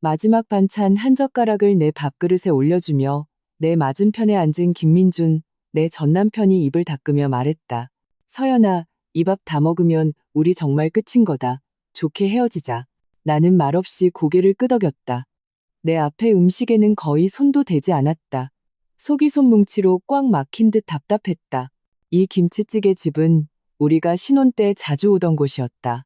마지막 반찬 한 젓가락을 내 밥그릇에 올려주며 내 맞은편에 앉은 김민준, 내 전남편이 입을 닦으며 말했다. 서연아, 이 밥 다 먹으면 우리 정말 끝인 거다. 좋게 헤어지자. 나는 말없이 고개를 끄덕였다. 내 앞에 음식에는 거의 손도 대지 않았다. 속이 손뭉치로 꽉 막힌 듯 답답했다. 이 김치찌개 집은 우리가 신혼 때 자주 오던 곳이었다.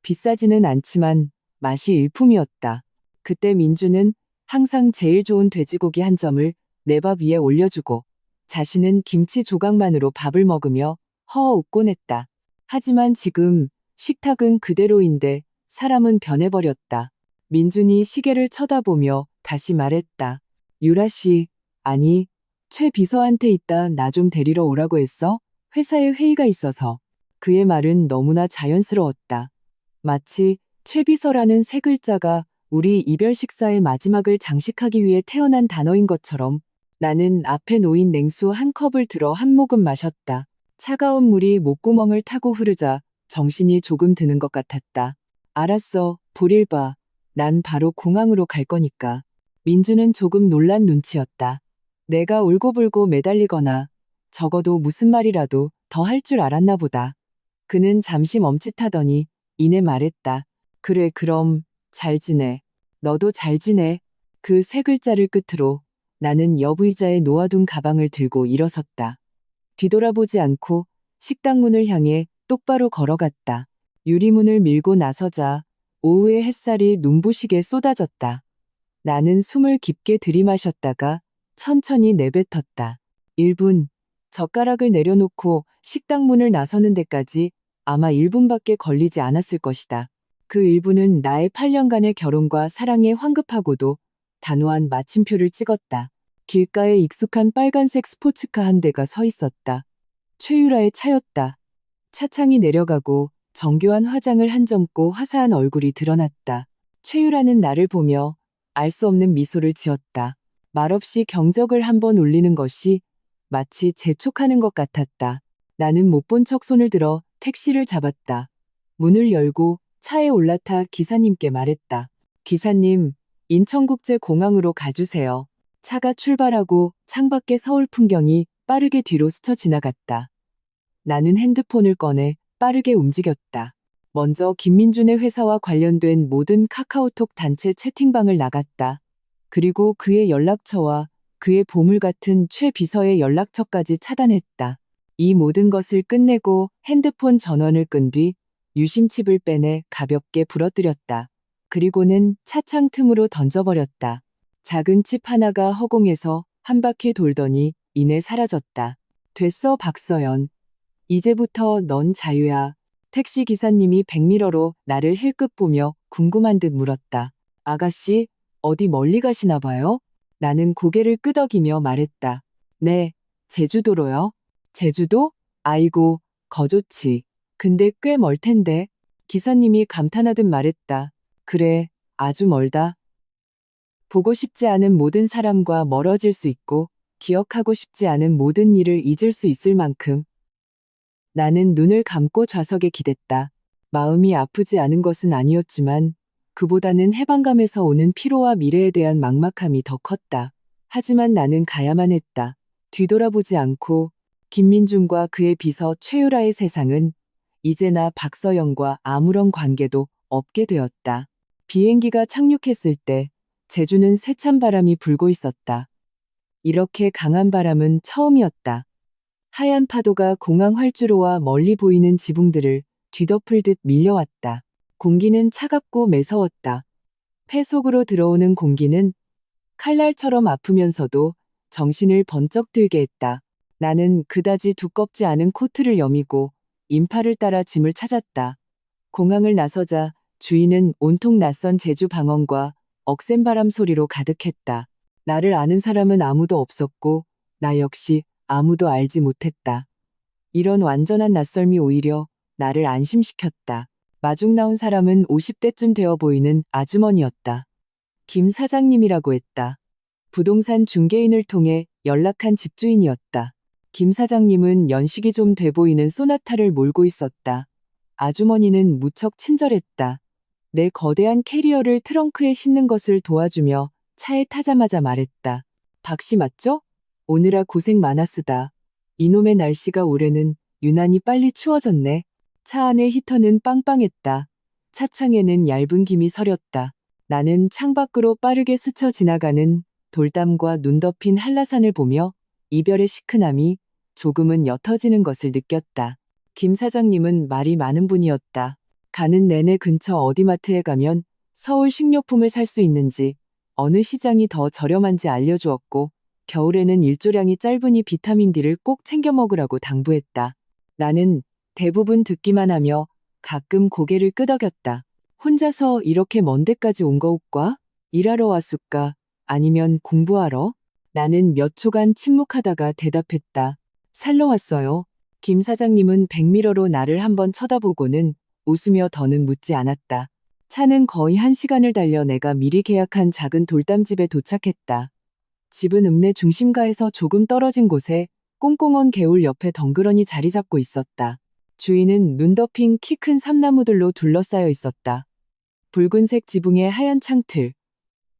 비싸지는 않지만 맛이 일품이었다. 그때 민주는 항상 제일 좋은 돼지고기 한 점을 내 밥 위에 올려주고 자신은 김치 조각만으로 밥을 먹으며 허어 웃곤 했다. 하지만 지금 식탁은 그대로인데 사람은 변해버렸다. 민준이 시계를 쳐다보며 다시 말했다. 유라 씨, 아니, 최 비서한테 이따 나 좀 데리러 오라고 했어? 회사에 회의가 있어서. 그의 말은 너무나 자연스러웠다. 마치 최 비서라는 세 글자가 우리 이별 식사의 마지막을 장식하기 위해 태어난 단어인 것처럼 나는 앞에 놓인 냉수 한 컵을 들어 한 모금 마셨다. 차가운 물이 목구멍을 타고 흐르자 정신이 조금 드는 것 같았다. 알았어, 볼일 봐. 난 바로 공항으로 갈 거니까. 민주는 조금 놀란 눈치였다. 내가 울고불고 매달리거나 적어도 무슨 말이라도 더 할 줄 알았나 보다. 그는 잠시 멈칫하더니 이내 말했다. 그래, 그럼 잘 지내. 너도 잘 지내. 그 세 글자를 끝으로 나는 옆 의자에 놓아둔 가방을 들고 일어섰다. 뒤돌아보지 않고 식당 문을 향해 똑바로 걸어갔다. 유리문을 밀고 나서자 오후의 햇살이 눈부시게 쏟아졌다. 나는 숨을 깊게 들이마셨다가 천천히 내뱉었다. 1분. 젓가락을 내려놓고 식당 문을 나서는 데까지 아마 1분밖에 걸리지 않았을 것이다. 그 1분은 나의 8년간의 결혼과 사랑에 황급하고도 단호한 마침표를 찍었다. 길가에 익숙한 빨간색 스포츠카 한 대가 서 있었다. 최유라의 차였다. 차창이 내려가고 정교한 화장을 한 점고 화사한 얼굴이 드러났다. 최유라는 나를 보며 알 수 없는 미소를 지었다. 말없이 경적을 한번 울리는 것이 마치 재촉하는 것 같았다. 나는 못 본 척 손을 들어 택시를 잡았다. 문을 열고 차에 올라타 기사님께 말했다. 기사님, 인천국제공항으로 가주세요. 차가 출발하고 창밖의 서울 풍경이 빠르게 뒤로 스쳐 지나갔다. 나는 핸드폰을 꺼내 빠르게 움직였다. 먼저 김민준의 회사와 관련된 모든 카카오톡 단체 채팅방을 나갔다. 그리고 그의 연락처와 그의 보물 같은 최 비서의 연락처까지 차단했다. 이 모든 것을 끝내고 핸드폰 전원을 끈 뒤 유심칩을 빼내 가볍게 부러뜨렸다. 그리고는 차창 틈으로 던져버렸다. 작은 칩 하나가 허공에서 한 바퀴 돌더니 이내 사라졌다. 됐어, 박서연. 이제부터 넌 자유야. 택시 기사님이 백미러로 나를 힐끗 보며 궁금한 듯 물었다. 아가씨, 어디 멀리 가시나 봐요? 나는 고개를 끄덕이며 말했다. 네, 제주도로요. 제주도? 아이고, 거좋지. 근데 꽤 멀 텐데. 기사님이 감탄하듯 말했다. 그래, 아주 멀다. 보고 싶지 않은 모든 사람과 멀어질 수 있고 기억하고 싶지 않은 모든 일을 잊을 수 있을 만큼. 나는 눈을 감고 좌석에 기댔다. 마음이 아프지 않은 것은 아니었지만 그보다는 해방감에서 오는 피로와 미래에 대한 막막함이 더 컸다. 하지만 나는 가야만 했다. 뒤돌아보지 않고 김민준과 그의 비서 최유라의 세상은 이제 나 박서영과 아무런 관계도 없게 되었다. 비행기가 착륙했을 때 제주는 세찬 바람이 불고 있었다. 이렇게 강한 바람은 처음이었다. 하얀 파도가 공항 활주로와 멀리 보이는 지붕들을 뒤덮을 듯 밀려왔다. 공기는 차갑고 매서웠다. 폐 속으로 들어오는 공기는 칼날처럼 아프면서도 정신을 번쩍 들게 했다. 나는 그다지 두껍지 않은 코트를 여미고 인파를 따라 짐을 찾았다. 공항을 나서자 주위는 온통 낯선 제주 방언과 억센 바람 소리로 가득했다. 나를 아는 사람은 아무도 없었고 나 역시 아무도 알지 못했다. 이런 완전한 낯설미 오히려 나를 안심시켰다. 마중 나온 사람은 50대쯤 되어 보이는 아주머니였다. 김 사장님이라고 했다. 부동산 중개인을 통해 연락한 집주인이었다. 김 사장님은 연식이 좀 돼 보이는 소나타를 몰고 있었다. 아주머니는 무척 친절했다. 내 거대한 캐리어를 트렁크에 싣는 것을 도와주며 차에 타자마자 말했다. 박 씨 맞죠? 오느라 고생 많았수다. 이놈의 날씨가 올해는 유난히 빨리 추워졌네. 차 안의 히터는 빵빵했다. 차창에는 얇은 김이 서렸다. 나는 창밖으로 빠르게 스쳐 지나가는 돌담과 눈 덮인 한라산을 보며 이별의 시큰함이 조금은 옅어지는 것을 느꼈다. 김 사장님은 말이 많은 분이었다. 가는 내내 근처 어디마트에 가면 서울 식료품을 살 수 있는지, 어느 시장이 더 저렴한지 알려주었고, 겨울에는 일조량이 짧으니 비타민 D를 꼭 챙겨 먹으라고 당부했다. 나는 대부분 듣기만 하며 가끔 고개를 끄덕였다. 혼자서 이렇게 먼 데까지 온 거우과? 일하러 왔을까? 아니면 공부하러? 나는 몇 초간 침묵하다가 대답했다. 살러 왔어요. 김 사장님은 백미러로 나를 한번 쳐다보고는 웃으며 더는 묻지 않았다. 차는 거의 1시간을 달려 내가 미리 계약한 작은 돌담집에 도착했다. 집은 읍내 중심가에서 조금 떨어진 곳에 꽁꽁언 개울 옆에 덩그러니 자리 잡고 있었다. 주위는 눈 덮인 키 큰 삼나무들로 둘러싸여 있었다. 붉은색 지붕에 하얀 창틀.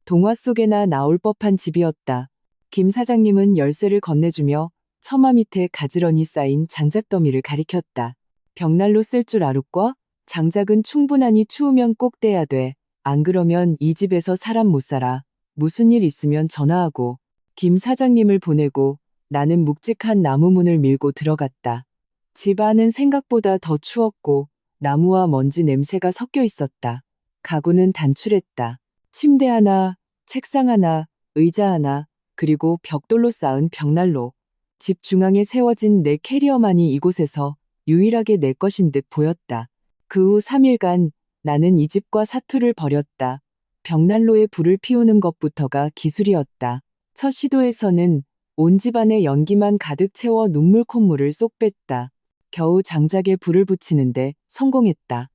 동화 속에나 나올 법한 집이었다. 김 사장님은 열쇠를 건네주며 처마 밑에 가지런히 쌓인 장작더미를 가리켰다. 벽난로 쓸 줄 아루꺼? 장작은 충분하니 추우면 꼭 떼야 돼. 안 그러면 이 집에서 사람 못 살아. 무슨 일 있으면 전화하고. 김 사장님을 보내고 나는 묵직한 나무 문을 밀고 들어갔다. 집 안은 생각보다 더 추웠고 나무와 먼지 냄새가 섞여 있었다. 가구는 단출했다. 침대 하나, 책상 하나, 의자 하나, 그리고 벽돌로 쌓은 벽난로. 집 중앙에 세워진 내 캐리어만이 이곳에서 유일하게 내 것인 듯 보였다. 그 후 3일간 나는 이 집과 사투를 벌였다. 벽난로에 불을 피우는 것부터가 기술이었다. 첫 시도에서는 온 집안에 연기만 가득 채워 눈물 콧물을 쏙 뺐다. 겨우 장작에 불을 붙이는데 성공했다.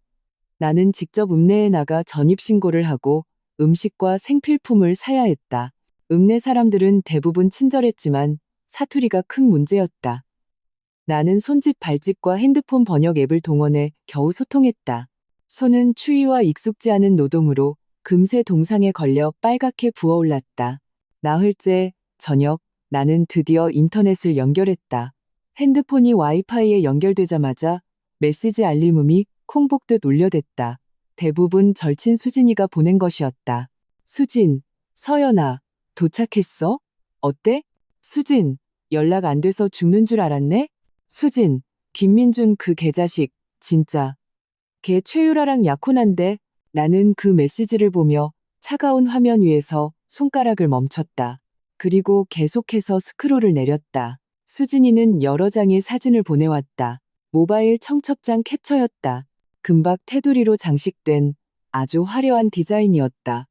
나는 직접 읍내에 나가 전입신고를 하고 음식과 생필품을 사야 했다. 읍내 사람들은 대부분 친절했지만 사투리가 큰 문제였다. 나는 손짓 발짓과 핸드폰 번역 앱을 동원해 겨우 소통했다. 손은 추위와 익숙지 않은 노동으로 금세 동상에 걸려 빨갛게 부어올랐다. 나흘째 저녁 나는 드디어 인터넷을 연결했다. 핸드폰이 와이파이에 연결되자마자 메시지 알림음이 콩복듯 울려댔다. 대부분 절친 수진이가 보낸 것이었다. 수진, 서연아, 도착했어? 어때? 수진, 연락 안 돼서 죽는 줄 알았네? 수진, 김민준 그 개자식, 진짜. 걔 최유라랑 약혼한대. 나는 그 메시지를 보며 차가운 화면 위에서 손가락을 멈췄다. 그리고 계속해서 스크롤을 내렸다. 수진이는 여러 장의 사진을 보내왔다. 모바일 청첩장 캡처였다. 금박 테두리로 장식된 아주 화려한 디자인이었다.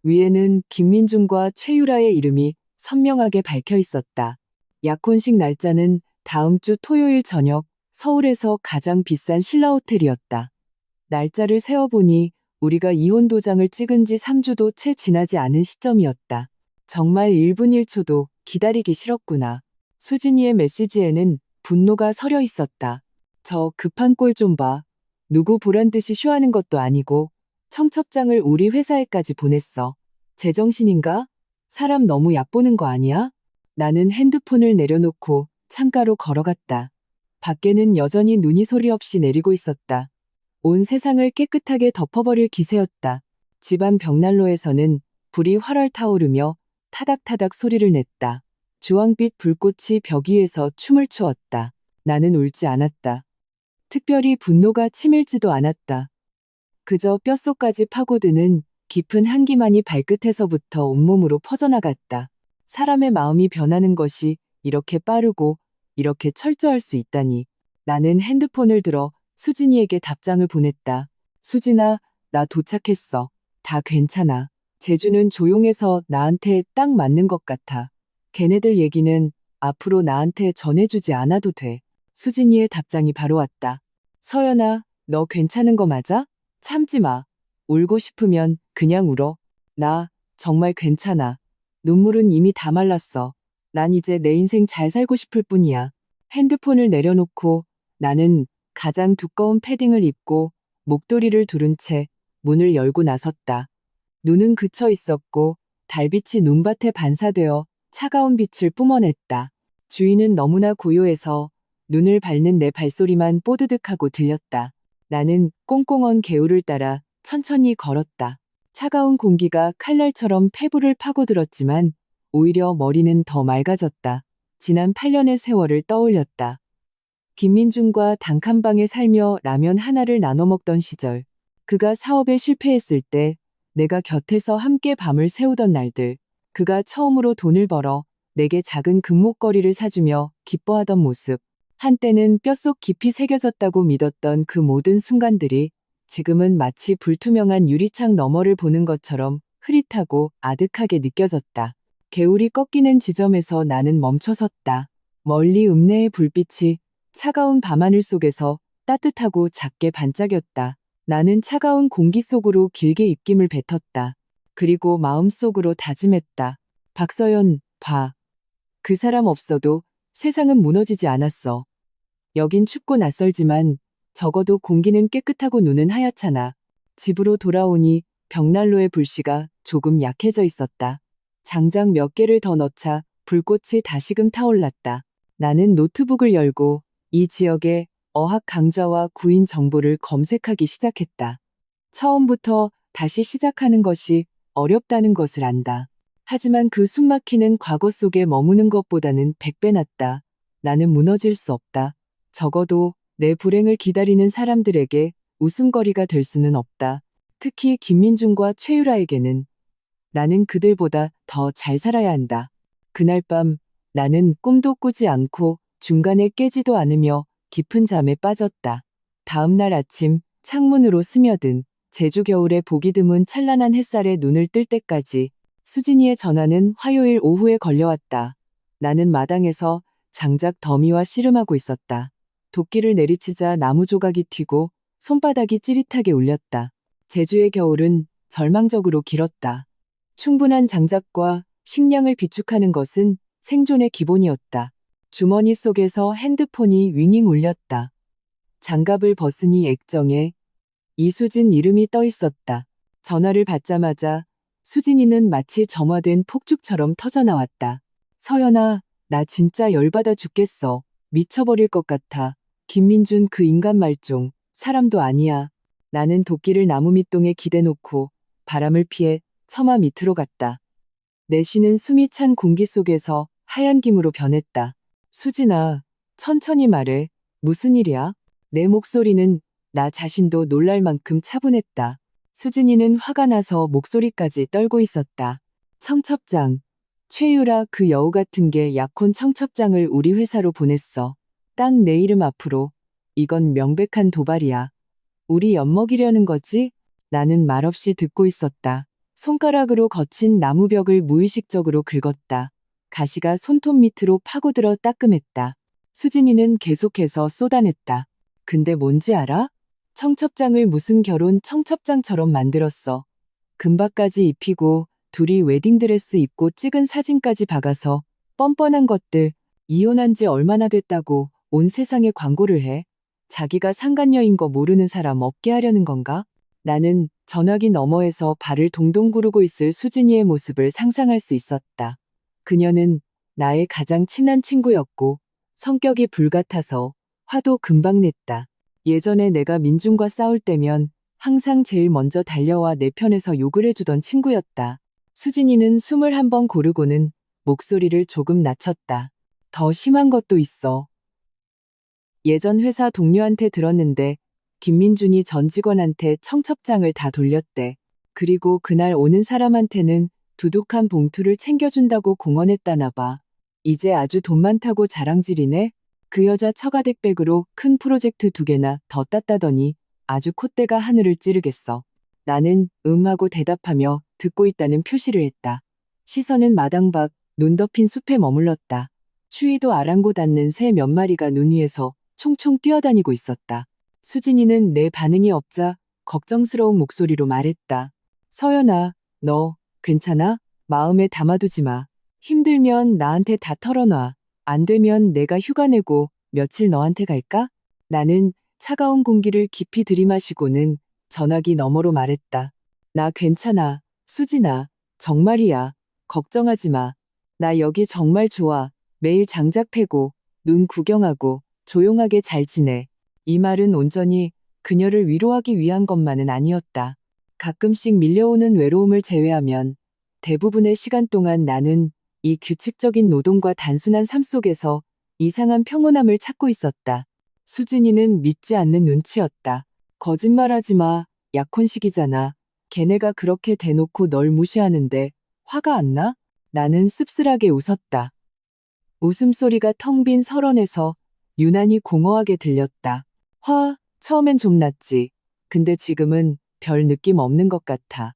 위에는 김민준과 최유라의 이름이 선명하게 박혀 있었다. 약혼식 날짜는 다음 주 토요일 저녁 서울에서 가장 비싼 신라 호텔이었다. 날짜를 세어보니 우리가 이혼 도장을 찍은 지 3주도 채 지나지 않은 시점이었다. 정말 1분 1초도 기다리기 싫었구나. 수진이의 메시지에는 분노가 서려 있었다. 저 급한 꼴 좀 봐. 누구 보란 듯이 쇼하는 것도 아니고 청첩장을 우리 회사에까지 보냈어. 제정신인가? 사람 너무 얕보는 거 아니야? 나는 핸드폰을 내려놓고 창가로 걸어갔다. 밖에는 여전히 눈이 소리 없이 내리고 있었다. 온 세상을 깨끗하게 덮어버릴 기세였다. 집안 벽난로에서는 불이 활활 타오르며 타닥타닥 소리를 냈다. 주황빛 불꽃이 벽 위에서 춤을 추었다. 나는 울지 않았다. 특별히 분노가 치밀지도 않았다. 그저 뼛속까지 파고드는 깊은 한기만이 발끝에서부터 온몸으로 퍼져나갔다. 사람의 마음이 변하는 것이 이렇게 빠르고 이렇게 철저할 수 있다니. 나는 핸드폰을 들어 수진이에게 답장을 보냈다. 수진아, 나 도착했어. 다 괜찮아. 제주는 조용해서 나한테 딱 맞는 것 같아. 걔네들 얘기는 앞으로 나한테 전해주지 않아도 돼. 수진이의 답장이 바로 왔다. 서연아, 너 괜찮은 거 맞아? 참지 마. 울고 싶으면 그냥 울어. 나 정말 괜찮아. 눈물은 이미 다 말랐어. 난 이제 내 인생 잘 살고 싶을 뿐이야. 핸드폰을 내려놓고 나는 가장 두꺼운 패딩을 입고 목도리를 두른 채 문을 열고 나섰다. 눈은 그쳐 있었고 달빛이 눈밭에 반사되어 차가운 빛을 뿜어냈다. 주위는 너무나 고요해서 눈을 밟는 내 발소리만 뽀드득하고 들렸다. 나는 꽁꽁언 개울을 따라 천천히 걸었다. 차가운 공기가 칼날처럼 폐부를 파고들었지만 오히려 머리는 더 맑아졌다. 지난 8년의 세월을 떠올렸다. 김민준과 단칸방에 살며 라면 하나를 나눠 먹던 시절, 그가 사업에 실패했을 때 내가 곁에서 함께 밤을 새우던 날들, 그가 처음으로 돈을 벌어 내게 작은 금목걸이를 사주며 기뻐하던 모습, 한때는 뼛속 깊이 새겨졌다고 믿었던 그 모든 순간들이 지금은 마치 불투명한 유리창 너머를 보는 것처럼 흐릿하고 아득하게 느껴졌다. 개울이 꺾이는 지점에서 나는 멈춰섰다. 멀리 읍내의 불빛이 차가운 밤하늘 속에서 따뜻하고 작게 반짝였다. 나는 차가운 공기 속으로 길게 입김을 뱉었다. 그리고 마음속으로 다짐했다. 박서연, 봐. 그 사람 없어도 세상은 무너지지 않았어. 여긴 춥고 낯설지만 적어도 공기는 깨끗하고 눈은 하얗잖아. 집으로 돌아오니 벽난로의 불씨가 조금 약해져 있었다. 장작 몇 개를 더 넣자 불꽃이 다시금 타올랐다. 나는 노트북을 열고 이 지역의 어학 강좌와 구인 정보를 검색하기 시작했다. 처음부터 다시 시작하는 것이 어렵다는 것을 안다. 하지만 그 숨막히는 과거 속에 머무는 것보다는 100배 낫다. 나는 무너질 수 없다. 적어도 내 불행을 기다리는 사람들에게 웃음거리가 될 수는 없다. 특히 김민준과 최유라에게는 나는 그들보다 더 잘 살아야 한다. 그날 밤 나는 꿈도 꾸지 않고 중간에 깨지도 않으며 깊은 잠에 빠졌다. 다음 날 아침 창문으로 스며든 제주 겨울에 보기 드문 찬란한 햇살에 눈을 뜰 때까지 수진이의 전화는 화요일 오후에 걸려왔다. 나는 마당에서 장작 더미와 씨름하고 있었다. 도끼를 내리치자 나무 조각이 튀고 손바닥이 찌릿하게 울렸다. 제주의 겨울은 절망적으로 길었다. 충분한 장작과 식량을 비축하는 것은 생존의 기본이었다. 주머니 속에서 핸드폰이 윙윙 울렸다. 장갑을 벗으니 액정에 이수진 이름이 떠 있었다. 전화를 받자마자 수진이는 마치 점화된 폭죽처럼 터져나왔다. 서연아, 나 진짜 열받아 죽겠어. 미쳐버릴 것 같아. 김민준 그 인간 말종, 사람도 아니야. 나는 도끼를 나무 밑동에 기대놓고 바람을 피해 처마 밑으로 갔다. 내쉬는 숨이 찬 공기 속에서 하얀 김으로 변했다. 수진아, 천천히 말해. 무슨 일이야? 내 목소리는 나 자신도 놀랄 만큼 차분했다. 수진이는 화가 나서 목소리까지 떨고 있었다. 청첩장. 최유라 그 여우 같은 게 약혼 청첩장을 우리 회사로 보냈어. 딱 내 이름 앞으로. 이건 명백한 도발이야. 우리 엿먹이려는 거지? 나는 말없이 듣고 있었다. 손가락으로 거친 나무벽을 무의식적으로 긁었다. 가시가 손톱 밑으로 파고들어 따끔했다. 수진이는 계속해서 쏟아냈다. 근데 뭔지 알아? 청첩장을 무슨 결혼 청첩장처럼 만들었어. 금박까지 입히고 둘이 웨딩드레스 입고 찍은 사진까지 박아서 뻔뻔한 것들. 이혼한 지 얼마나 됐다고 온 세상에 광고를 해. 자기가 상간녀인 거 모르는 사람 없게 하려는 건가? 나는 전화기 너머에서 발을 동동 구르고 있을 수진이의 모습을 상상할 수 있었다. 그녀는 나의 가장 친한 친구였고 성격이 불같아서 화도 금방 냈다. 예전에 내가 민준과 싸울 때면 항상 제일 먼저 달려와 내 편에서 욕을 해주던 친구였다. 수진이는 숨을 한번 고르고는 목소리를 조금 낮췄다. 더 심한 것도 있어. 예전 회사 동료한테 들었는데 김민준이 전 직원한테 청첩장을 다 돌렸대. 그리고 그날 오는 사람한테는 두둑한 봉투를 챙겨준다고 공언했다나 봐. 이제 아주 돈 많다고 자랑질이네. 그 여자 처가댁백으로 큰 프로젝트 2개나 더 땄다더니 아주 콧대가 하늘을 찌르겠어. 나는 하고 대답하며 듣고 있다는 표시를 했다. 시선은 마당 밖 눈 덮인 숲에 머물렀다. 추위도 아랑곳 않는 새 몇 마리가 눈 위에서 총총 뛰어다니고 있었다. 수진이는 내 반응이 없자 걱정스러운 목소리로 말했다. 서연아, 너 괜찮아? 마음에 담아두지 마. 힘들면 나한테 다 털어놔. 안 되면 내가 휴가 내고 며칠 너한테 갈까? 나는 차가운 공기를 깊이 들이마시고는 전화기 너머로 말했다. 나 괜찮아. 수진아. 정말이야. 걱정하지 마. 나 여기 정말 좋아. 매일 장작 패고, 눈 구경하고, 조용하게 잘 지내. 이 말은 온전히 그녀를 위로하기 위한 것만은 아니었다. 가끔씩 밀려오는 외로움을 제외하면 대부분의 시간 동안 나는 이 규칙적인 노동과 단순한 삶 속에서 이상한 평온함을 찾고 있었다. 수진이는 믿지 않는 눈치였다. 거짓말하지 마. 약혼식이잖아. 걔네가 그렇게 대놓고 널 무시하는데 화가 안 나? 나는 씁쓸하게 웃었다. 웃음소리가 텅 빈 설원에서 유난히 공허하게 들렸다. 처음엔 좀 났지. 근데 지금은 별 느낌 없는 것 같아.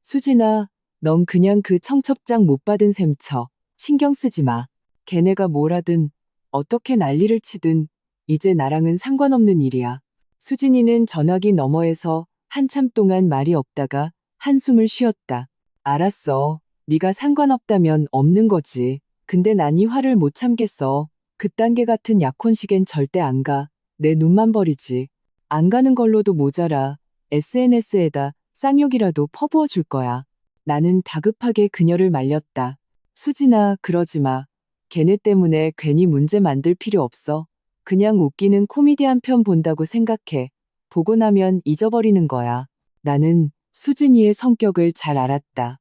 수진아, 넌 그냥 그 청첩장 못 받은 셈 쳐. 신경 쓰지 마. 걔네가 뭘 하든 어떻게 난리를 치든 이제 나랑은 상관없는 일이야. 수진이는 전화기 너머에서 한참 동안 말이 없다가 한숨을 쉬었다. 알았어. 네가 상관없다면 없는 거지. 근데 난 이 화를 못 참겠어. 그딴 게 같은 약혼식엔 절대 안 가. 내 눈만 버리지. 안 가는 걸로도 모자라. SNS에다 쌍욕이라도 퍼부어 줄 거야. 나는 다급하게 그녀를 말렸다. 수진아, 그러지 마. 걔네 때문에 괜히 문제 만들 필요 없어. 그냥 웃기는 코미디 한 편 본다고 생각해. 보고 나면 잊어버리는 거야. 나는 수진이의 성격을 잘 알았다.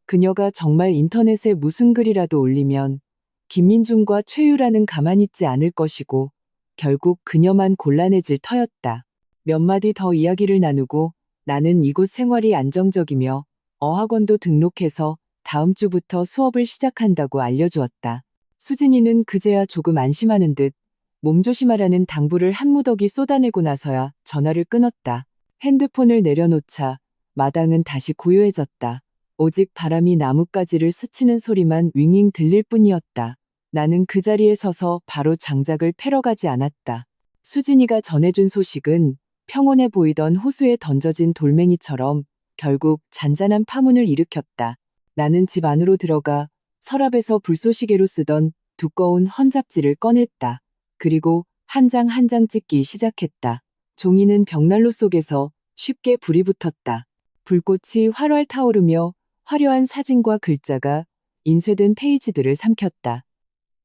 그녀가 정말 인터넷에 무슨 글이라도 올리면 김민중과 최유라는 가만히 있지 않을 것이고 결국 그녀만 곤란해질 터였다. 몇 마디 더 이야기를 나누고 나는 이곳 생활이 안정적이며 어학원도 등록해서 다음 주부터 수업을 시작한다고 알려주었다. 수진이는 그제야 조금 안심하는 듯 몸조심하라는 당부를 한 무더기 쏟아내고 나서야 전화를 끊었다. 핸드폰을 내려놓자 마당은 다시 고요해졌다. 오직 바람이 나뭇가지를 스치는 소리만 윙윙 들릴 뿐이었다. 나는 그 자리에 서서 바로 장작을 패러 가지 않았다. 수진이가 전해준 소식은 평온해 보이던 호수에 던져진 돌멩이처럼 결국 잔잔한 파문을 일으켰다. 나는 집 안으로 들어가 서랍에서 불쏘시개로 쓰던 두꺼운 헌잡지를 꺼냈다. 그리고 한 장 한 장 찍기 시작했다. 종이는 벽난로 속에서 쉽게 불이 붙었다. 불꽃이 활활 타오르며 화려한 사진과 글자가 인쇄된 페이지들을 삼켰다.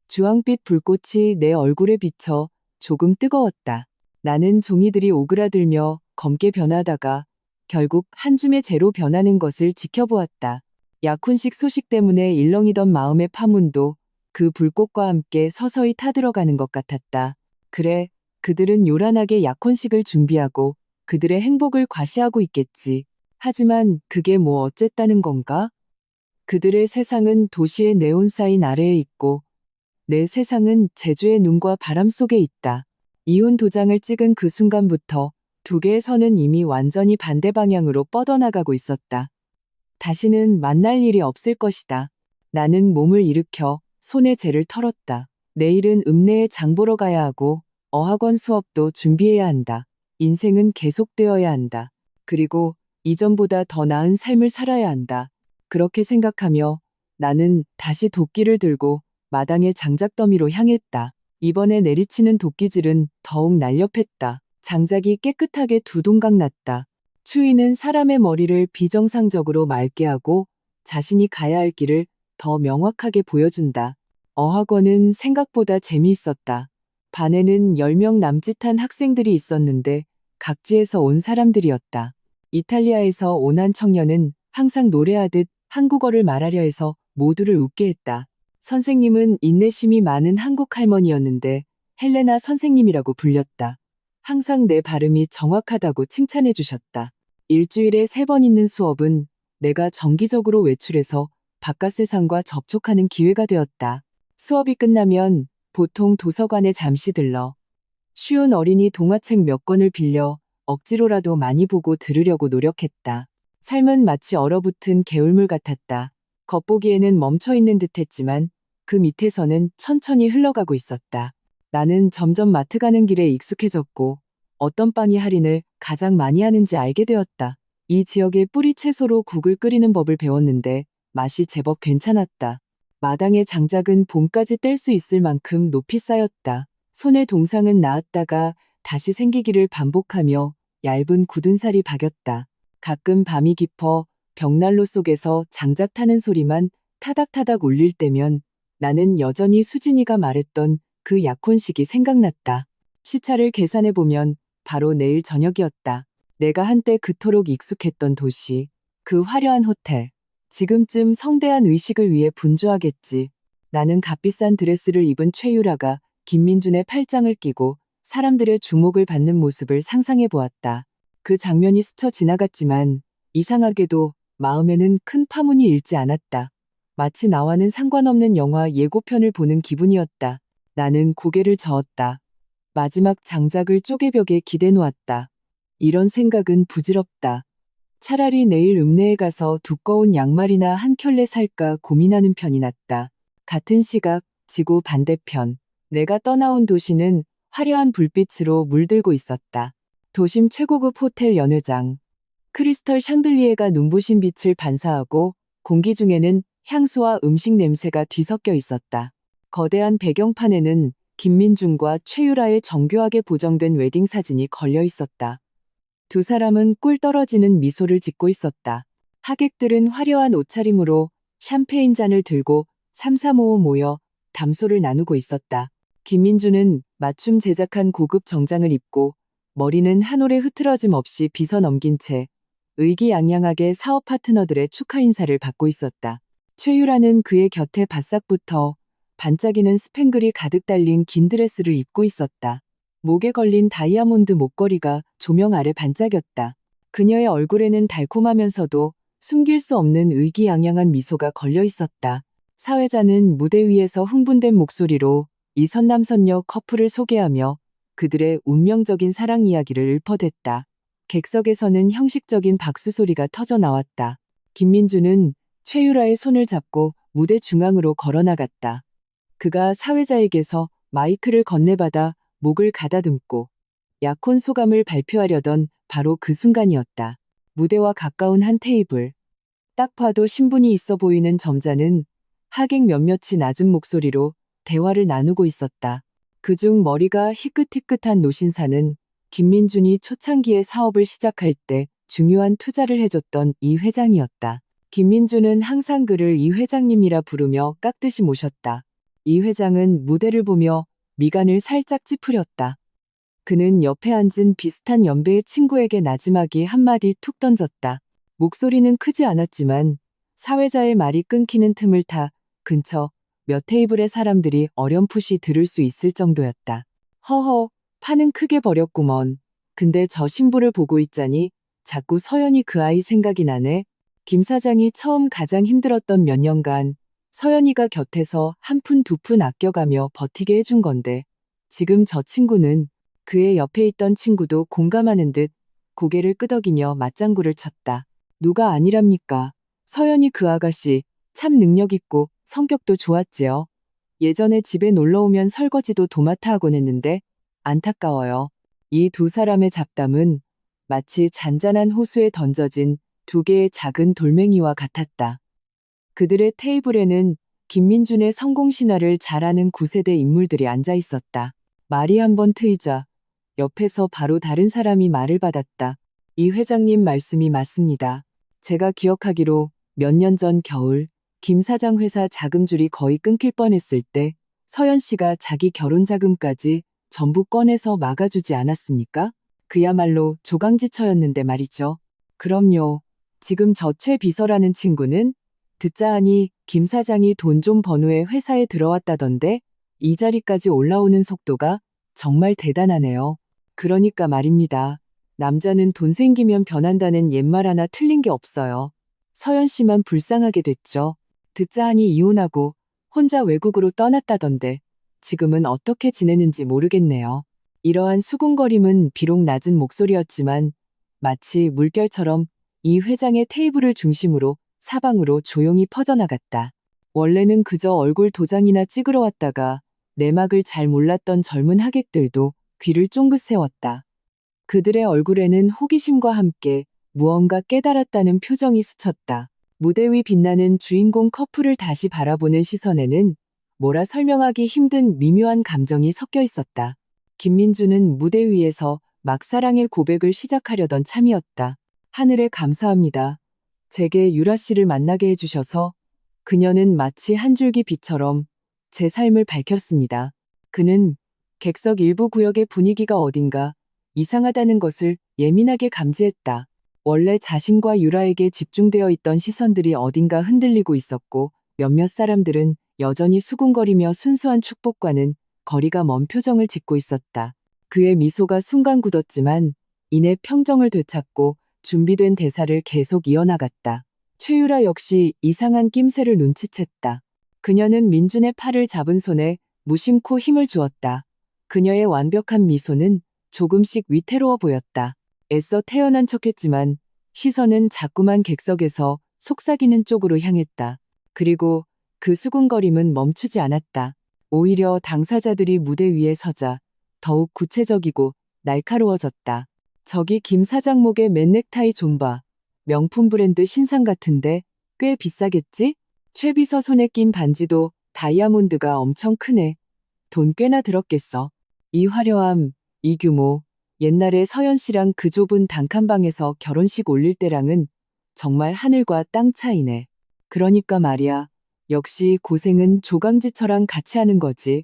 주황빛 불꽃이 내 얼굴에 비쳐 조금 뜨거웠다. 나는 종이들이 오그라들며 검게 변하다가 결국 한 줌의 재로 변하는 것을 지켜보았다. 약혼식 소식 때문에 일렁이던 마음의 파문도 그 불꽃과 함께 서서히 타들어가는 것 같았다. 그래, 그들은 요란하게 약혼식을 준비하고 그들의 행복을 과시하고 있겠지. 하지만 그게 뭐 어쨌다는 건가? 그들의 세상은 도시의 네온사인 아래에 있고 내 세상은 제주의 눈과 바람 속에 있다. 이혼 도장을 찍은 그 순간부터 두 개의 선은 이미 완전히 반대 방향으로 뻗어나가고 있었다. 다시는 만날 일이 없을 것이다. 나는 몸을 일으켜 손에 재를 털었다. 내일은 읍내에 장 보러 가야 하고 어학원 수업도 준비해야 한다. 인생은 계속되어야 한다. 그리고 이전보다 더 나은 삶을 살아야 한다. 그렇게 생각하며 나는 다시 도끼를 들고 마당의 장작더미로 향했다. 이번에 내리치는 도끼질은 더욱 날렵했다. 장작이 깨끗하게 두 동강 났다. 추위는 사람의 머리를 비정상적으로 맑게 하고 자신이 가야 할 길을 더 명확하게 보여준다. 어학원은 생각보다 재미있었다. 반에는 10명 남짓한 학생들이 있었는데 각지에서 온 사람들이었다. 이탈리아에서 온 한 청년은 항상 노래하듯 한국어를 말하려 해서 모두를 웃게 했다. 선생님은 인내심이 많은 한국 할머니였는데 헬레나 선생님이라고 불렸다. 항상 내 발음이 정확하다고 칭찬해 주셨다. 일주일에 3번 있는 수업은 내가 정기적으로 외출해서 바깥 세상과 접촉하는 기회가 되었다. 수업이 끝나면 보통 도서관에 잠시 들러 쉬운 어린이 동화책 몇 권을 빌려 억지로라도 많이 보고 들으려고 노력했다. 삶은 마치 얼어붙은 개울물 같았다. 겉보기에는 멈춰있는 듯했지만 그 밑에서는 천천히 흘러가고 있었다. 나는 점점 마트 가는 길에 익숙해졌고 어떤 빵이 할인을 가장 많이 하는지 알게 되었다. 이 지역의 뿌리 채소로 국을 끓이는 법을 배웠는데 맛이 제법 괜찮았다. 마당의 장작은 봄까지 뗄 수 있을 만큼 높이 쌓였다. 손의 동상은 나았다가 다시 생기기를 반복하며 얇은 굳은 살이 박였다. 가끔 밤이 깊어 벽난로 속에서 장작 타는 소리만 타닥타닥 울릴 때면 나는 여전히 수진이가 말했던 그 약혼식이 생각났다. 시차를 계산해보면 바로 내일 저녁이었다. 내가 한때 그토록 익숙했던 도시, 그 화려한 호텔. 지금쯤 성대한 의식을 위해 분주하겠지. 나는 값비싼 드레스를 입은 최유라가 김민준의 팔짱을 끼고 사람들의 주목을 받는 모습을 상상해 보았다. 그 장면이 스쳐 지나갔지만 이상하게도 마음에는 큰 파문이 일지 않았다. 마치 나와는 상관없는 영화 예고편을 보는 기분이었다. 나는 고개를 저었다. 마지막 장작을 쪼개벽에 기대 놓았다. 이런 생각은 부질없다. 차라리 내일 읍내에 가서 두꺼운 양말이나 한 켤레 살까 고민하는 편이 낫다. 같은 시각, 지구 반대편. 내가 떠나온 도시는 화려한 불빛으로 물들고 있었다. 도심 최고급 호텔 연회장. 크리스털 샹들리에가 눈부신 빛을 반사하고 공기 중에는 향수와 음식 냄새가 뒤섞여 있었다. 거대한 배경판에는 김민준과 최유라의 정교하게 보정된 웨딩 사진이 걸려 있었다. 두 사람은 꿀 떨어지는 미소를 짓고 있었다. 하객들은 화려한 옷차림으로 샴페인 잔을 들고 삼삼오오 모여 담소를 나누고 있었다. 김민준은 맞춤 제작한 고급 정장을 입고 머리는 한 올에 흐트러짐 없이 빗어 넘긴 채 의기양양하게 사업 파트너들의 축하 인사를 받고 있었다. 최유라는 그의 곁에 바싹붙어 반짝이는 스팽글이 가득 달린 긴 드레스를 입고 있었다. 목에 걸린 다이아몬드 목걸이가 조명 아래 반짝였다. 그녀의 얼굴에는 달콤하면서도 숨길 수 없는 의기양양한 미소가 걸려 있었다. 사회자는 무대 위에서 흥분된 목소리로 이 선남선녀 커플을 소개하며 그들의 운명적인 사랑 이야기를 읊어댔다. 객석에서는 형식적인 박수 소리가 터져 나왔다. 김민준은 최유라의 손을 잡고 무대 중앙으로 걸어나갔다. 그가 사회자에게서 마이크를 건네받아 목을 가다듬고 약혼 소감을 발표하려던 바로 그 순간이었다. 무대와 가까운 한 테이블. 딱 봐도 신분이 있어 보이는 점자는 하객 몇몇이 낮은 목소리로 대화를 나누고 있었다. 그중 머리가 희끗희끗한 노신사는 김민준이 초창기에 사업을 시작할 때 중요한 투자를 해줬던 이 회장이었다. 김민준은 항상 그를 이 회장님이라 부르며 깍듯이 모셨다. 이 회장은 무대를 보며 미간을 살짝 찌푸렸다. 그는 옆에 앉은 비슷한 연배의 친구에게 나지막이 한마디 툭 던졌다. 목소리는 크지 않았지만 사회자의 말이 끊기는 틈을 타 근처 몇 테이블의 사람들이 어렴풋이 들을 수 있을 정도였다. 허허, 판은 크게 버렸구먼. 근데 저 신부를 보고 있자니 자꾸 서연이 그 아이 생각이 나네. 김 사장이 처음 가장 힘들었던 몇 년간 서연이가 곁에서 한 푼 두 푼 아껴가며 버티게 해준 건데 지금 저 친구는 그의 옆에 있던 친구도 공감하는 듯 고개를 끄덕이며 맞장구를 쳤다. 누가 아니랍니까? 서연이 그 아가씨 참 능력 있고 성격도 좋았지요. 예전에 집에 놀러오면 설거지도 도맡아 하곤 했는데 안타까워요. 이 두 사람의 잡담은 마치 잔잔한 호수에 던져진 두 개의 작은 돌멩이와 같았다. 그들의 테이블에는 김민준의 성공 신화를 잘 아는 9세대 인물들이 앉아 있었다. 말이 한번 트이자 옆에서 바로 다른 사람이 말을 받았다. 이 회장님 말씀이 맞습니다. 제가 기억하기로 몇 년 전 겨울 김 사장 회사 자금줄이 거의 끊길 뻔했을 때 서연 씨가 자기 결혼 자금까지 전부 꺼내서 막아주지 않았습니까? 그야말로 조강지처였는데 말이죠. 그럼요. 지금 저 최 비서라는 친구는 듣자 하니 김 사장이 돈 좀 번 후에 회사에 들어왔다던데 이 자리까지 올라오는 속도가 정말 대단하네요. 그러니까 말입니다. 남자는 돈 생기면 변한다는 옛말 하나 틀린 게 없어요. 서연 씨만 불쌍하게 됐죠. 듣자 하니 이혼하고 혼자 외국으로 떠났다던데 지금은 어떻게 지내는지 모르겠네요. 이러한 수군거림은 비록 낮은 목소리였지만 마치 물결처럼 이 회장의 테이블을 중심으로 사방으로 조용히 퍼져나갔다. 원래는 그저 얼굴 도장이나 찍으러 왔다가 내막을 잘 몰랐던 젊은 하객들도 귀를 쫑긋 세웠다. 그들의 얼굴에는 호기심과 함께 무언가 깨달았다는 표정이 스쳤다. 무대 위 빛나는 주인공 커플을 다시 바라보는 시선에는 뭐라 설명하기 힘든 미묘한 감정이 섞여 있었다. 김민준은 무대 위에서 막 사랑의 고백을 시작하려던 참이었다. 하늘에 감사합니다. 제게 유라 씨를 만나게 해주셔서. 그녀는 마치 한 줄기 빛처럼 제 삶을 밝혔습니다. 그는 객석 일부 구역의 분위기가 어딘가 이상하다는 것을 예민하게 감지했다. 원래 자신과 유라에게 집중되어 있던 시선들이 어딘가 흔들리고 있었고 몇몇 사람들은 여전히 수군거리며 순수한 축복과는 거리가 먼 표정을 짓고 있었다. 그의 미소가 순간 굳었지만 이내 평정을 되찾고 준비된 대사를 계속 이어나갔다. 최유라 역시 이상한 낌새를 눈치챘다. 그녀는 민준의 팔을 잡은 손에 무심코 힘을 주었다. 그녀의 완벽한 미소는 조금씩 위태로워 보였다. 애써 태연한 척했지만 시선은 자꾸만 객석에서 속삭이는 쪽으로 향했다. 그리고 그 수군거림은 멈추지 않았다. 오히려 당사자들이 무대 위에 서자 더욱 구체적이고 날카로워졌다. 저기 김 사장 목에 맨 넥타이 좀 봐. 명품 브랜드 신상 같은데 꽤 비싸겠지? 최 비서 손에 낀 반지도 다이아몬드가 엄청 크네. 돈 꽤나 들었겠어. 이 화려함, 이 규모, 옛날에 서연 씨랑 그 좁은 단칸방에서 결혼식 올릴 때랑은 정말 하늘과 땅 차이네. 그러니까 말이야. 역시 고생은 조강지처랑 같이 하는 거지.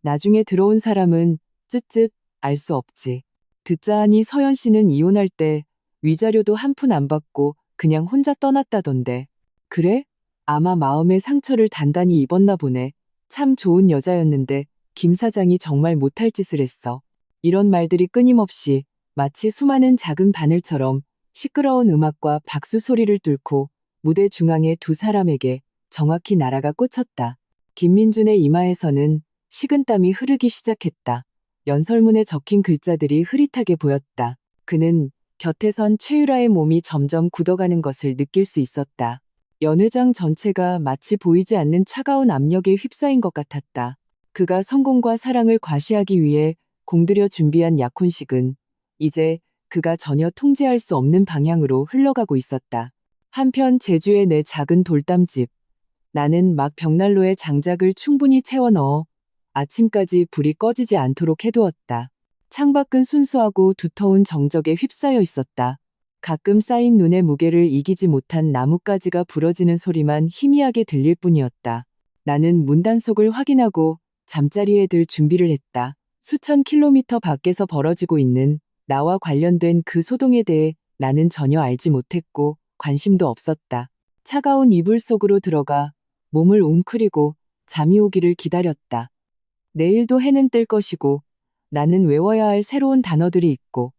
나중에 들어온 사람은 쯧쯧 알 수 없지. 듣자 하니 서연 씨는 이혼할 때 위자료도 한 푼 안 받고 그냥 혼자 떠났다던데. 그래? 아마 마음의 상처를 단단히 입었나 보네. 참 좋은 여자였는데 김 사장이 정말 못할 짓을 했어. 이런 말들이 끊임없이 마치 수많은 작은 바늘처럼 시끄러운 음악과 박수 소리를 뚫고 무대 중앙의 두 사람에게 정확히 날아가 꽂혔다. 김민준의 이마에서는 식은땀이 흐르기 시작했다. 연설문에 적힌 글자들이 흐릿하게 보였다. 그는 곁에 선 최유라의 몸이 점점 굳어가는 것을 느낄 수 있었다. 연회장 전체가 마치 보이지 않는 차가운 압력에 휩싸인 것 같았다. 그가 성공과 사랑을 과시하기 위해 공들여 준비한 약혼식은 이제 그가 전혀 통제할 수 없는 방향으로 흘러가고 있었다. 한편 제주의 내 작은 돌담집. 나는 막 벽난로에 장작을 충분히 채워 넣어 아침까지 불이 꺼지지 않도록 해두었다. 창밖은 순수하고 두터운 정적에 휩싸여 있었다. 가끔 쌓인 눈의 무게를 이기지 못한 나뭇가지가 부러지는 소리만 희미하게 들릴 뿐이었다. 나는 문단속을 확인하고 잠자리에 들 준비를 했다. 수천 킬로미터 밖에서 벌어지고 있는 나와 관련된 그 소동에 대해 나는 전혀 알지 못했고 관심도 없었다. 차가운 이불 속으로 들어가 몸을 웅크리고 잠이 오기를 기다렸다. 내일도 해는 뜰 것이고 나는 외워야 할 새로운 단어들이 있고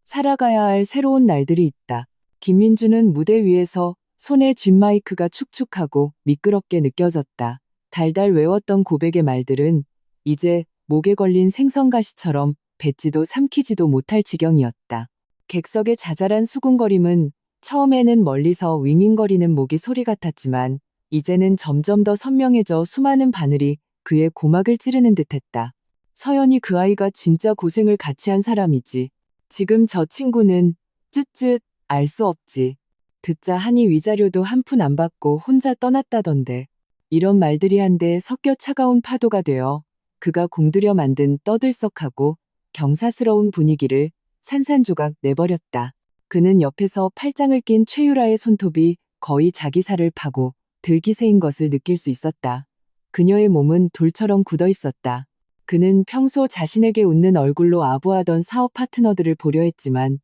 살아가야 할 새로운 날들이 있다. 김민주는 무대 위에서 손에 쥔 마이크가 축축하고 미끄럽게 느껴졌다. 달달 외웠던 고백의 말들은 이제 목에 걸린 생선가시처럼 뱉지도 삼키지도 못할 지경이었다. 객석의 자잘한 수군거림은 처음에는 멀리서 윙윙거리는 모기 소리 같았지만 이제는 점점 더 선명해져 수많은 바늘이 그의 고막을 찌르는 듯했다. 서연이 그 아이가 진짜 고생을 같이 한 사람이지. 지금 저 친구는 쯧쯧 알 수 없지. 듣자 하니 위자료도 한 푼 안 받고 혼자 떠났다던데. 이런 말들이 한데 섞여 차가운 파도가 되어 그가 공들여 만든 떠들썩하고 경사스러운 분위기를 산산조각 내버렸다. 그는 옆에서 팔짱을 낀 최유라의 손톱이 거의 자기 살을 파고 들기세인 것을 느낄 수 있었다. 그녀의 몸은 돌처럼 굳어 있었다. 그는 평소 자신에게 웃는 얼굴로 아부하던 사업 파트너들을 보려 했지만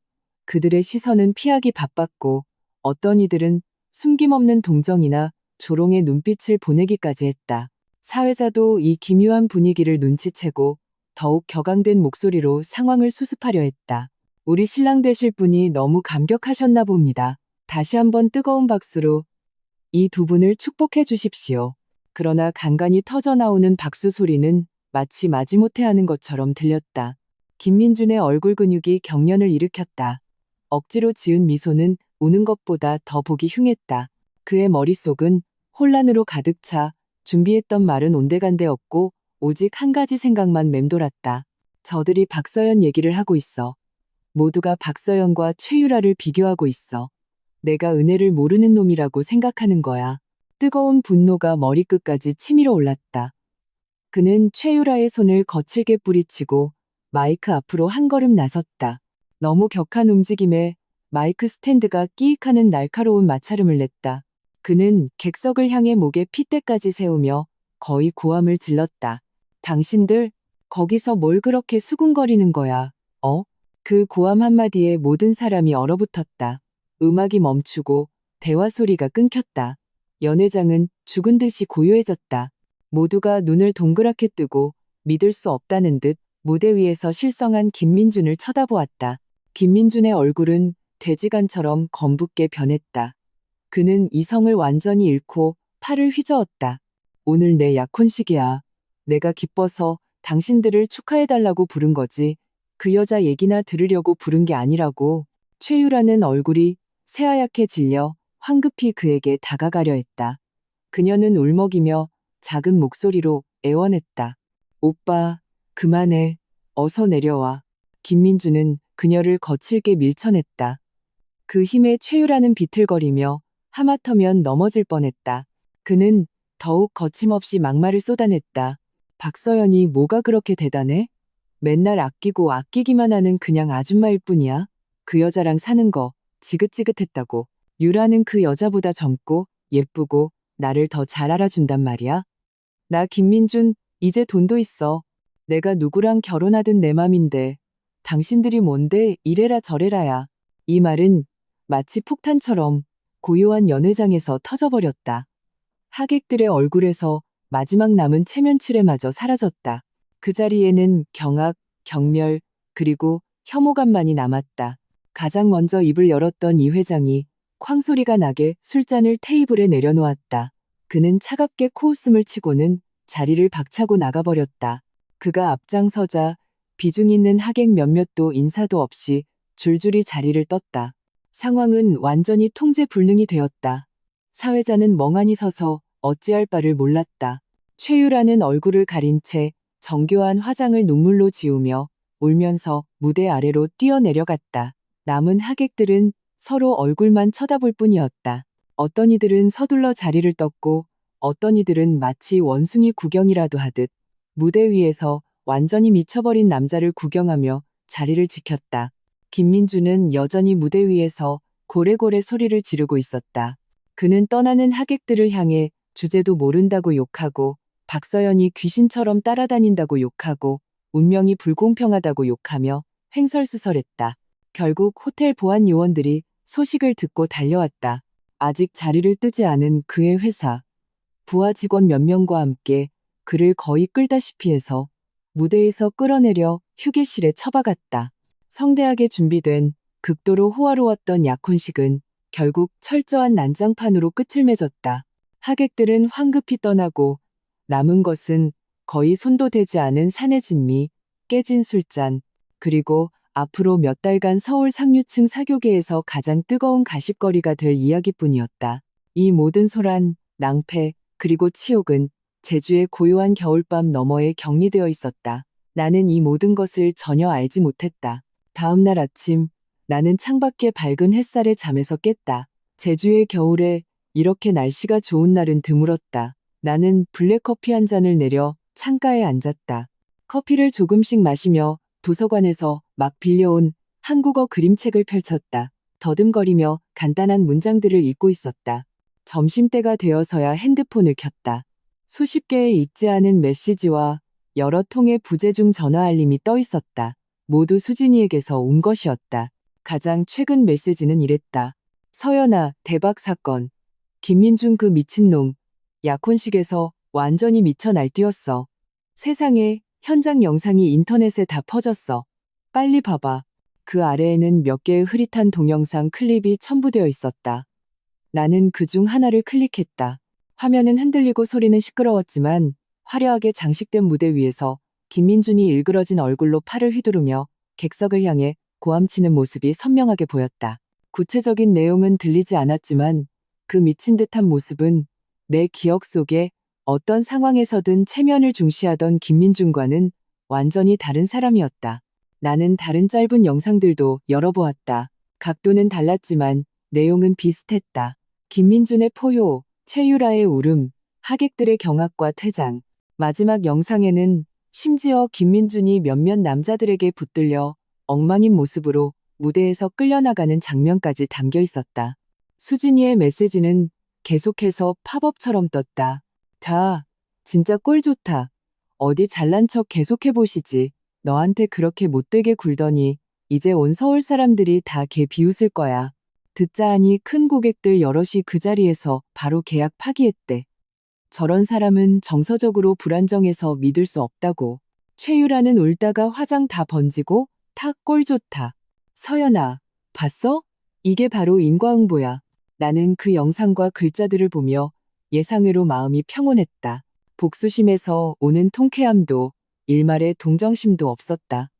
그들의 시선은 피하기 바빴고 어떤 이들은 숨김없는 동정이나 조롱의 눈빛을 보내기까지 했다. 사회자도 이 기묘한 분위기를 눈치채고 더욱 격앙된 목소리로 상황을 수습하려 했다. 우리 신랑 되실 분이 너무 감격하셨나 봅니다. 다시 한번 뜨거운 박수로 이 두 분을 축복해 주십시오. 그러나 간간히 터져나오는 박수 소리는 마치 마지못해 하는 것처럼 들렸다. 김민준의 얼굴 근육이 경련을 일으켰다. 억지로 지은 미소는 우는 것보다 더 보기 흉했다. 그의 머릿속은 혼란으로 가득 차 준비했던 말은 온데간데 없고 오직 한 가지 생각만 맴돌았다. 저들이 박서연 얘기를 하고 있어. 모두가 박서연과 최유라를 비교하고 있어. 내가 은혜를 모르는 놈이라고 생각하는 거야. 뜨거운 분노가 머리끝까지 치밀어 올랐다. 그는 최유라의 손을 거칠게 뿌리치고 마이크 앞으로 한 걸음 나섰다. 너무 격한 움직임에 마이크 스탠드가 끼익하는 날카로운 마찰음을 냈다. 그는 객석을 향해 목에 핏대까지 세우며 거의 고함을 질렀다. 당신들, 거기서 뭘 그렇게 수군거리는 거야, 어? 그 고함 한마디에 모든 사람이 얼어붙었다. 음악이 멈추고 대화 소리가 끊겼다. 연회장은 죽은 듯이 고요해졌다. 모두가 눈을 동그랗게 뜨고 믿을 수 없다는 듯 무대 위에서 실성한 김민준을 쳐다보았다. 김민준의 얼굴은 돼지간처럼 검붓게 변했다. 그는 이성을 완전히 잃고 팔을 휘저었다. 오늘 내 약혼식이야. 내가 기뻐서 당신들을 축하해달라고 부른 거지. 그 여자 얘기나 들으려고 부른 게 아니라고. 최유라는 얼굴이 새하얗게 질려 황급히 그에게 다가가려 했다. 그녀는 울먹이며 작은 목소리로 애원했다. 오빠, 그만해. 어서 내려와. 김민주는 그녀를 거칠게 밀쳐냈다. 그 힘에 최유라는 비틀거리며 하마터면 넘어질 뻔했다. 그는 더욱 거침없이 막말을 쏟아냈다. 박서연이 뭐가 그렇게 대단해? 맨날 아끼고 아끼기만 하는 그냥 아줌마일 뿐이야. 그 여자랑 사는 거 지긋지긋했다고. 유라는 그 여자보다 젊고 예쁘고 나를 더 잘 알아준단 말이야. 나 김민준 이제 돈도 있어. 내가 누구랑 결혼하든 내 맘인데 당신들이 뭔데 이래라 저래라야. 이 말은 마치 폭탄처럼 고요한 연회장에서 터져버렸다. 하객들의 얼굴에서 마지막 남은 체면칠에마저 사라졌다. 그 자리에는 경악, 경멸, 그리고 혐오감만이 남았다. 가장 먼저 입을 열었던 이 회장이 쾅소리가 나게 술잔을 테이블에 내려놓았다. 그는 차갑게 코웃음을 치고는 자리를 박차고 나가버렸다. 그가 앞장서자 비중 있는 하객 몇몇도 인사도 없이 줄줄이 자리를 떴다. 상황은 완전히 통제 불능이 되었다. 사회자는 멍하니 서서 어찌할 바를 몰랐다. 최유라는 얼굴을 가린 채 정교한 화장을 눈물로 지우며 울면서 무대 아래로 뛰어내려갔다. 남은 하객들은 서로 얼굴만 쳐다볼 뿐이었다. 어떤 이들은 서둘러 자리를 떴고 어떤 이들은 마치 원숭이 구경이라도 하듯 무대 위에서 완전히 미쳐버린 남자를 구경하며 자리를 지켰다. 김민주는 여전히 무대 위에서 고래고래 소리를 지르고 있었다. 그는 떠나는 하객들을 향해 주제도 모른다고 욕하고 박서연이 귀신처럼 따라다닌다고 욕하고 운명이 불공평하다고 욕하며 횡설수설했다. 결국 호텔 보안 요원들이 소식을 듣고 달려왔다. 아직 자리를 뜨지 않은 그의 회사. 부하 직원 몇 명과 함께 그를 거의 끌다시피 해서 무대에서 끌어내려 휴게실에 처박았다. 성대하게 준비된 극도로 호화로웠던 약혼식은 결국 철저한 난장판으로 끝을 맺었다. 하객들은 황급히 떠나고 남은 것은 거의 손도 대지 않은 산의 진미, 깨진 술잔, 그리고 앞으로 몇 달간 서울 상류층 사교계에서 가장 뜨거운 가십거리가 될 이야기뿐이었다. 이 모든 소란, 낭패, 그리고 치욕은 제주의 고요한 겨울밤 너머에 격리되어 있었다. 나는 이 모든 것을 전혀 알지 못했다. 다음 날 아침, 나는 창밖의 밝은 햇살에 잠에서 깼다. 제주의 겨울에 이렇게 날씨가 좋은 날은 드물었다. 나는 블랙커피 한 잔을 내려 창가에 앉았다. 커피를 조금씩 마시며 도서관에서 막 빌려온 한국어 그림책을 펼쳤다. 더듬거리며 간단한 문장들을 읽고 있었다. 점심때가 되어서야 핸드폰을 켰다. 수십 개의 읽지 않은 메시지와 여러 통의 부재중 전화 알림이 떠 있었다. 모두 수진이에게서 온 것이었다. 가장 최근 메시지는 이랬다. 서연아, 대박 사건. 김민준 그 미친놈. 약혼식에서 완전히 미쳐 날뛰었어. 세상에, 현장 영상이 인터넷에 다 퍼졌어. 빨리 봐봐. 그 아래에는 몇 개의 흐릿한 동영상 클립이 첨부되어 있었다. 나는 그중 하나를 클릭했다. 화면은 흔들리고 소리는 시끄러웠지만 화려하게 장식된 무대 위에서 김민준이 일그러진 얼굴로 팔을 휘두르며 객석을 향해 고함치는 모습이 선명하게 보였다. 구체적인 내용은 들리지 않았지만 그 미친 듯한 모습은 내 기억 속에 어떤 상황에서든 체면을 중시하던 김민준과는 완전히 다른 사람이었다. 나는 다른 짧은 영상들도 열어보았다. 각도는 달랐지만 내용은 비슷했다. 김민준의 포효, 최유라의 울음, 하객들의 경악과 퇴장. 마지막 영상에는 심지어 김민준이 몇몇 남자들에게 붙들려 엉망인 모습으로 무대에서 끌려나가는 장면까지 담겨 있었다. 수진이의 메시지는 계속해서 팝업처럼 떴다. 자, 진짜 꼴 좋다. 어디 잘난 척 계속해보시지. 너한테 그렇게 못되게 굴더니 이제 온 서울 사람들이 다 걔 비웃을 거야. 듣자 하니 큰 고객들 여럿이 그 자리에서 바로 계약 파기했대. 저런 사람은 정서적으로 불안정해서 믿을 수 없다고. 최유라는 울다가 화장 다 번지고 탁 꼴 좋다. 서연아, 봤어? 이게 바로 인과응보야. 나는 그 영상과 글자들을 보며 예상외로 마음이 평온했다. 복수심에서 오는 통쾌함도 일말의 동정심도 없었다.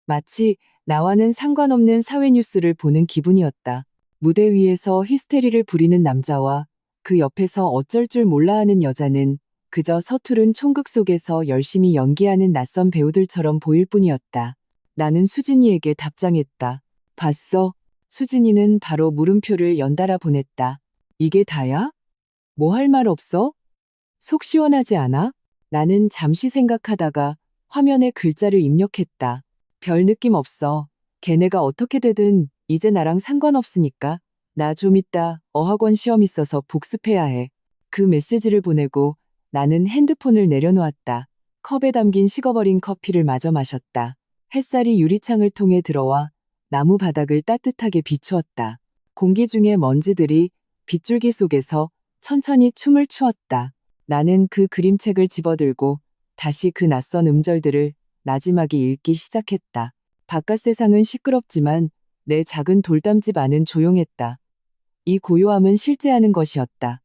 마치 나와는 상관없는 사회 뉴스를 보는 기분이었다. 무대 위에서 히스테리를 부리는 남자와 그 옆에서 어쩔 줄 몰라 하는 여자는 그저 서투른 총극 속에서 열심히 연기하는 낯선 배우들처럼 보일 뿐이었다. 나는 수진이에게 답장했다. 봤어? 수진이는 바로 물음표를 연달아 보냈다. 이게 다야? 뭐 할 말 없어? 속 시원하지 않아? 나는 잠시 생각하다가 화면에 글자를 입력했다. 별 느낌 없어. 걔네가 어떻게 되든 이제 나랑 상관없으니까. 나 좀 이따 어학원 시험 있어서 복습해야 해. 그 메시지를 보내고 나는 핸드폰을 내려놓았다. 컵에 담긴 식어버린 커피를 마저 마셨다. 햇살이 유리창을 통해 들어와 나무 바닥을 따뜻하게 비추었다. 공기 중의 먼지들이 빗줄기 속에서 천천히 춤을 추었다. 나는 그 그림책을 집어들고 다시 그 낯선 음절들을 나지막이 읽기 시작했다. 바깥 세상은 시끄럽지만 내 작은 돌담집 안은 조용했다. 이 고요함은 실제하는 것이었다.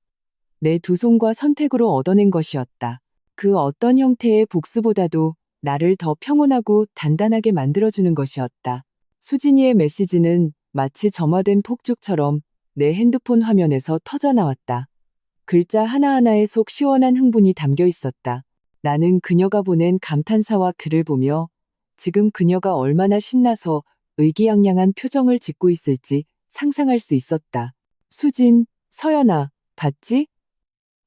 내 두 손과 선택으로 얻어낸 것이었다. 그 어떤 형태의 복수보다도 나를 더 평온하고 단단하게 만들어주는 것이었다. 수진이의 메시지는 마치 점화된 폭죽처럼 내 핸드폰 화면에서 터져나왔다. 글자 하나하나에 속 시원한 흥분이 담겨 있었다. 나는 그녀가 보낸 감탄사와 글을 보며 지금 그녀가 얼마나 신나서 의기양양한 표정을 짓고 있을지 상상할 수 있었다. 수진, 서연아, 봤지?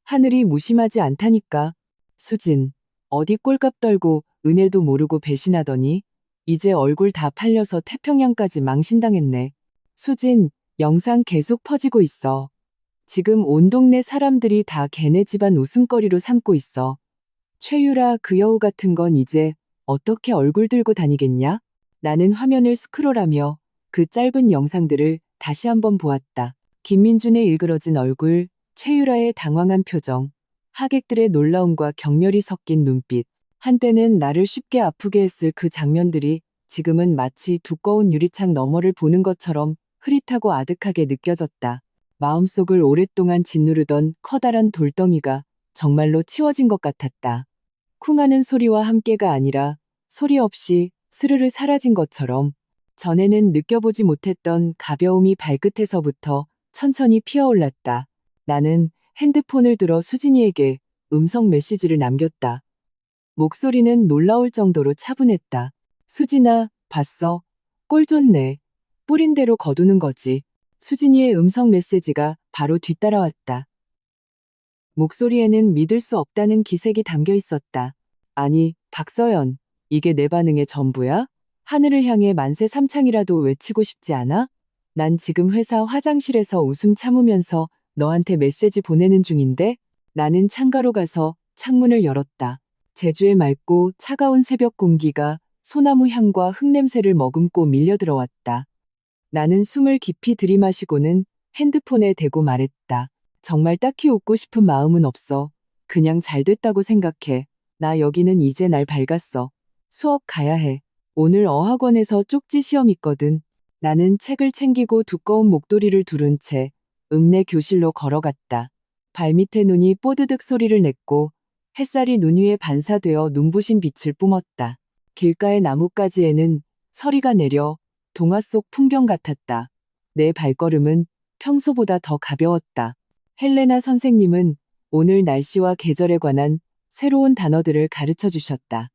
하늘이 무심하지 않다니까. 수진, 어디 꼴값 떨고 은혜도 모르고 배신하더니 이제 얼굴 다 팔려서 태평양까지 망신당했네. 수진, 영상 계속 퍼지고 있어. 지금 온 동네 사람들이 다 걔네 집안 웃음거리로 삼고 있어. 최유라 그 여우 같은 건 이제 어떻게 얼굴 들고 다니겠냐? 나는 화면을 스크롤하며 그 짧은 영상들을 다시 한번 보았다. 김민준의 일그러진 얼굴, 최유라의 당황한 표정, 하객들의 놀라움과 경멸이 섞인 눈빛. 한때는 나를 쉽게 아프게 했을 그 장면들이 지금은 마치 두꺼운 유리창 너머를 보는 것처럼 흐릿하고 아득하게 느껴졌다. 마음속을 오랫동안 짓누르던 커다란 돌덩이가 정말로 치워진 것 같았다. 쿵하는 소리와 함께가 아니라 소리 없이 스르르 사라진 것처럼 전에는 느껴보지 못했던 가벼움이 발끝에서부터 천천히 피어올랐다. 나는 핸드폰을 들어 수진이에게 음성 메시지를 남겼다. 목소리는 놀라울 정도로 차분했다. 수진아, 봤어? 꼴 좋네. 뿌린 대로 거두는 거지. 수진이의 음성 메시지가 바로 뒤따라왔다. 목소리에는 믿을 수 없다는 기색이 담겨 있었다. 아니, 박서연, 이게 내 반응의 전부야? 하늘을 향해 만세 삼창이라도 외치고 싶지 않아? 난 지금 회사 화장실에서 웃음 참으면서 너한테 메시지 보내는 중인데? 나는 창가로 가서 창문을 열었다. 제주의 맑고 차가운 새벽 공기가 소나무 향과 흙냄새를 머금고 밀려 들어왔다. 나는 숨을 깊이 들이마시고는 핸드폰에 대고 말했다. 정말 딱히 웃고 싶은 마음은 없어. 그냥 잘 됐다고 생각해. 나 여기는 이제 날 밝았어. 수업 가야 해. 오늘 어학원에서 쪽지 시험 있거든. 나는 책을 챙기고 두꺼운 목도리를 두른 채 읍내 교실로 걸어갔다. 발밑에 눈이 뽀드득 소리를 냈고 햇살이 눈 위에 반사되어 눈부신 빛을 뿜었다. 길가의 나뭇가지에는 서리가 내려 동화 속 풍경 같았다. 내 발걸음은 평소보다 더 가벼웠다. 헬레나 선생님은 오늘 날씨와 계절에 관한 새로운 단어들을 가르쳐 주셨다.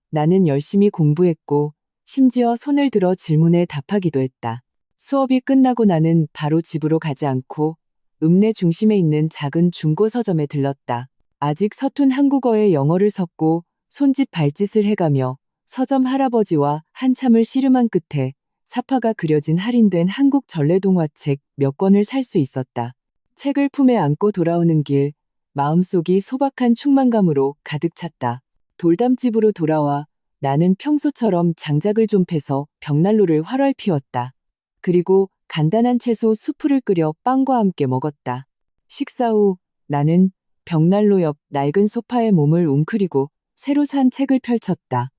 나는 열심히 공부했고 심지어 손을 들어 질문에 답하기도 했다. 수업이 끝나고 나는 바로 집으로 가지 않고 읍내 중심에 있는 작은 중고 서점에 들렀다. 아직 서툰 한국어에 영어를 섞고 손짓 발짓을 해가며 서점 할아버지와 한참을 씨름한 끝에 사파가 그려진 할인된 한국 전래동화책 몇 권을 살 수 있었다. 책을 품에 안고 돌아오는 길, 마음속이 소박한 충만감으로 가득 찼다. 돌담집으로 돌아와 나는 평소처럼 장작을 좀 패서 벽난로를 활활 피웠다. 그리고 간단한 채소 수프를 끓여 빵과 함께 먹었다. 식사 후 나는 벽난로 옆 낡은 소파에 몸을 웅크리고 새로 산 책을 펼쳤다.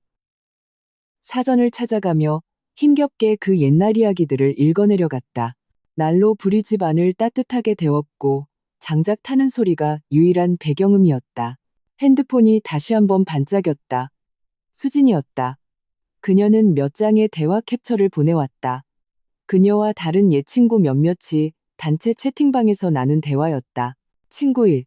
사전을 찾아가며 힘겹게 그 옛날 이야기들을 읽어내려갔다. 난로 불이 집 안을 따뜻하게 데웠고 장작 타는 소리가 유일한 배경음이었다. 핸드폰이 다시 한번 반짝였다. 수진이었다. 그녀는 몇 장의 대화 캡처를 보내왔다. 그녀와 다른 옛 친구 몇몇이 단체 채팅방에서 나눈 대화였다. 친구 1.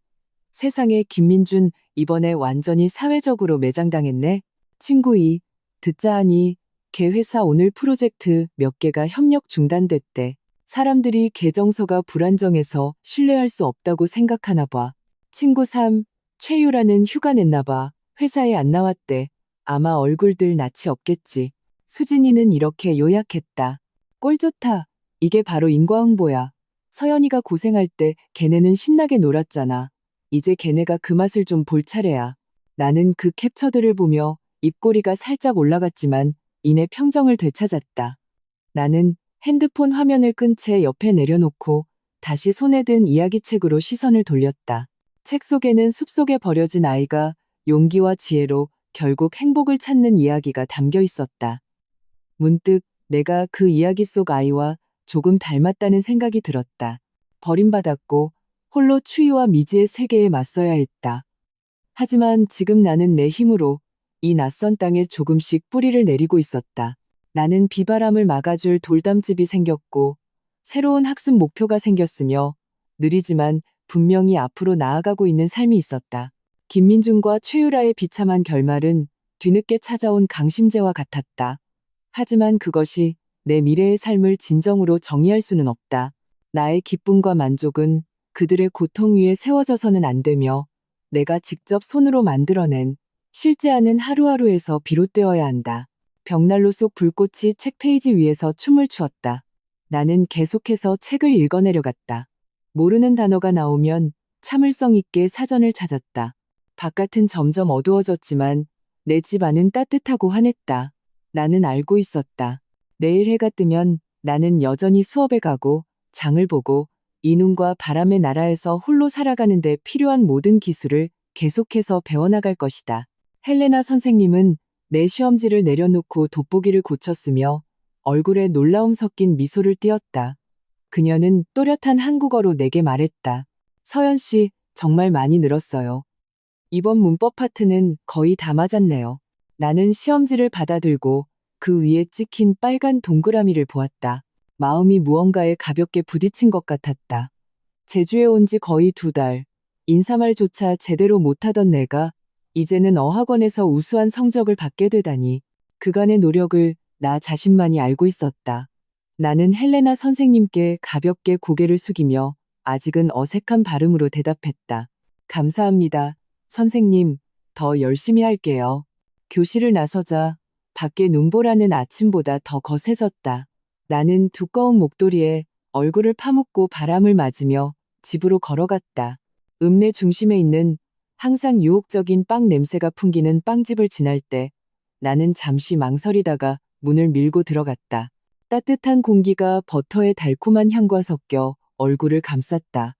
세상에 김민준 이번에 완전히 사회적으로 매장당했네. 친구 2. 듣자 하니 걔 회사 오늘 프로젝트 몇 개가 협력 중단됐대. 사람들이 계정서가 불안정해서 신뢰할 수 없다고 생각하나 봐. 친구 3. 최유라는 휴가 냈나 봐. 회사에 안 나왔대. 아마 얼굴들 낯이 없겠지. 수진이는 이렇게 요약했다. 꼴 좋다. 이게 바로 인과응보야. 서연이가 고생할 때 걔네는 신나게 놀았잖아. 이제 걔네가 그 맛을 좀 볼 차례야. 나는 그 캡처들을 보며 입꼬리가 살짝 올라갔지만 이내 평정을 되찾았다. 나는 핸드폰 화면을 끈 채 옆에 내려놓고 다시 손에 든 이야기책으로 시선을 돌렸다. 책 속에는 숲속에 버려진 아이가 용기와 지혜로 결국 행복을 찾는 이야기가 담겨 있었다. 문득 내가 그 이야기 속 아이와 조금 닮았다는 생각이 들었다. 버림받았고 홀로 추위와 미지의 세계에 맞서야 했다. 하지만 지금 나는 내 힘으로 이 낯선 땅에 조금씩 뿌리를 내리고 있었다. 나는 비바람을 막아줄 돌담집이 생겼고 새로운 학습 목표가 생겼으며 느리지만 분명히 앞으로 나아가고 있는 삶이 있었다. 김민준과 최유라의 비참한 결말은 뒤늦게 찾아온 강심제와 같았다. 하지만 그것이 내 미래의 삶을 진정으로 정의할 수는 없다. 나의 기쁨과 만족은 그들의 고통 위에 세워져서는 안 되며 내가 직접 손으로 만들어낸 실제하는 하루하루에서 비롯되어야 한다. 벽난로 속 불꽃이 책 페이지 위에서 춤을 추었다. 나는 계속해서 책을 읽어내려갔다. 모르는 단어가 나오면 참을성 있게 사전을 찾았다. 바깥은 점점 어두워졌지만 내 집 안은 따뜻하고 환했다. 나는 알고 있었다. 내일 해가 뜨면 나는 여전히 수업에 가고 장을 보고 이 눈과 바람의 나라에서 홀로 살아가는 데 필요한 모든 기술을 계속해서 배워나갈 것이다. 헬레나 선생님은 내 시험지를 내려놓고 돋보기를 고쳤으며 얼굴에 놀라움 섞인 미소를 띄었다. 그녀는 또렷한 한국어로 내게 말했다. 서연 씨, 정말 많이 늘었어요. 이번 문법 파트는 거의 다 맞았네요. 나는 시험지를 받아들고 그 위에 찍힌 빨간 동그라미를 보았다. 마음이 무언가에 가볍게 부딪힌 것 같았다. 제주에 온 지 거의 2달. 인사말조차 제대로 못하던 내가 이제는 어학원에서 우수한 성적을 받게 되다니. 그간의 노력을 나 자신만이 알고 있었다. 나는 헬레나 선생님께 가볍게 고개를 숙이며 아직은 어색한 발음으로 대답했다. 감사합니다. 선생님, 더 열심히 할게요. 교실을 나서자 밖에 눈보라는 아침보다 더 거세졌다. 나는 두꺼운 목도리에 얼굴을 파묻고 바람을 맞으며 집으로 걸어갔다. 읍내 중심에 있는 항상 유혹적인 빵 냄새가 풍기는 빵집을 지날 때 나는 잠시 망설이다가 문을 밀고 들어갔다. 따뜻한 공기가 버터의 달콤한 향과 섞여 얼굴을 감쌌다.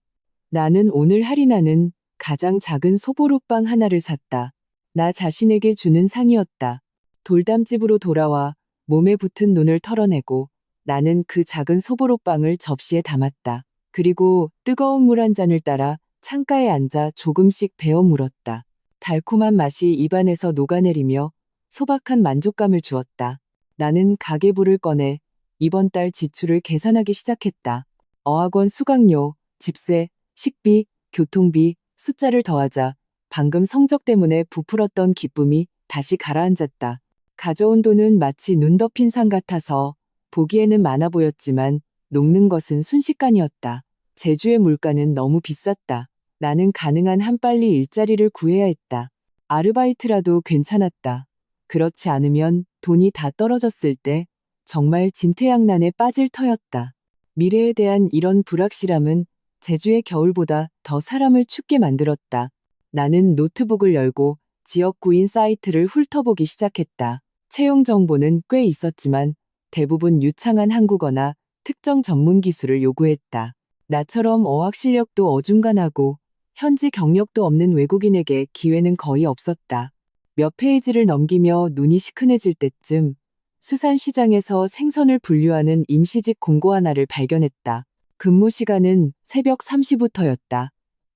나는 오늘 할인하는 가장 작은 소보루빵 하나를 샀다. 나 자신에게 주는 상이었다. 돌담집으로 돌아와 몸에 붙은 눈을 털어내고 나는 그 작은 소보루빵을 접시에 담았다. 그리고 뜨거운 물 한 잔을 따라 창가에 앉아 조금씩 베어 물었다. 달콤한 맛이 입안에서 녹아내리며 소박한 만족감을 주었다. 나는 가계부를 꺼내 이번 달 지출을 계산하기 시작했다. 어학원 수강료, 집세, 식비, 교통비, 숫자를 더하자 방금 성적 때문에 부풀었던 기쁨이 다시 가라앉았다. 가져온 돈은 마치 눈 덮인 산 같아서 보기에는 많아 보였지만 녹는 것은 순식간이었다. 제주의 물가는 너무 비쌌다. 나는 가능한 한 빨리 일자리를 구해야 했다. 아르바이트라도 괜찮았다. 그렇지 않으면 돈이 다 떨어졌을 때 정말 진퇴양난에 빠질 터였다. 미래에 대한 이런 불확실함은 제주의 겨울보다 더 사람을 춥게 만들었다. 나는 노트북을 열고 지역구인 사이트를 훑어보기 시작했다. 채용 정보는 꽤 있었지만 대부분 유창한 한국어나 특정 전문 기술을 요구했다. 나처럼 어학 실력도 어중간하고 현지 경력도 없는 외국인에게 기회는 거의 없었다. 몇 페이지를 넘기며 눈이 시큰해질 때쯤 수산시장에서 생선을 분류하는 임시직 공고 하나를 발견했다. 근무 시간은 새벽 3시부터였다.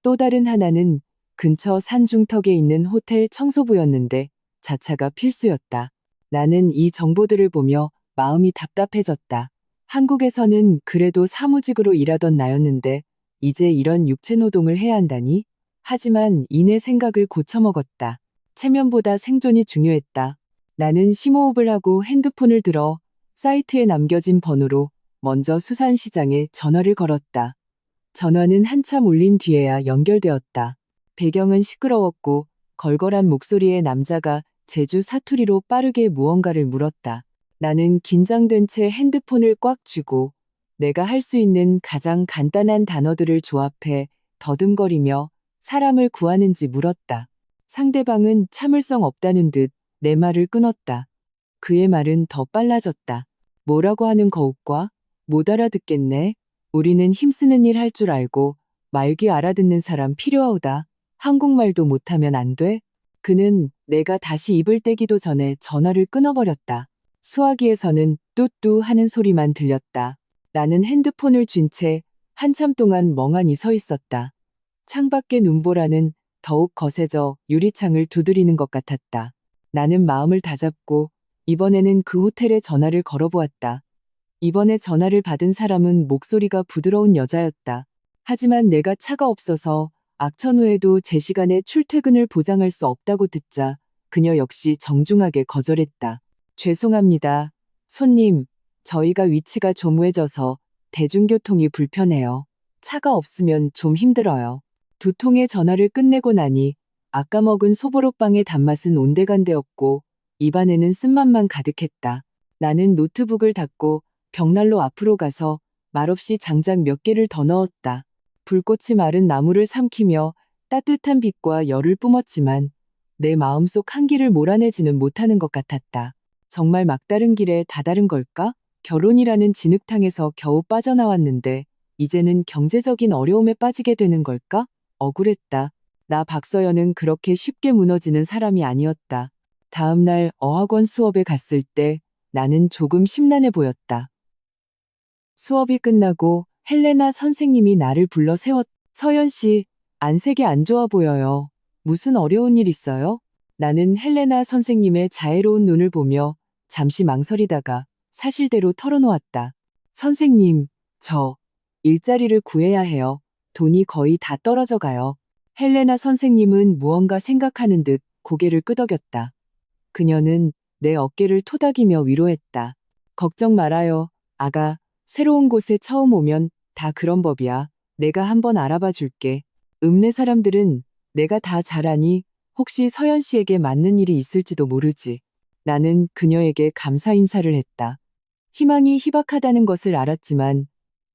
또 다른 하나는 근처 산중턱에 있는 호텔 청소부였는데 자차가 필수였다. 나는 이 정보들을 보며 마음이 답답해졌다. 한국에서는 그래도 사무직으로 일하던 나였는데 이제 이런 육체노동을 해야 한다니? 하지만 이내 생각을 고쳐먹었다. 체면보다 생존이 중요했다. 나는 심호흡을 하고 핸드폰을 들어 사이트에 남겨진 번호로 먼저 수산시장에 전화를 걸었다. 전화는 한참 울린 뒤에야 연결되었다. 배경은 시끄러웠고 걸걸한 목소리의 남자가 제주 사투리로 빠르게 무언가를 물었다. 나는 긴장된 채 핸드폰을 꽉 쥐고 내가 할 수 있는 가장 간단한 단어들을 조합해 더듬거리며 사람을 구하는지 물었다. 상대방은 참을성 없다는 듯 내 말을 끊었다. 그의 말은 더 빨라졌다. 뭐라고 하는 거욱과? 못 알아듣겠네. 우리는 힘쓰는 일 할 줄 알고 말귀 알아듣는 사람 필요하오다. 한국말도 못하면 안 돼? 그는 내가 다시 입을 떼기도 전에 전화를 끊어버렸다. 수화기에서는 뚜뚜 하는 소리만 들렸다. 나는 핸드폰을 쥔 채 한참 동안 멍하니 서 있었다. 창밖의 눈보라는 더욱 거세져 유리창을 두드리는 것 같았다. 나는 마음을 다잡고 이번에는 그 호텔에 전화를 걸어보았다. 이번에 전화를 받은 사람은 목소리가 부드러운 여자였다. 하지만 내가 차가 없어서 악천 후에도 제 시간에 출퇴근을 보장할 수 없다고 듣자 그녀 역시 정중하게 거절했다. 죄송합니다. 손님, 저희가 위치가 좀 외져서 대중교통이 불편해요. 차가 없으면 좀 힘들어요. 두 통의 전화를 끝내고 나니 아까 먹은 소보로빵의 단맛은 온데간데없고 입안에는 쓴맛만 가득했다. 나는 노트북을 닫고 벽난로 앞으로 가서 말없이 장작 몇 개를 더 넣었다. 불꽃이 마른 나무를 삼키며 따뜻한 빛과 열을 뿜었지만 내 마음속 한기를 몰아내지는 못하는 것 같았다. 정말 막다른 길에 다다른 걸까? 결혼이라는 진흙탕에서 겨우 빠져나왔는데 이제는 경제적인 어려움에 빠지게 되는 걸까? 억울했다. 나 박서연은 그렇게 쉽게 무너지는 사람이 아니었다. 다음 날 어학원 수업에 갔을 때 나는 조금 심란해 보였다. 수업이 끝나고 헬레나 선생님이 나를 불러 세웠. 서연 씨, 안색이 안 좋아 보여요. 무슨 어려운 일 있어요? 나는 헬레나 선생님의 자애로운 눈을 보며 잠시 망설이다가 사실대로 털어놓았다. 선생님, 저 일자리를 구해야 해요. 돈이 거의 다 떨어져 가요. 헬레나 선생님은 무언가 생각하는 듯 고개를 끄덕였다. 그녀는 내 어깨를 토닥이며 위로했다. 걱정 말아요, 아가. 새로운 곳에 처음 오면 다 그런 법이야. 내가 한번 알아봐 줄게. 읍내 사람들은 내가 다 잘 아니 혹시 서연 씨에게 맞는 일이 있을지도 모르지. 나는 그녀에게 감사 인사를 했다. 희망이 희박하다는 것을 알았지만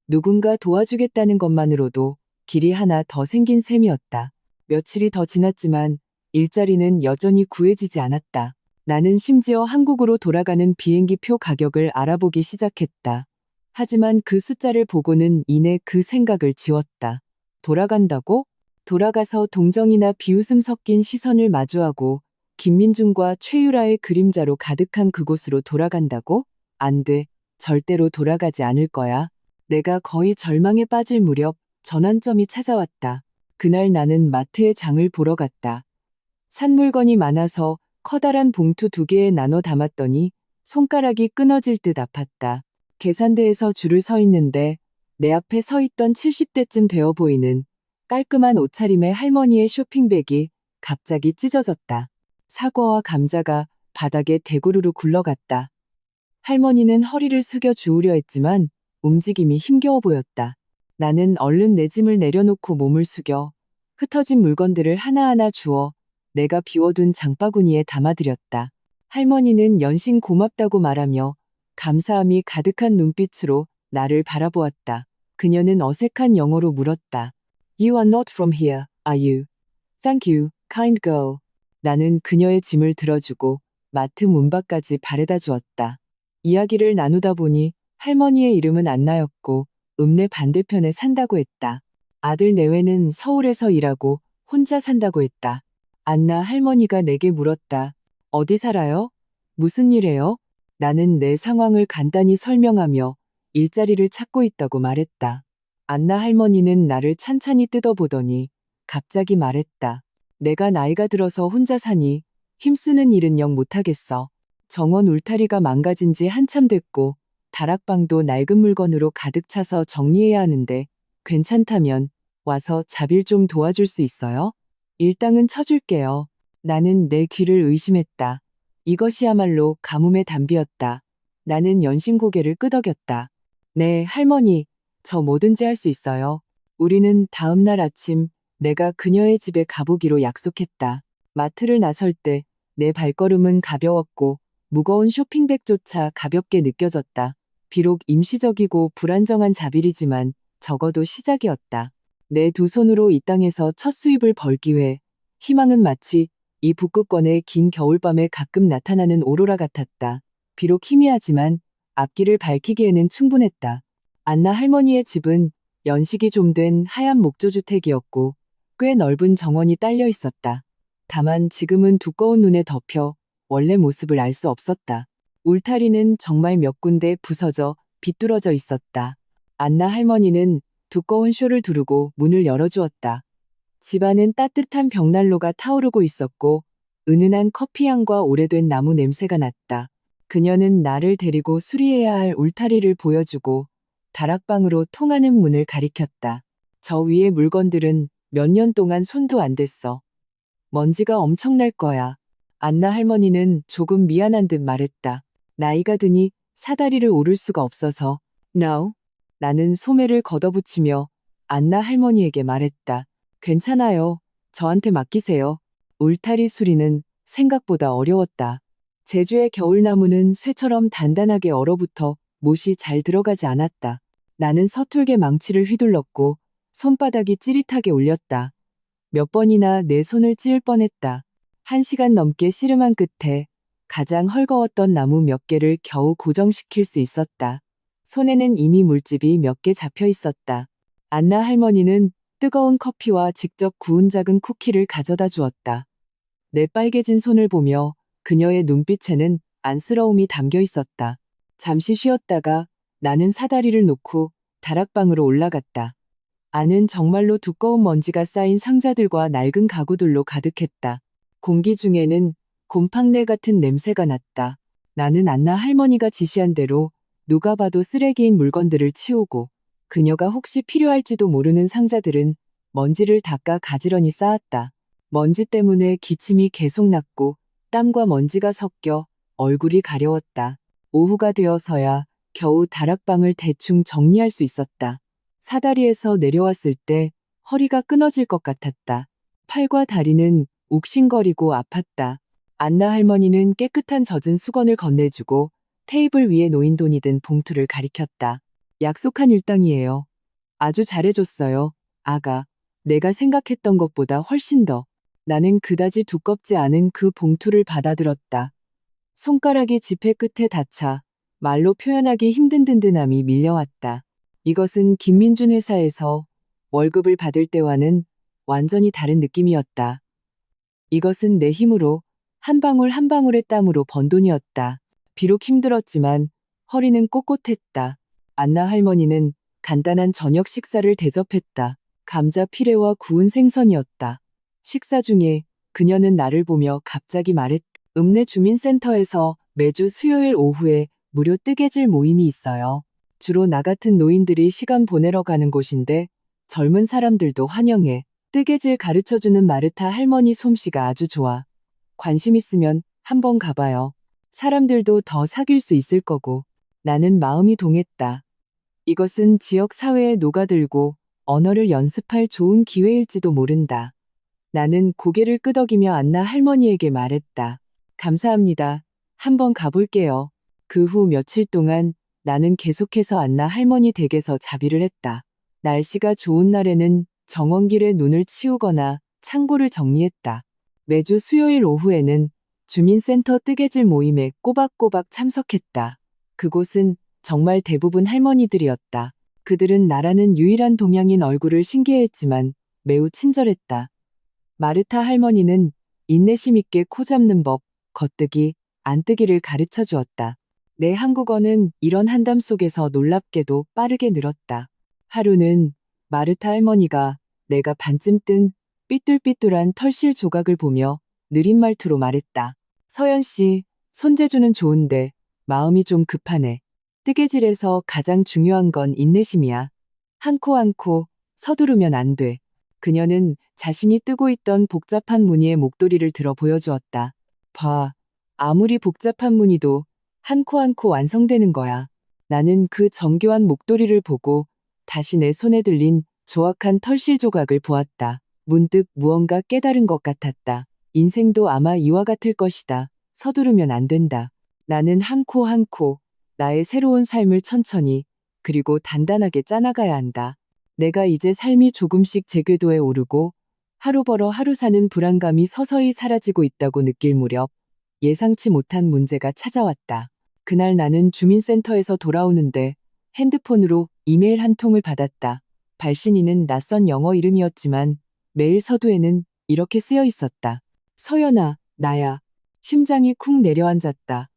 누군가 도와주겠다는 것만으로도 길이 하나 더 생긴 셈이었다. 며칠이 더 지났지만 일자리는 여전히 구해지지 않았다. 나는 심지어 한국으로 돌아가는 비행기표 가격을 알아보기 시작했다. 하지만 그 숫자를 보고는 이내 그 생각을 지웠다. 돌아간다고? 돌아가서 동정이나 비웃음 섞인 시선을 마주하고 김민중과 최유라의 그림자로 가득한 그곳으로 돌아간다고? 안 돼. 절대로 돌아가지 않을 거야. 내가 거의 절망에 빠질 무렵 전환점이 찾아왔다. 그날 나는 마트에 장을 보러 갔다. 산 물건이 많아서 커다란 봉투 2개에 나눠 담았더니 손가락이 끊어질 듯 아팠다. 계산대에서 줄을 서 있는데 내 앞에 서 있던 70대쯤 되어 보이는 깔끔한 옷차림의 할머니의 쇼핑백이 갑자기 찢어졌다. 사과와 감자가 바닥에 대구르르 굴러갔다. 할머니는 허리를 숙여 주우려 했지만 움직임이 힘겨워 보였다. 나는 얼른 내 짐을 내려놓고 몸을 숙여 흩어진 물건들을 하나하나 주워 내가 비워둔 장바구니에 담아드렸다. 할머니는 연신 고맙다고 말하며 감사함이 가득한 눈빛으로 나를 바라보았다. 그녀는 어색한 영어로 물었다. You are not from here, are you? Thank you, kind girl. 나는 그녀의 짐을 들어주고 마트 문 밖까지 바래다 주었다. 이야기를 나누다 보니 할머니의 이름은 안나였고 읍내 반대편에 산다고 했다. 아들 내외는 서울에서 일하고 혼자 산다고 했다. 안나 할머니가 내게 물었다. 어디 살아요? 무슨 일 해요? 나는 내 상황을 간단히 설명하며 일자리를 찾고 있다고 말했다. 안나 할머니는 나를 찬찬히 뜯어보더니 갑자기 말했다. 내가 나이가 들어서 혼자 사니 힘쓰는 일은 영 못하겠어. 정원 울타리가 망가진 지 한참 됐고 다락방도 낡은 물건으로 가득 차서 정리해야 하는데 괜찮다면 와서 자빌 좀 도와줄 수 있어요? 일당은 쳐줄게요. 나는 내 귀를 의심했다. 이것이야말로 가뭄의 단비였다. 나는 연신 고개를 끄덕였다. 네, 할머니. 저 뭐든지 할 수 있어요. 우리는 다음 날 아침 내가 그녀의 집에 가보기로 약속했다. 마트를 나설 때 내 발걸음은 가벼웠고 무거운 쇼핑백조차 가볍게 느껴졌다. 비록 임시적이고 불안정한 자빌이지만 적어도 시작이었다. 내 두 손으로 이 땅에서 첫 수입을 벌 기회. 희망은 마치 이 북극권의 긴 겨울밤에 가끔 나타나는 오로라 같았다. 비록 희미하지만 앞길을 밝히기에는 충분했다. 안나 할머니의 집은 연식이 좀 된 하얀 목조주택이었고 꽤 넓은 정원이 딸려 있었다. 다만 지금은 두꺼운 눈에 덮여 원래 모습을 알 수 없었다. 울타리는 정말 몇 군데 부서져 비뚤어져 있었다. 안나 할머니는 두꺼운 쇼를 두르고 문을 열어주었다. 집안은 따뜻한 벽난로가 타오르고 있었고 은은한 커피향과 오래된 나무 냄새가 났다. 그녀는 나를 데리고 수리해야 할 울타리를 보여주고 다락방으로 통하는 문을 가리켰다. 저 위의 물건들은 몇 년 동안 손도 안 댔어. 먼지가 엄청날 거야. 안나 할머니는 조금 미안한 듯 말했다. 나이가 드니 사다리를 오를 수가 없어서. No. 나는 소매를 걷어붙이며 안나 할머니에게 말했다. 괜찮아요. 저한테 맡기세요. 울타리 수리는 생각보다 어려웠다. 제주의 겨울나무는 쇠처럼 단단하게 얼어붙어 못이 잘 들어가지 않았다. 나는 서툴게 망치를 휘둘렀고 손바닥이 찌릿하게 울렸다. 몇 번이나 내 손을 찌을 뻔했다. 1시간 넘게 씨름한 끝에 가장 헐거웠던 나무 몇 개를 겨우 고정시킬 수 있었다. 손에는 이미 물집이 몇 개 잡혀 있었다. 안나 할머니는 뜨거운 커피와 직접 구운 작은 쿠키를 가져다 주었다. 내 빨개진 손을 보며 그녀의 눈빛에는 안쓰러움이 담겨 있었다. 잠시 쉬었다가 나는 사다리를 놓고 다락방으로 올라갔다. 안은 정말로 두꺼운 먼지가 쌓인 상자들과 낡은 가구들로 가득했다. 공기 중에는 곰팡내 같은 냄새가 났다. 나는 안나 할머니가 지시한 대로 누가 봐도 쓰레기인 물건들을 치우고 그녀가 혹시 필요할지도 모르는 상자들은 먼지를 닦아 가지런히 쌓았다. 먼지 때문에 기침이 계속 났고 땀과 먼지가 섞여 얼굴이 가려웠다. 오후가 되어서야 겨우 다락방을 대충 정리할 수 있었다. 사다리에서 내려왔을 때 허리가 끊어질 것 같았다. 팔과 다리는 욱신거리고 아팠다. 안나 할머니는 깨끗한 젖은 수건을 건네주고 테이블 위에 놓인 돈이 든 봉투를 가리켰다. 약속한 일당이에요. 아주 잘해줬어요, 아가. 내가 생각했던 것보다 훨씬 더. 나는 그다지 두껍지 않은 그 봉투를 받아들었다. 손가락이 지폐 끝에 닿자 말로 표현하기 힘든 든든함이 밀려왔다. 이것은 김민준 회사에서 월급을 받을 때와는 완전히 다른 느낌이었다. 이것은 내 힘으로 한 방울 한 방울의 땀으로 번 돈이었다. 비록 힘들었지만 허리는 꼿꼿했다. 안나 할머니는 간단한 저녁 식사를 대접했다. 감자 피레와 구운 생선이었다. 식사 중에 그녀는 나를 보며 갑자기 말했다. 읍내 주민센터에서 매주 수요일 오후에 무료 뜨개질 모임이 있어요. 주로 나 같은 노인들이 시간 보내러 가는 곳인데 젊은 사람들도 환영해. 뜨개질 가르쳐주는 마르타 할머니 솜씨가 아주 좋아. 관심 있으면 한번 가봐요. 사람들도 더 사귈 수 있을 거고. 나는 마음이 동했다. 이것은 지역 사회에 녹아들고 언어를 연습할 좋은 기회일지도 모른다. 나는 고개를 끄덕이며 안나 할머니에게 말했다. 감사합니다. 한번 가볼게요. 그 후 며칠 동안 나는 계속해서 안나 할머니 댁에서 자비를 했다. 날씨가 좋은 날에는 정원길에 눈을 치우거나 창고를 정리했다. 매주 수요일 오후에는 주민센터 뜨개질 모임에 꼬박꼬박 참석했다. 그곳은 정말 대부분 할머니들이었다. 그들은 나라는 유일한 동양인 얼굴을 신기해했지만 매우 친절했다. 마르타 할머니는 인내심 있게 코 잡는 법, 겉뜨기, 안뜨기를 가르쳐 주었다. 내 한국어는 이런 한담 속에서 놀랍게도 빠르게 늘었다. 하루는 마르타 할머니가 내가 반쯤 뜬 삐뚤삐뚤한 털실 조각을 보며 느린 말투로 말했다. 서연 씨, 손재주는 좋은데 마음이 좀 급하네. 뜨개질에서 가장 중요한 건 인내심이야. 한 코 한 코 서두르면 안 돼. 그녀는 자신이 뜨고 있던 복잡한 무늬의 목도리를 들어 보여주었다. 봐. 아무리 복잡한 무늬도 한 코 한 코 완성되는 거야. 나는 그 정교한 목도리를 보고 다시 내 손에 들린 조악한 털실 조각을 보았다. 문득 무언가 깨달은 것 같았다. 인생도 아마 이와 같을 것이다. 서두르면 안 된다. 나는 한 코 한 코, 나의 새로운 삶을 천천히, 그리고 단단하게 짜나가야 한다. 내가 이제 삶이 조금씩 제 궤도에 오르고 하루 벌어 하루 사는 불안감이 서서히 사라지고 있다고 느낄 무렵 예상치 못한 문제가 찾아왔다. 그날 나는 주민센터에서 돌아오는데 핸드폰으로 이메일 한 통을 받았다. 발신인은 낯선 영어 이름이었지만 메일 서두에는 이렇게 쓰여 있었다. 서연아, 나야. 심장이 쿵 내려앉았다.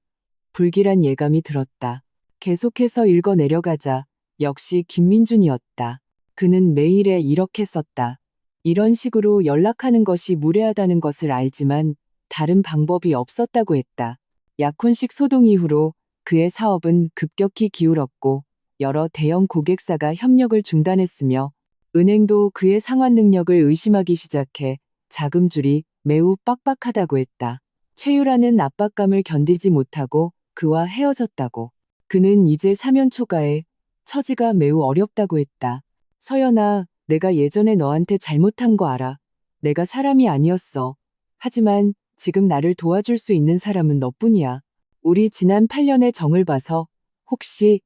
불길한 예감이 들었다. 계속해서 읽어 내려가자 역시 김민준이었다. 그는 메일에 이렇게 썼다. 이런 식으로 연락하는 것이 무례하다는 것을 알지만 다른 방법이 없었다고 했다. 약혼식 소동 이후로 그의 사업은 급격히 기울었고 여러 대형 고객사가 협력을 중단했으며 은행도 그의 상환 능력을 의심하기 시작해 자금줄이 매우 빡빡하다고 했다. 최유라는 압박감을 견디지 못하고 그와 헤어졌다고. 그는 이제 사면 초과해 처지가 매우 어렵다고 했다. 서연아, 내가 예전에 너한테 잘못한 거 알아. 내가 사람이 아니었어. 하지만 지금 나를 도와줄 수 있는 사람은 너뿐이야. 우리 지난 8년의 정을 봐서 혹시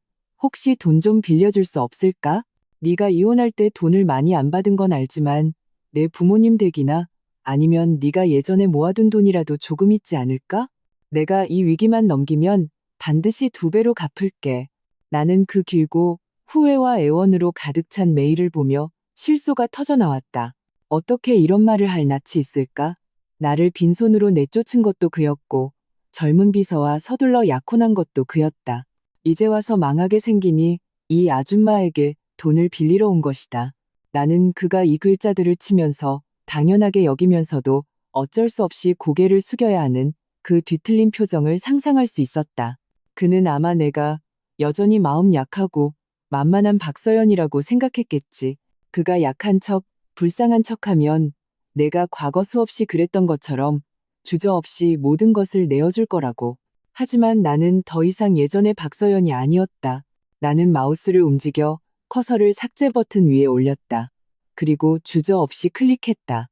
돈 좀 빌려줄 수 없을까? 네가 이혼할 때 돈을 많이 안 받은 건 알지만 내 부모님 댁이나 아니면 네가 예전에 모아둔 돈이라도 조금 있지 않을까? 내가 이 위기만 넘기면 반드시 2배로 갚을게. 나는 그 길고 후회와 애원으로 가득 찬 메일을 보며 실소가 터져나왔다. 어떻게 이런 말을 할 낯이 있을까? 나를 빈손으로 내쫓은 것도 그였고 젊은 비서와 서둘러 약혼한 것도 그였다. 이제 와서 망하게 생기니 이 아줌마에게 돈을 빌리러 온 것이다. 나는 그가 이 글자들을 치면서 당연하게 여기면서도 어쩔 수 없이 고개를 숙여야 하는 그 뒤틀린 표정을 상상할 수 있었다. 그는 아마 내가 여전히 마음 약하고 만만한 박서연이라고 생각했겠지. 그가 약한 척, 불쌍한 척하면 내가 과거 수없이 그랬던 것처럼 주저없이 모든 것을 내어줄 거라고. 하지만 나는 더 이상 예전의 박서연이 아니었다. 나는 마우스를 움직여 커서를 삭제 버튼 위에 올렸다. 그리고 주저없이 클릭했다.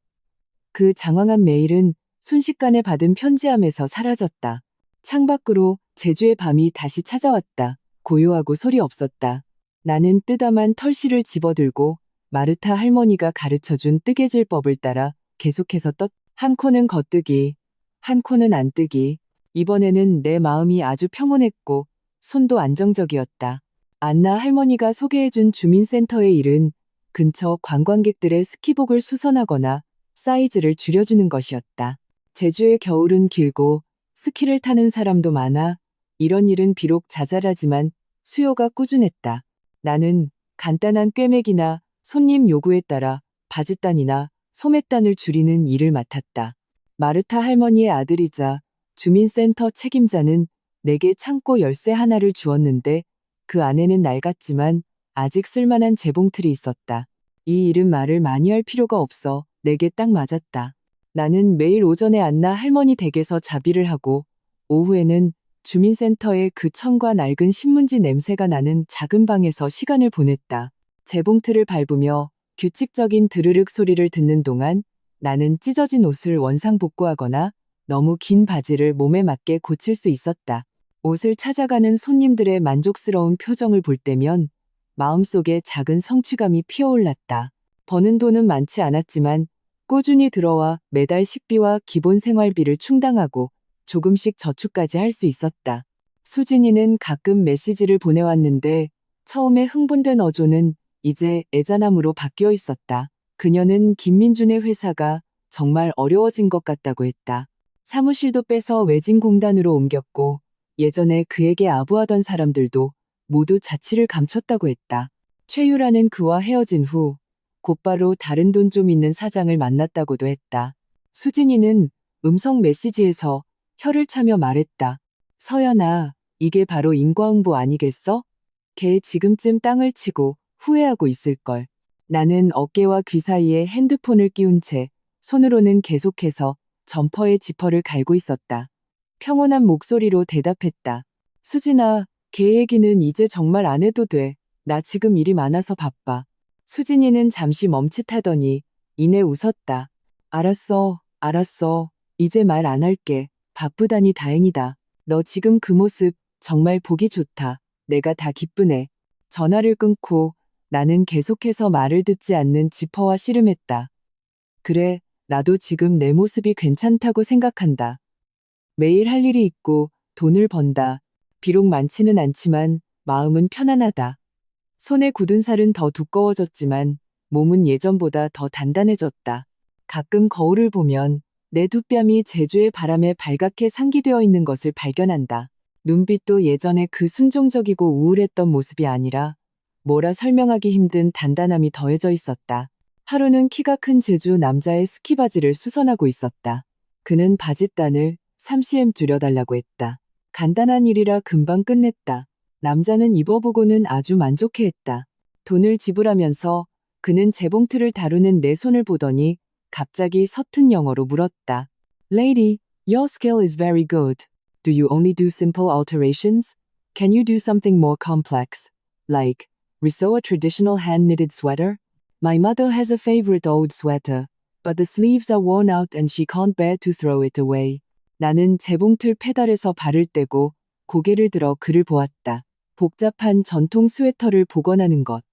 그 장황한 메일은 순식간에 받은 편지함에서 사라졌다. 창밖으로 제주의 밤이 다시 찾아왔다. 고요하고 소리 없었다. 나는 뜨담한 털실을 집어들고 마르타 할머니가 가르쳐준 뜨개질법을 따라 계속해서 한 코는 겉뜨기, 한 코는 안뜨기. 이번에는 내 마음이 아주 평온했고 손도 안정적이었다. 안나 할머니가 소개해준 주민센터의 일은 근처 관광객들의 스키복을 수선하거나 사이즈를 줄여주는 것이었다. 제주의 겨울은 길고 스키를 타는 사람도 많아 이런 일은 비록 자잘하지만 수요가 꾸준했다. 나는 간단한 꿰매기나 손님 요구에 따라 바짓단이나 소매단을 줄이는 일을 맡았다. 마르타 할머니의 아들이자 주민센터 책임자는 내게 창고 열쇠 하나를 주었는데 그 안에는 낡았지만 아직 쓸만한 재봉틀이 있었다. 이 일은 말을 많이 할 필요가 없어 내게 딱 맞았다. 나는 매일 오전에 안나 할머니 댁에서 자비를 하고 오후에는 주민센터의 그 천과 낡은 신문지 냄새가 나는 작은 방에서 시간을 보냈다. 재봉틀을 밟으며 규칙적인 드르륵 소리를 듣는 동안 나는 찢어진 옷을 원상복구하거나 너무 긴 바지를 몸에 맞게 고칠 수 있었다. 옷을 찾아가는 손님들의 만족스러운 표정을 볼 때면 마음속에 작은 성취감이 피어올랐다. 버는 돈은 많지 않았지만 꾸준히 들어와 매달 식비와 기본 생활비를 충당하고 조금씩 저축까지 할 수 있었다. 수진이는 가끔 메시지를 보내왔는데 처음에 흥분된 어조는 이제 애잔함으로 바뀌어 있었다. 그녀는 김민준의 회사가 정말 어려워진 것 같다고 했다. 사무실도 빼서 외진공단으로 옮겼고 예전에 그에게 아부하던 사람들도 모두 자취를 감췄다고 했다. 최유라는 그와 헤어진 후 곧바로 다른 돈 좀 있는 사장을 만났다고도 했다. 수진이는 음성 메시지에서 혀를 차며 말했다. 서연아, 이게 바로 인과응보 아니겠어? 걔 지금쯤 땅을 치고 후회하고 있을걸. 나는 어깨와 귀 사이에 핸드폰을 끼운 채 손으로는 계속해서 점퍼에 지퍼를 갈고 있었다. 평온한 목소리로 대답했다. 수진아, 걔 얘기는 이제 정말 안 해도 돼. 나 지금 일이 많아서 바빠. 수진이는 잠시 멈칫하더니 이내 웃었다. 알았어. 이제 말 안 할게. 바쁘다니 다행이다. 너 지금 그 모습 정말 보기 좋다. 내가 다 기쁘네. 전화를 끊고 나는 계속해서 말을 듣지 않는 지퍼와 씨름했다. 그래, 나도 지금 내 모습이 괜찮다고 생각한다. 매일 할 일이 있고 돈을 번다. 비록 많지는 않지만 마음은 편안하다. 손에 굳은 살은 더 두꺼워졌지만 몸은 예전보다 더 단단해졌다. 가끔 거울을 보면 내 두 뺨이 제주의 바람에 발갛게 상기되어 있는 것을 발견한다. 눈빛도 예전에 그 순종적이고 우울했던 모습이 아니라 뭐라 설명하기 힘든 단단함이 더해져 있었다. 하루는 키가 큰 제주 남자의 스키 바지를 수선하고 있었다. 그는 바짓단을 3cm 줄여달라고 했다. 간단한 일이라 금방 끝냈다. 남자는 입어보고는 아주 만족해했다. 돈을 지불하면서 그는 재봉틀을 다루는 내 손을 보더니 갑자기 서툰 영어로 물었다. Lady, your skill is very good. Do you only do simple alterations? Can you do something more complex? Like, resew a traditional hand-knitted sweater? My mother has a favorite old sweater, but the sleeves are worn out and she can't bear to throw it away. 나는 재봉틀 페달에서 발을 떼고 고개를 들어 그를 보았다. 복잡한 전통 스웨터를 복원하는 것.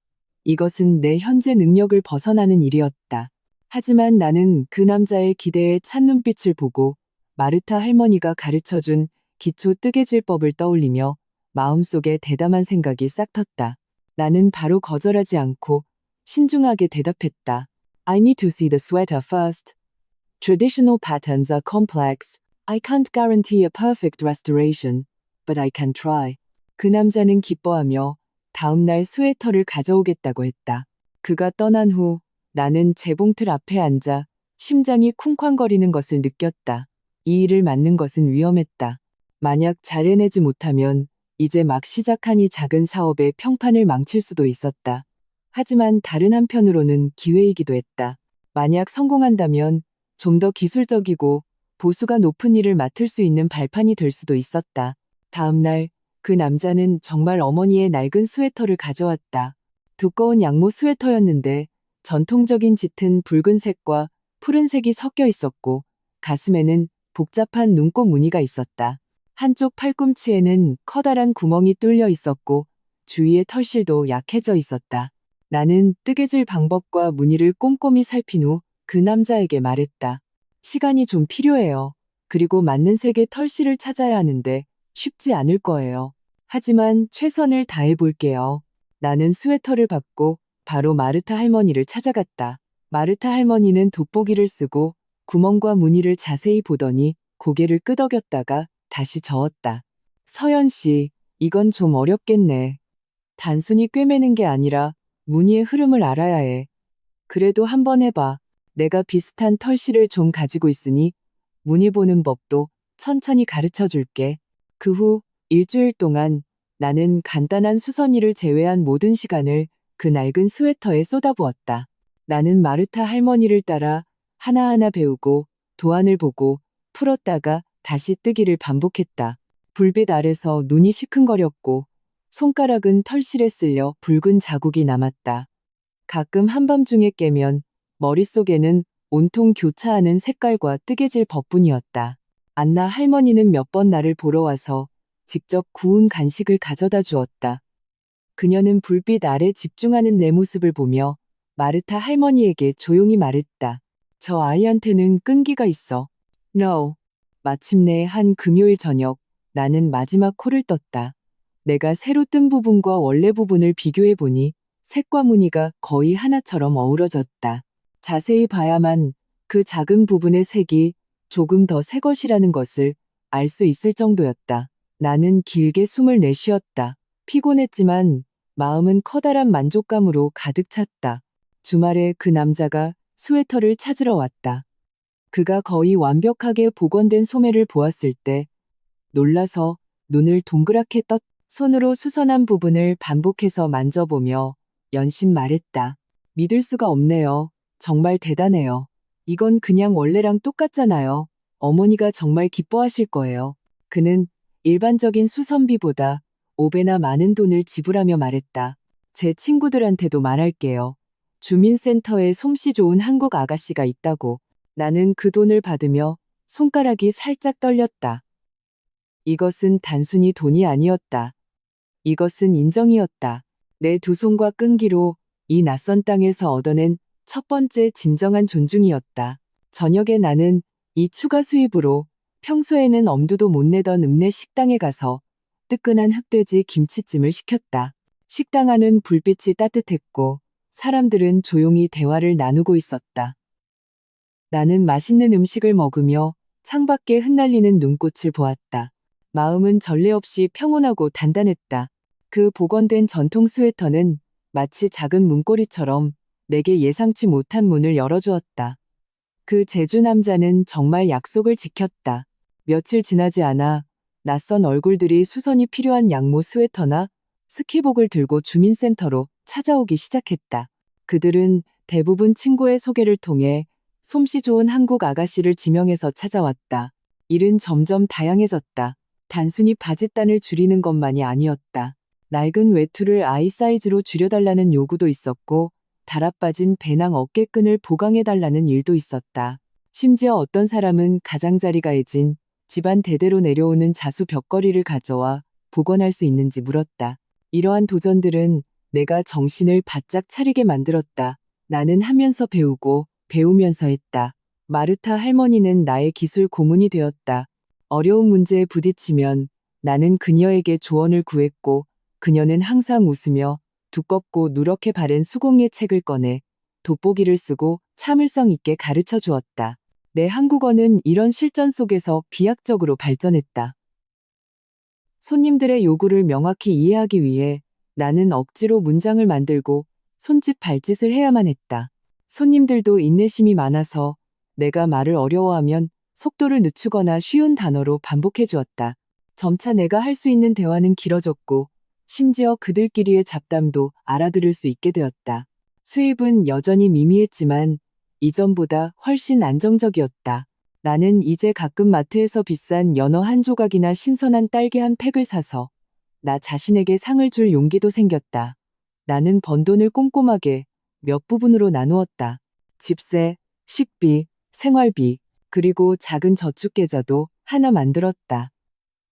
이것은 내 현재 능력을 벗어나는 일이었다. 하지만 나는 그 남자의 기대에 찬 눈빛을 보고 마르타 할머니가 가르쳐준 기초 뜨개질법을 떠올리며 마음속에 대담한 생각이 싹 텄다. 나는 바로 거절하지 않고 신중하게 대답했다. I need to see the sweater first. Traditional patterns are complex. I can't guarantee a perfect restoration, but I can try. 그 남자는 기뻐하며 다음 날 스웨터를 가져오겠다고 했다. 그가 떠난 후 나는 재봉틀 앞에 앉아 심장이 쿵쾅거리는 것을 느꼈다. 이 일을 맡는 것은 위험했다. 만약 잘 해내지 못하면 이제 막 시작한 이 작은 사업의 평판을 망칠 수도 있었다. 하지만 다른 한편으로는 기회이기도 했다. 만약 성공한다면 좀 더 기술적이고 보수가 높은 일을 맡을 수 있는 발판이 될 수도 있었다. 다음 날 그 남자는 정말 어머니의 낡은 스웨터를 가져왔다. 두꺼운 양모 스웨터였는데 전통적인 짙은 붉은색과 푸른색이 섞여 있었고 가슴에는 복잡한 눈꽃 무늬가 있었다. 한쪽 팔꿈치에는 커다란 구멍이 뚫려 있었고 주위의 털실도 약해져 있었다. 나는 뜨개질 방법과 무늬를 꼼꼼히 살핀 후 그 남자에게 말했다. 시간이 좀 필요해요. 그리고 맞는 색의 털실을 찾아야 하는데 쉽지 않을 거예요. 하지만 최선을 다해 볼게요. 나는 스웨터를 받고 바로 마르타 할머니를 찾아갔다. 마르타 할머니는 돋보기를 쓰고 구멍과 무늬를 자세히 보더니 고개를 끄덕였다가 다시 저었다. 서연 씨, 이건 좀 어렵겠네. 단순히 꿰매는 게 아니라 무늬의 흐름을 알아야 해. 그래도 한번 해봐. 내가 비슷한 털실을 좀 가지고 있으니 무늬 보는 법도 천천히 가르쳐 줄게. 그 후 일주일 동안 나는 간단한 수선일을 제외한 모든 시간을 그 낡은 스웨터에 쏟아부었다. 나는 마르타 할머니를 따라 하나하나 배우고 도안을 보고 풀었다가 다시 뜨기를 반복했다. 불빛 아래서 눈이 시큰거렸고 손가락은 털실에 쓸려 붉은 자국이 남았다. 가끔 한밤중에 깨면 머릿속에는 온통 교차하는 색깔과 뜨개질 법뿐이었다. 안나 할머니는 몇 번 나를 보러 와서 직접 구운 간식을 가져다 주었다. 그녀는 불빛 아래 집중하는 내 모습을 보며 마르타 할머니에게 조용히 말했다. 저 아이한테는 끈기가 있어. No. 마침내 한 금요일 저녁 나는 마지막 코를 떴다. 내가 새로 뜬 부분과 원래 부분을 비교해보니 색과 무늬가 거의 하나처럼 어우러졌다. 자세히 봐야만 그 작은 부분의 색이 조금 더 새 것이라는 것을 알 수 있을 정도였다. 나는 길게 숨을 내쉬었다. 피곤했지만 마음은 커다란 만족감으로 가득 찼다. 주말에 그 남자가 스웨터를 찾으러 왔다. 그가 거의 완벽하게 복원된 소매를 보았을 때 놀라서 눈을 동그랗게 떴. 손으로 수선한 부분을 반복해서 만져보며 연신 말했다. 믿을 수가 없네요. 정말 대단해요. 이건 그냥 원래랑 똑같잖아요. 어머니가 정말 기뻐하실 거예요. 그는 일반적인 수선비보다 5배나 많은 돈을 지불하며 말했다. 제 친구들한테도 말할게요. 주민센터에 솜씨 좋은 한국 아가씨가 있다고. 나는 그 돈을 받으며 손가락이 살짝 떨렸다. 이것은 단순히 돈이 아니었다. 이것은 인정이었다. 내 두 손과 끈기로 이 낯선 땅에서 얻어낸 첫 번째 진정한 존중이었다. 저녁에 나는 이 추가 수입으로 평소에는 엄두도 못 내던 읍내 식당에 가서 뜨끈한 흑돼지 김치찜을 시켰다. 식당 안은 불빛이 따뜻했고 사람들은 조용히 대화를 나누고 있었다. 나는 맛있는 음식을 먹으며 창밖에 흩날리는 눈꽃을 보았다. 마음은 전례 없이 평온하고 단단했다. 그 복원된 전통 스웨터는 마치 작은 문고리처럼 내게 예상치 못한 문을 열어주었다. 그 제주 남자는 정말 약속을 지켰다. 며칠 지나지 않아 낯선 얼굴들이 수선이 필요한 양모 스웨터나 스키복을 들고 주민센터로 찾아오기 시작했다. 그들은 대부분 친구의 소개를 통해 솜씨 좋은 한국 아가씨를 지명해서 찾아왔다. 일은 점점 다양해졌다. 단순히 바짓단을 줄이는 것만이 아니었다. 낡은 외투를 아이 사이즈로 줄여달라는 요구도 있었고 달아빠진 배낭 어깨끈을 보강해달라는 일도 있었다. 심지어 어떤 사람은 가장자리가 해진 집안 대대로 내려오는 자수 벽걸이를 가져와 복원할 수 있는지 물었다. 이러한 도전들은 내가 정신을 바짝 차리게 만들었다. 나는 하면서 배우고 배우면서 했다. 마르타 할머니는 나의 기술 고문이 되었다. 어려운 문제에 부딪히면 나는 그녀에게 조언을 구했고 그녀는 항상 웃으며 두껍고 누렇게 바른 수공예 책을 꺼내 돋보기를 쓰고 참을성 있게 가르쳐 주었다. 내 한국어는 이런 실전 속에서 비약적으로 발전했다. 손님들의 요구를 명확히 이해하기 위해 나는 억지로 문장을 만들고 손짓 발짓을 해야만 했다. 손님들도 인내심이 많아서 내가 말을 어려워하면 속도를 늦추거나 쉬운 단어로 반복해 주었다. 점차 내가 할 수 있는 대화는 길어졌고 심지어 그들끼리의 잡담도 알아들을 수 있게 되었다. 수입은 여전히 미미했지만 이전보다 훨씬 안정적이었다. 나는 이제 가끔 마트에서 비싼 연어 한 조각이나 신선한 딸기 한 팩을 사서 나 자신에게 상을 줄 용기도 생겼다. 나는 번 돈을 꼼꼼하게 몇 부분으로 나누었다. 집세, 식비, 생활비, 그리고 작은 저축계좌도 하나 만들었다.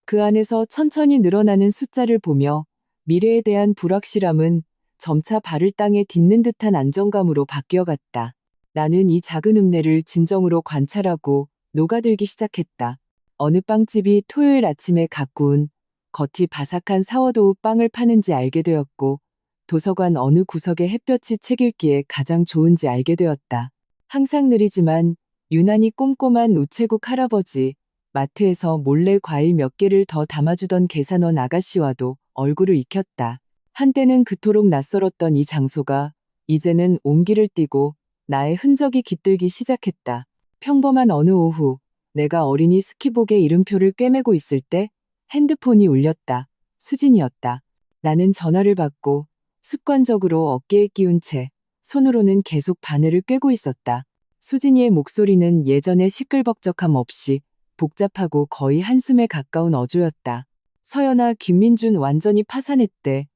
그 안에서 천천히 늘어나는 숫자를 보며 미래에 대한 불확실함은 점차 발을 땅에 딛는 듯한 안정감으로 바뀌어갔다. 나는 이 작은 읍내를 진정으로 관찰하고 녹아들기 시작했다. 어느 빵집이 토요일 아침에 갓 구운 겉이 바삭한 사워도우 빵을 파는지 알게 되었고 도서관 어느 구석에 햇볕이 책 읽기에 가장 좋은지 알게 되었다. 항상 느리지만 유난히 꼼꼼한 우체국 할아버지, 마트에서 몰래 과일 몇 개를 더 담아주던 계산원 아가씨와도 얼굴을 익혔다. 한때는 그토록 낯설었던 이 장소가 이제는 온기를 띠고 나의 흔적이 깃들기 시작했다. 평범한 어느 오후, 내가 어린이 스키복의 이름표를 꿰매고 있을 때 핸드폰이 울렸다. 수진이었다. 나는 전화를 받고 습관적으로 어깨에 끼운 채 손으로는 계속 바늘을 꿰고 있었다. 수진이의 목소리는 예전의 시끌벅적함 없이 복잡하고 거의 한숨에 가까운 어조였다. 서연아, 김민준 완전히 파산했대.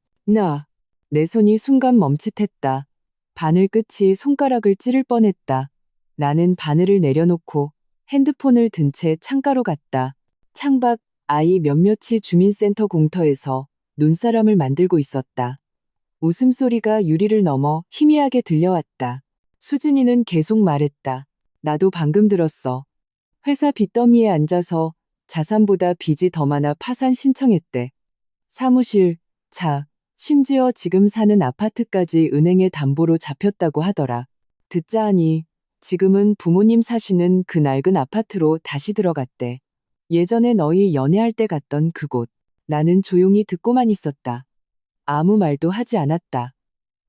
내 손이 순간 멈칫했다. 바늘 끝이 손가락을 찌를 뻔했다. 나는 바늘을 내려놓고 핸드폰을 든 채 창가로 갔다. 창밖 아이 몇몇이 주민센터 공터에서 눈사람을 만들고 있었다. 웃음소리가 유리를 넘어 희미하게 들려왔다. 수진이는 계속 말했다. 나도 방금 들었어. 회사 빚더미에 앉아서 자산보다 빚이 더 많아 파산 신청했대. 사무실, 차, 심지어 지금 사는 아파트까지 은행에 담보로 잡혔다고 하더라. 듣자 하니 지금은 부모님 사시는 그 낡은 아파트로 다시 들어갔대. 예전에 너희 연애할 때 갔던 그곳. 나는 조용히 듣고만 있었다. 아무 말도 하지 않았다.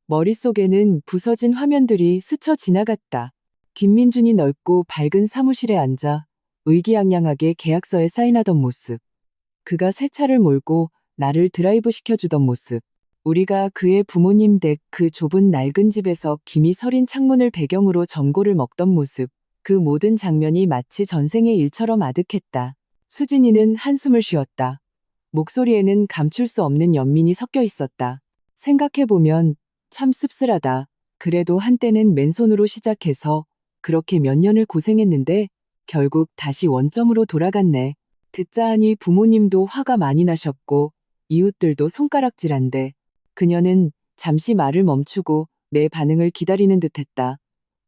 머릿속에는 부서진 화면들이 스쳐 지나갔다. 김민준이 넓고 밝은 사무실에 앉아 의기양양하게 계약서에 사인하던 모습. 그가 새 차를 몰고 나를 드라이브 시켜주던 모습. 우리가 그의 부모님 댁 그 좁은 낡은 집에서 김이 서린 창문을 배경으로 전골을 먹던 모습. 그 모든 장면이 마치 전생의 일처럼 아득했다. 수진이는 한숨을 쉬었다. 목소리에는 감출 수 없는 연민이 섞여 있었다. 생각해보면 참 씁쓸하다. 그래도 한때는 맨손으로 시작해서 그렇게 몇 년을 고생했는데 결국 다시 원점으로 돌아갔네. 듣자 하니 부모님도 화가 많이 나셨고 이웃들도 손가락질한데 그녀는 잠시 말을 멈추고 내 반응을 기다리는 듯했다.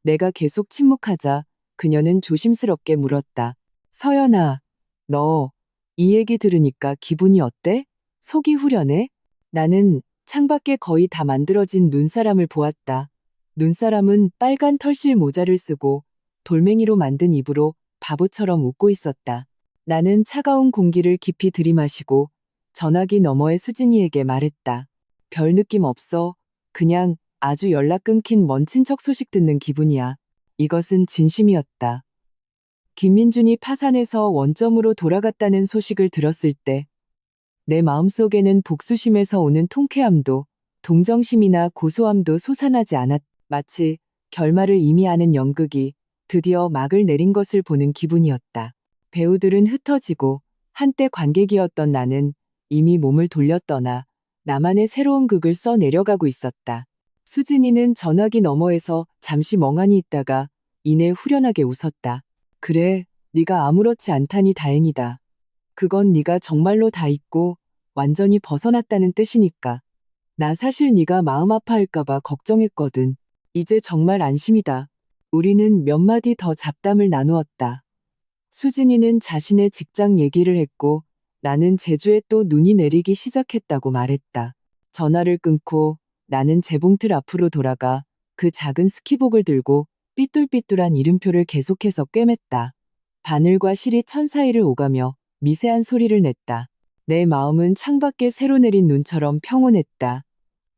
내가 계속 침묵하자 그녀는 조심스럽게 물었다. 서연아, 너 이 얘기 들으니까 기분이 어때? 속이 후련해? 나는 창밖에 거의 다 만들어진 눈사람을 보았다. 눈사람은 빨간 털실 모자를 쓰고 돌멩이로 만든 입으로 바보처럼 웃고 있었다. 나는 차가운 공기를 깊이 들이마시고 전화기 너머의 수진이에게 말했다. 별 느낌 없어. 그냥 아주 연락 끊긴 먼 친척 소식 듣는 기분이야. 이것은 진심이었다. 김민준이 파산해서 원점으로 돌아갔다는 소식을 들었을 때 내 마음속에는 복수심에서 오는 통쾌함도 동정심이나 고소함도 솟아나지 않았. 마치 결말을 이미 아는 연극이 드디어 막을 내린 것을 보는 기분이었다. 배우들은 흩어지고 한때 관객이었던 나는 이미 몸을 돌려 떠나 나만의 새로운 극을 써 내려가고 있었다. 수진이는 전화기 너머에서 잠시 멍하니 있다가 이내 후련하게 웃었다. 그래, 네가 아무렇지 않다니 다행이다. 그건 네가 정말로 다 잊고 완전히 벗어났다는 뜻이니까. 나 사실 네가 마음 아파할까봐 걱정했거든. 이제 정말 안심이다. 우리는 몇 마디 더 잡담을 나누었다. 수진이는 자신의 직장 얘기를 했고 나는 제주에 또 눈이 내리기 시작했다고 말했다. 전화를 끊고 나는 재봉틀 앞으로 돌아가 그 작은 스키복을 들고 삐뚤삐뚤한 이름표를 계속해서 꿰맸다. 바늘과 실이 천 사이를 오가며 미세한 소리를 냈다. 내 마음은 창밖에 새로 내린 눈처럼 평온했다.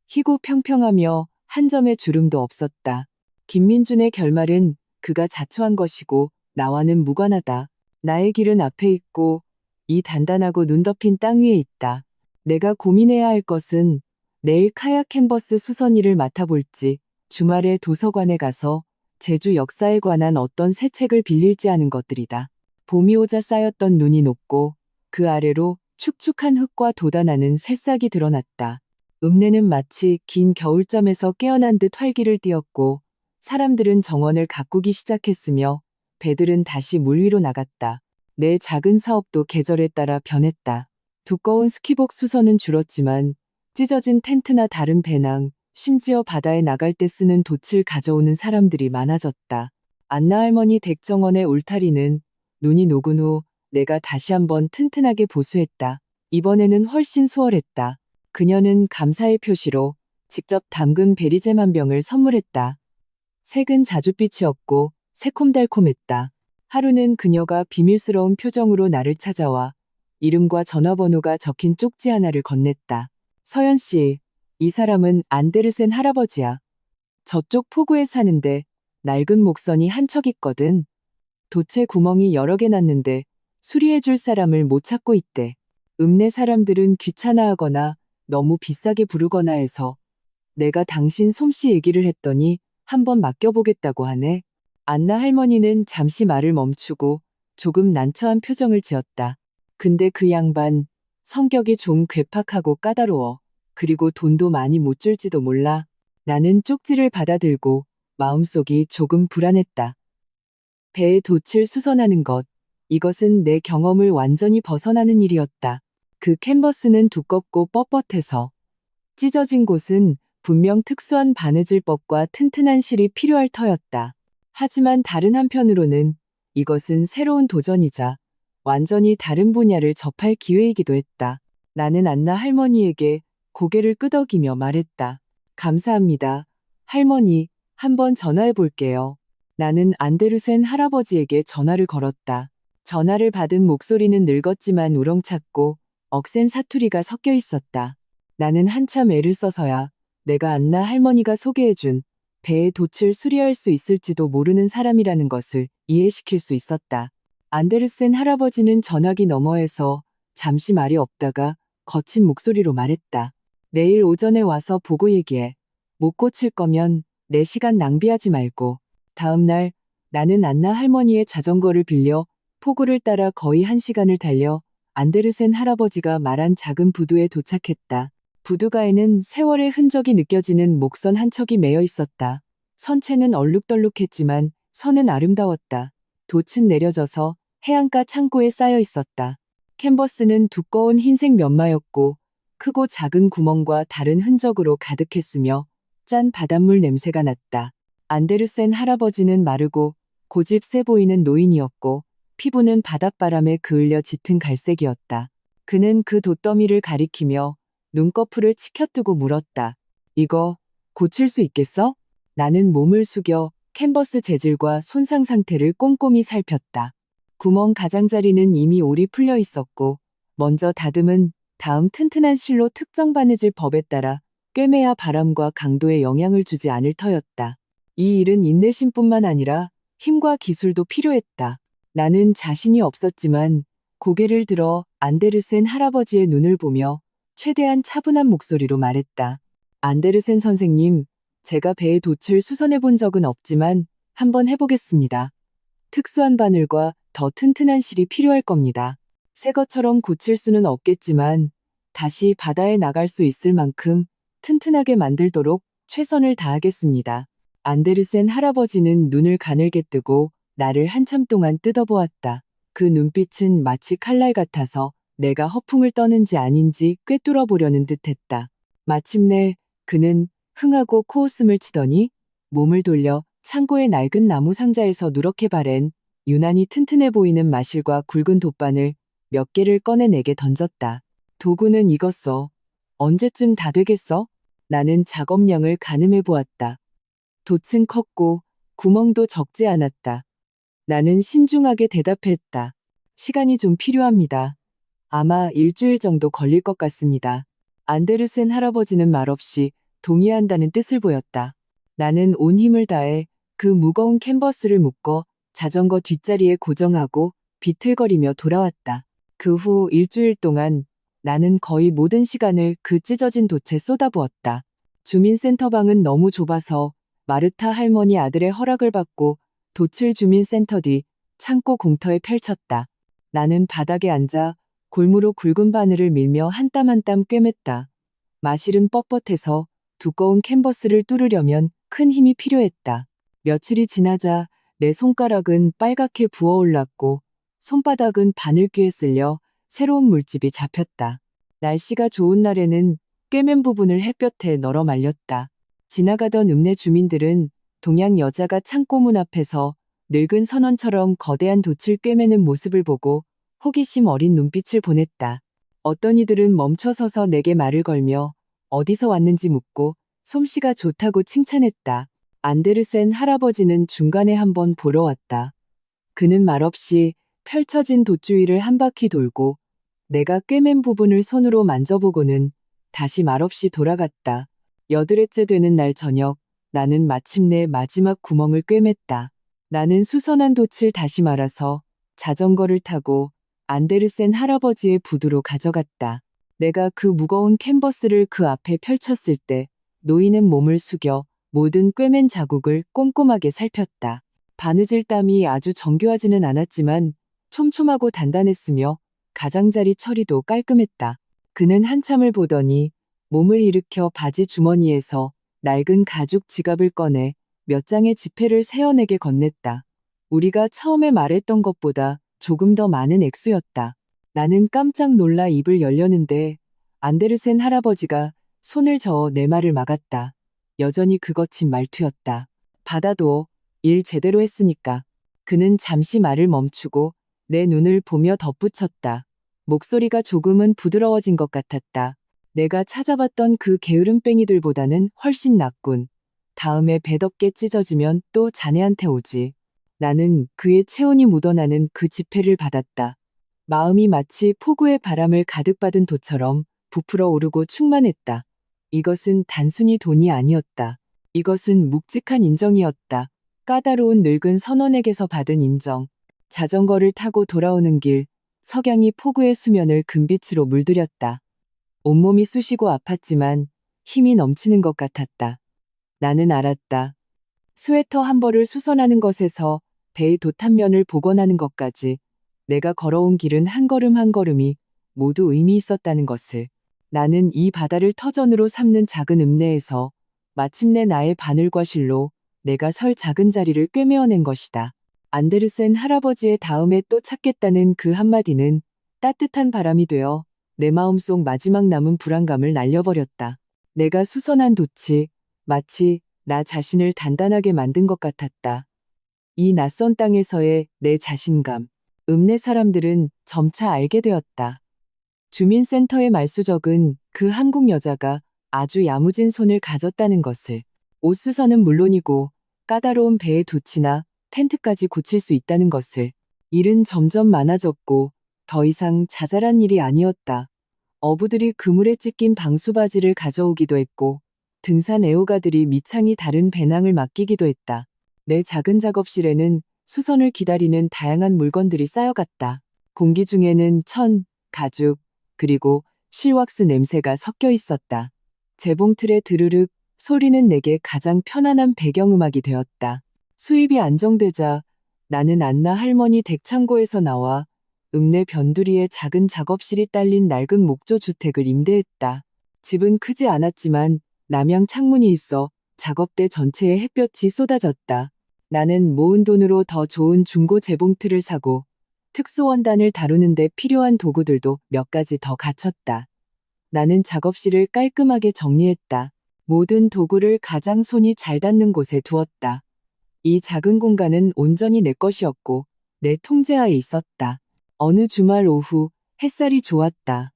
희고 평평하며 한 점의 주름도 없었다. 김민준의 결말은 그가 자초한 것이고 나와는 무관하다. 나의 길은 앞에 있고 이 단단하고 눈 덮인 땅 위에 있다. 내가 고민해야 할 것은 내일 카약 캔버스 수선일을 맡아볼지 주말에 도서관에 가서 제주 역사에 관한 어떤 새 책을 빌릴지 하는 것들이다. 봄이 오자 쌓였던 눈이 녹고 그 아래로 축축한 흙과 돋아나는 새싹이 드러났다. 읍내는 마치 긴 겨울잠에서 깨어난 듯 활기를 띠었고 사람들은 정원을 가꾸기 시작했으며 배들은 다시 물 위로 나갔다. 내 작은 사업도 계절에 따라 변했다. 두꺼운 스키복 수선은 줄었지만 찢어진 텐트나 다른 배낭, 심지어 바다에 나갈 때 쓰는 돛을 가져오는 사람들이 많아졌다. 안나 할머니 댁 정원의 울타리는 눈이 녹은 후 내가 다시 한번 튼튼하게 보수했다. 이번에는 훨씬 수월했다. 그녀는 감사의 표시로 직접 담근 베리잼 한 병을 선물했다. 색은 자줏빛이었고 새콤달콤했다. 하루는 그녀가 비밀스러운 표정으로 나를 찾아와 이름과 전화번호가 적힌 쪽지 하나를 건넸다. 서연 씨, 이 사람은 안데르센 할아버지야. 저쪽 포구에 사는데 낡은 목선이 한 척 있거든. 돛에 구멍이 여러 개 났는데 수리해줄 사람을 못 찾고 있대. 읍내 사람들은 귀찮아하거나 너무 비싸게 부르거나 해서 내가 당신 솜씨 얘기를 했더니 한번 맡겨보겠다고 하네. 안나 할머니는 잠시 말을 멈추고 조금 난처한 표정을 지었다. 근데 그 양반 성격이 좀 괴팍하고 까다로워. 그리고 돈도 많이 못 줄지도 몰라. 나는 쪽지를 받아들고 마음속이 조금 불안했다. 배에 돛을 수선하는 것. 이것은 내 경험을 완전히 벗어나는 일이었다. 그 캔버스는 두껍고 뻣뻣해서 찢어진 곳은 분명 특수한 바느질법과 튼튼한 실이 필요할 터였다. 하지만 다른 한편으로는 이것은 새로운 도전이자 완전히 다른 분야를 접할 기회이기도 했다. 나는 안나 할머니에게 고개를 끄덕이며 말했다. 감사합니다. 할머니, 한번 전화해 볼게요. 나는 안데르센 할아버지에게 전화를 걸었다. 전화를 받은 목소리는 늙었지만 우렁찼고 억센 사투리가 섞여 있었다. 나는 한참 애를 써서야 내가 안나 할머니가 소개해준 배의 돛을 수리할 수 있을지도 모르는 사람이라는 것을 이해시킬 수 있었다. 안데르센 할아버지는 전화기 너머에서 잠시 말이 없다가 거친 목소리로 말했다. 내일 오전에 와서 보고 얘기해. 못 고칠 거면 내 시간 낭비하지 말고. 다음 날 나는 안나 할머니의 자전거를 빌려 포구를 따라 거의 1시간을 달려 안데르센 할아버지가 말한 작은 부두에 도착했다. 부두가에는 세월의 흔적이 느껴지는 목선 한 척이 매여 있었다. 선체는 얼룩덜룩했지만 선은 아름다웠다. 돛은 내려져서 해안가 창고에 쌓여 있었다. 캔버스는 두꺼운 흰색 면마였고 크고 작은 구멍과 다른 흔적으로 가득했으며 짠 바닷물 냄새가 났다. 안데르센 할아버지는 마르고 고집세 보이는 노인이었고 피부는 바닷바람에 그을려 짙은 갈색이었다. 그는 그 돛더미를 가리키며 눈꺼풀을 치켜뜨고 물었다. 이거 고칠 수 있겠어? 나는 몸을 숙여 캔버스 재질과 손상 상태를 꼼꼼히 살폈다. 구멍 가장자리는 이미 올이 풀려 있었고 먼저 다듬은 다음 튼튼한 실로 특정 바느질 법에 따라 꿰매야 바람과 강도에 영향을 주지 않을 터였다. 이 일은 인내심뿐만 아니라 힘과 기술도 필요했다. 나는 자신이 없었지만 고개를 들어 안데르센 할아버지의 눈을 보며 최대한 차분한 목소리로 말했다. 안데르센 선생님, 제가 배에 돛을 수선해 본 적은 없지만 한번 해보겠습니다. 특수한 바늘과 더 튼튼한 실이 필요할 겁니다. 새 것처럼 고칠 수는 없겠지만 다시 바다에 나갈 수 있을 만큼 튼튼하게 만들도록 최선을 다하겠습니다. 안데르센 할아버지는 눈을 가늘게 뜨고 나를 한참 동안 뜯어보았다. 그 눈빛은 마치 칼날 같아서 내가 허풍을 떠는지 아닌지 꿰뚫어 보려는 듯했다. 마침내 그는 흥하고 코웃음을 치더니 몸을 돌려 창고의 낡은 나무 상자에서 누렇게 바랜 유난히 튼튼해 보이는 마실과 굵은 돗바늘 몇 개를 꺼내 내게 던졌다. 도구는 이것 써. 언제쯤 다 되겠어? 나는 작업량을 가늠해 보았다. 돛은 컸고 구멍도 적지 않았다. 나는 신중하게 대답했다. 시간이 좀 필요합니다. 아마 일주일 정도 걸릴 것 같습니다. 안데르센 할아버지는 말없이 동의한다는 뜻을 보였다. 나는 온 힘을 다해 그 무거운 캔버스를 묶어 자전거 뒷자리에 고정하고 비틀거리며 돌아왔다. 그 후 일주일 동안 나는 거의 모든 시간을 그 찢어진 돛에 쏟아부었다. 주민센터방은 너무 좁아서 마르타 할머니 아들의 허락을 받고 돛을 주민센터 뒤 창고 공터에 펼쳤다. 나는 바닥에 앉아 골무로 굵은 바늘을 밀며 한 땀 한 땀 꿰맸다. 마실은 뻣뻣해서 두꺼운 캔버스를 뚫으려면 큰 힘이 필요했다. 며칠이 지나자 내 손가락은 빨갛게 부어올랐고 손바닥은 바늘귀에 쓸려 새로운 물집이 잡혔다. 날씨가 좋은 날에는 꿰맨 부분을 햇볕에 널어 말렸다. 지나가던 읍내 주민들은 동양 여자가 창고문 앞에서 늙은 선원처럼 거대한 돛을 꿰매는 모습을 보고 호기심 어린 눈빛을 보냈다. 어떤 이들은 멈춰서서 내게 말을 걸며 어디서 왔는지 묻고 솜씨가 좋다고 칭찬했다. 안데르센 할아버지는 중간에 한번 보러 왔다. 그는 말없이 펼쳐진 돛 주위를 한 바퀴 돌고 내가 꿰맨 부분을 손으로 만져보고는 다시 말없이 돌아갔다. 8회째 되는 날 저녁, 나는 마침내 마지막 구멍을 꿰맸다. 나는 수선한 돛을 다시 말아서 자전거를 타고 안데르센 할아버지의 부두로 가져갔다. 내가 그 무거운 캔버스를 그 앞에 펼쳤을 때 노인은 몸을 숙여 모든 꿰맨 자국을 꼼꼼하게 살폈다. 바느질 땀이 아주 정교하지는 않았지만 촘촘하고 단단했으며 가장자리 처리도 깔끔했다. 그는 한참을 보더니 몸을 일으켜 바지 주머니에서 낡은 가죽 지갑을 꺼내 몇 장의 지폐를 세어내게 건넸다. 우리가 처음에 말했던 것보다 조금 더 많은 액수였다. 나는 깜짝 놀라 입을 열려는데 안데르센 할아버지가 손을 저어 내 말을 막았다. 여전히 그 거친 말투였다. 받아도 일 제대로 했으니까. 그는 잠시 말을 멈추고 내 눈을 보며 덧붙였다. 목소리가 조금은 부드러워진 것 같았다. 내가 찾아봤던 그 게으름뱅이들보다는 훨씬 낫군. 다음에 배덥게 찢어지면 또 자네한테 오지. 나는 그의 체온이 묻어나는 그 지폐를 받았다. 마음이 마치 폭우의 바람을 가득 받은 돛처럼 부풀어 오르고 충만했다. 이것은 단순히 돈이 아니었다. 이것은 묵직한 인정이었다. 까다로운 늙은 선원에게서 받은 인정. 자전거를 타고 돌아오는 길, 석양이 폭우의 수면을 금빛으로 물들였다. 온몸이 쑤시고 아팠지만 힘이 넘치는 것 같았다. 나는 알았다. 스웨터 한 벌을 수선하는 것에서 배의 돛 한 면을 복원하는 것까지 내가 걸어온 길은 한 걸음 한 걸음이 모두 의미 있었다는 것을. 나는 이 바다를 터전으로 삼는 작은 읍내에서 마침내 나의 바늘과 실로 내가 설 작은 자리를 꿰매어낸 것이다. 안데르센 할아버지의 다음에 또 찾겠다는 그 한마디는 따뜻한 바람이 되어 내 마음속 마지막 남은 불안감을 날려버렸다. 내가 수선한 돛이 마치 나 자신을 단단하게 만든 것 같았다. 이 낯선 땅에서의 내 자신감. 읍내 사람들은 점차 알게 되었다. 주민센터의 말수적은 그 한국 여자가 아주 야무진 손을 가졌다는 것을. 옷수선은 물론이고 까다로운 배의 돛이나 텐트까지 고칠 수 있다는 것을. 일은 점점 많아졌고 더 이상 자잘한 일이 아니었다. 어부들이 그물에 찢긴 방수바지를 가져오기도 했고 등산 애호가들이 미창이 다른 배낭을 맡기기도 했다. 내 작은 작업실에는 수선을 기다리는 다양한 물건들이 쌓여갔다. 공기 중에는 천, 가죽, 그리고 실왁스 냄새가 섞여 있었다. 재봉틀의 드르륵 소리는 내게 가장 편안한 배경음악이 되었다. 수입이 안정되자 나는 안나 할머니 댁창고에서 나와 읍내 변두리에 작은 작업실이 딸린 낡은 목조 주택을 임대했다. 집은 크지 않았지만 남향 창문이 있어 작업대 전체에 햇볕이 쏟아졌다. 나는 모은 돈으로 더 좋은 중고 재봉틀을 사고 특수원단을 다루는데 필요한 도구들도 몇 가지 더 갖췄다. 나는 작업실을 깔끔하게 정리했다. 모든 도구를 가장 손이 잘 닿는 곳에 두었다. 이 작은 공간은 온전히 내 것이었고 내 통제하에 있었다. 어느 주말 오후 햇살이 좋았다.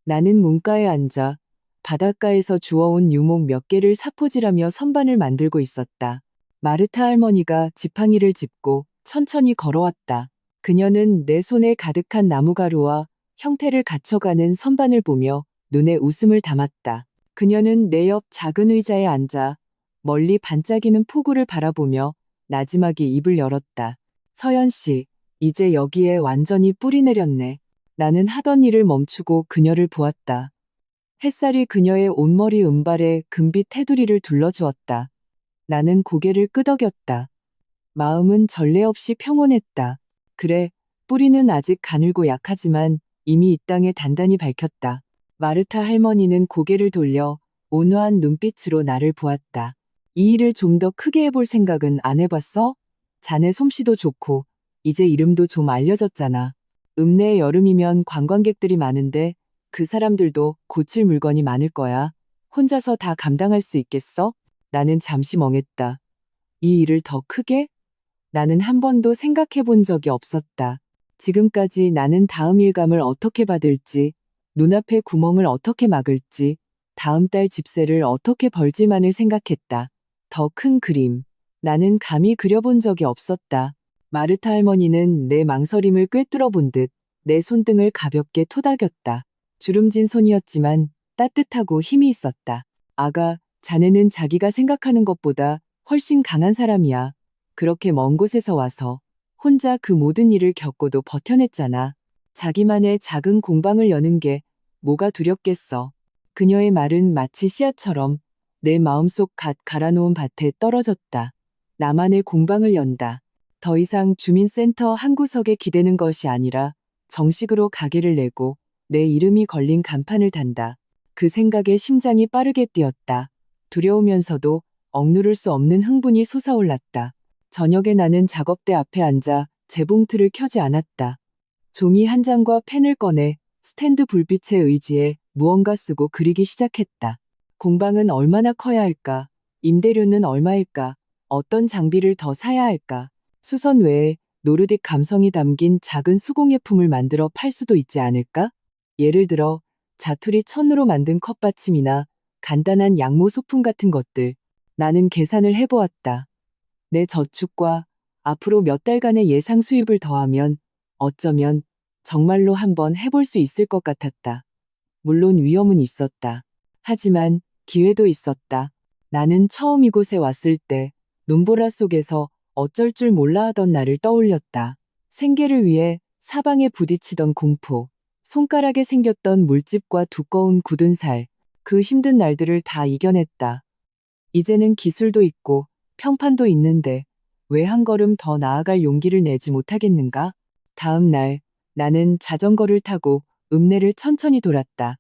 나는 문가에 앉아 바닷가에서 주워온 유목 몇 개를 사포질하며 선반을 만들고 있었다. 마르타 할머니가 지팡이를 짚고 천천히 걸어왔다. 그녀는 내 손에 가득한 나무가루와 형태를 갖춰가는 선반을 보며 눈에 웃음을 담았다. 그녀는 내 옆 작은 의자에 앉아 멀리 반짝이는 폭우를 바라보며 나지막이 입을 열었다. 서연 씨, 이제 여기에 완전히 뿌리 내렸네. 나는 하던 일을 멈추고 그녀를 보았다. 햇살이 그녀의 온머리 은발에 금빛 테두리를 둘러주었다. 나는 고개를 끄덕였다. 마음은 전례 없이 평온했다. 그래, 뿌리는 아직 가늘고 약하지만 이미 이 땅에 단단히 밝혔다. 마르타 할머니는 고개를 돌려 온화한 눈빛으로 나를 보았다. 이 일을 좀 더 크게 해볼 생각은 안 해봤어? 자네 솜씨도 좋고 이제 이름도 좀 알려졌잖아. 읍내에 여름이면 관광객들이 많은데 그 사람들도 고칠 물건이 많을 거야. 혼자서 다 감당할 수 있겠어? 나는 잠시 멍했다. 이 일을 더 크게? 나는 한 번도 생각해 본 적이 없었다. 지금까지 나는 다음 일감을 어떻게 받을지, 눈앞의 구멍을 어떻게 막을지, 다음 달 집세를 어떻게 벌지만을 생각했다. 더 큰 그림. 나는 감히 그려본 적이 없었다. 마르타 할머니는 내 망설임을 꿰뚫어 본 듯 내 손등을 가볍게 토닥였다. 주름진 손이었지만 따뜻하고 힘이 있었다. 아가, 자네는 자기가 생각하는 것보다 훨씬 강한 사람이야. 그렇게 먼 곳에서 와서 혼자 그 모든 일을 겪고도 버텨냈잖아. 자기만의 작은 공방을 여는 게 뭐가 두렵겠어. 그녀의 말은 마치 씨앗처럼 내 마음속 갓 갈아놓은 밭에 떨어졌다. 나만의 공방을 연다. 더 이상 주민센터 한 구석에 기대는 것이 아니라 정식으로 가게를 내고 내 이름이 걸린 간판을 단다. 그 생각에 심장이 빠르게 뛰었다. 두려우면서도 억누를 수 없는 흥분이 솟아올랐다. 저녁에 나는 작업대 앞에 앉아 재봉틀을 켜지 않았다. 종이 한 장과 펜을 꺼내 스탠드 불빛에 의지해 무언가 쓰고 그리기 시작했다. 공방은 얼마나 커야 할까? 임대료는 얼마일까? 어떤 장비를 더 사야 할까? 수선 외에 노르딕 감성이 담긴 작은 수공예품을 만들어 팔 수도 있지 않을까? 예를 들어 자투리 천으로 만든 컵받침이나 간단한 양모 소품 같은 것들. 나는 계산을 해보았다. 내 저축과 앞으로 몇 달간의 예상 수입을 더하면 어쩌면 정말로 한번 해볼 수 있을 것 같았다. 물론 위험은 있었다. 하지만 기회도 있었다. 나는 처음 이곳에 왔을 때 눈보라 속에서 어쩔 줄 몰라 하던 나를 떠올렸다. 생계를 위해 사방에 부딪히던 공포, 손가락에 생겼던 물집과 두꺼운 굳은 살, 그 힘든 날들을 다 이겨냈다. 이제는 기술도 있고 평판도 있는데 왜 한 걸음 더 나아갈 용기를 내지 못하겠는가? 다음 날 나는 자전거를 타고 읍내를 천천히 돌았다.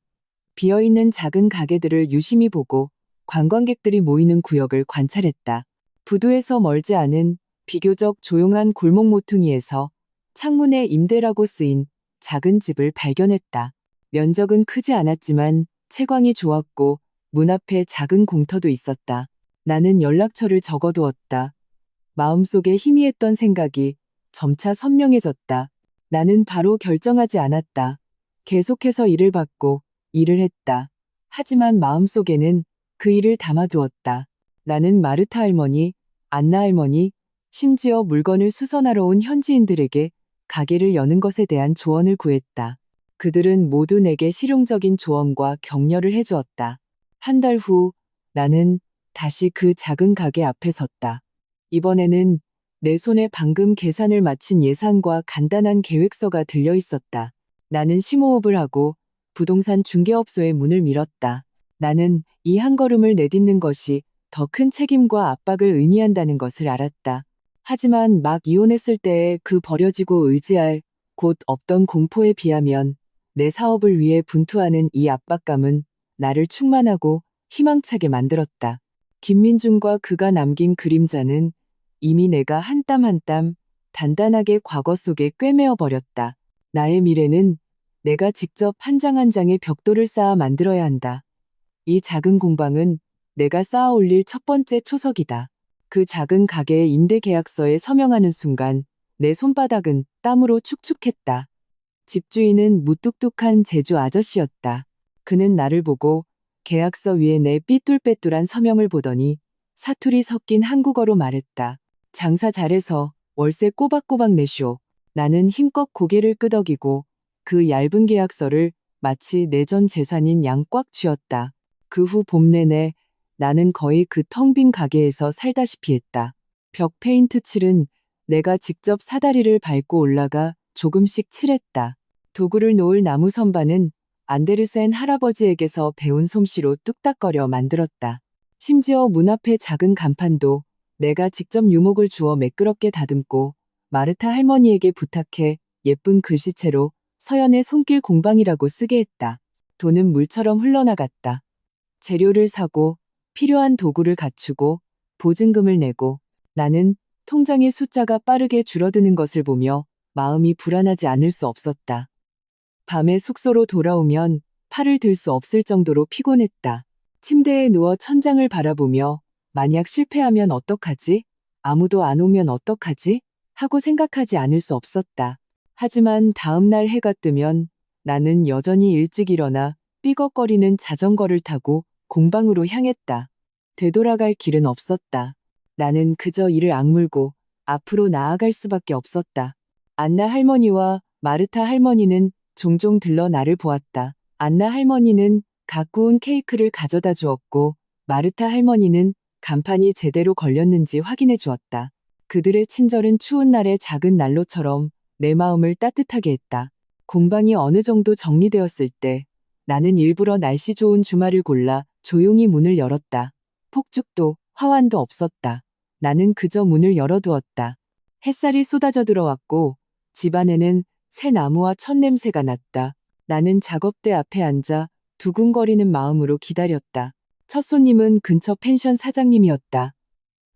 비어있는 작은 가게들을 유심히 보고 관광객들이 모이는 구역을 관찰했다. 부두에서 멀지 않은 비교적 조용한 골목 모퉁이에서 창문에 임대라고 쓰인 작은 집을 발견했다. 면적은 크지 않았지만 채광이 좋았고 문 앞에 작은 공터도 있었다. 나는 연락처를 적어두었다. 마음속에 희미했던 생각이 점차 선명해졌다. 나는 바로 결정하지 않았다. 계속해서 일을 받고 일을 했다. 하지만 마음속에는 그 일을 담아두었다. 나는 마르타 할머니, 안나 할머니, 심지어 물건을 수선하러 온 현지인들에게 가게를 여는 것에 대한 조언을 구했다. 그들은 모두 내게 실용적인 조언과 격려를 해주었다. 한 달 후 나는 다시 그 작은 가게 앞에 섰다. 이번에는 내 손에 방금 계산을 마친 예산과 간단한 계획서가 들려 있었다. 나는 심호흡을 하고 부동산 중개업소의 문을 밀었다. 나는 이 한 걸음을 내딛는 것이 더 큰 책임과 압박을 의미한다는 것을 알았다. 하지만 막 이혼했을 때의 그 버려지고 의지할 곳 없던 공포에 비하면 내 사업을 위해 분투하는 이 압박감은 나를 충만하고 희망차게 만들었다. 김민준과 그가 남긴 그림자는 이미 내가 한 땀 한 땀 단단하게 과거 속에 꿰매어 버렸다. 나의 미래는 내가 직접 한 장 한 장의 벽돌을 쌓아 만들어야 한다. 이 작은 공방은 내가 쌓아 올릴 첫 번째 초석이다. 그 작은 가게의 임대 계약서에 서명하는 순간 내 손바닥은 땀으로 축축했다. 집주인은 무뚝뚝한 제주 아저씨였다. 그는 나를 보고 계약서 위에 내 삐뚤빼뚤한 서명을 보더니 사투리 섞인 한국어로 말했다. 장사 잘해서 월세 꼬박꼬박 내쇼. 나는 힘껏 고개를 끄덕이고 그 얇은 계약서를 마치 내 전 재산인 양 꽉 쥐었다. 그 후 봄 내내 나는 거의 그 텅 빈 가게에서 살다시피 했다. 벽 페인트 칠은 내가 직접 사다리를 밟고 올라가 조금씩 칠했다. 도구를 놓을 나무 선반은 안데르센 할아버지에게서 배운 솜씨로 뚝딱거려 만들었다. 심지어 문 앞의 작은 간판도 내가 직접 유목을 주어 매끄럽게 다듬고 마르타 할머니에게 부탁해 예쁜 글씨체로 서연의 손길 공방이라고 쓰게 했다. 돈은 물처럼 흘러나갔다. 재료를 사고 필요한 도구를 갖추고 보증금을 내고 나는 통장의 숫자가 빠르게 줄어드는 것을 보며 마음이 불안하지 않을 수 없었다. 밤에 숙소로 돌아오면 팔을 들 수 없을 정도로 피곤했다. 침대에 누워 천장을 바라보며 만약 실패하면 어떡하지? 아무도 안 오면 어떡하지? 하고 생각하지 않을 수 없었다. 하지만 다음 날 해가 뜨면 나는 여전히 일찍 일어나 삐걱거리는 자전거를 타고 공방으로 향했다. 되돌아갈 길은 없었다. 나는 그저 이를 악물고 앞으로 나아갈 수밖에 없었다. 안나 할머니와 마르타 할머니는 종종 들러 나를 보았다. 안나 할머니는 갓 구운 케이크를 가져다 주었고 마르타 할머니는 간판이 제대로 걸렸는지 확인해 주었다. 그들의 친절은 추운 날의 작은 난로처럼 내 마음을 따뜻하게 했다. 공방이 어느 정도 정리되었을 때 나는 일부러 날씨 좋은 주말을 골라 조용히 문을 열었다. 폭죽도 화환도 없었다. 나는 그저 문을 열어두었다. 햇살이 쏟아져 들어왔고 집안에는 새 나무와 첫 냄새가 났다. 나는 작업대 앞에 앉아 두근거리는 마음으로 기다렸다. 첫 손님은 근처 펜션 사장님이었다.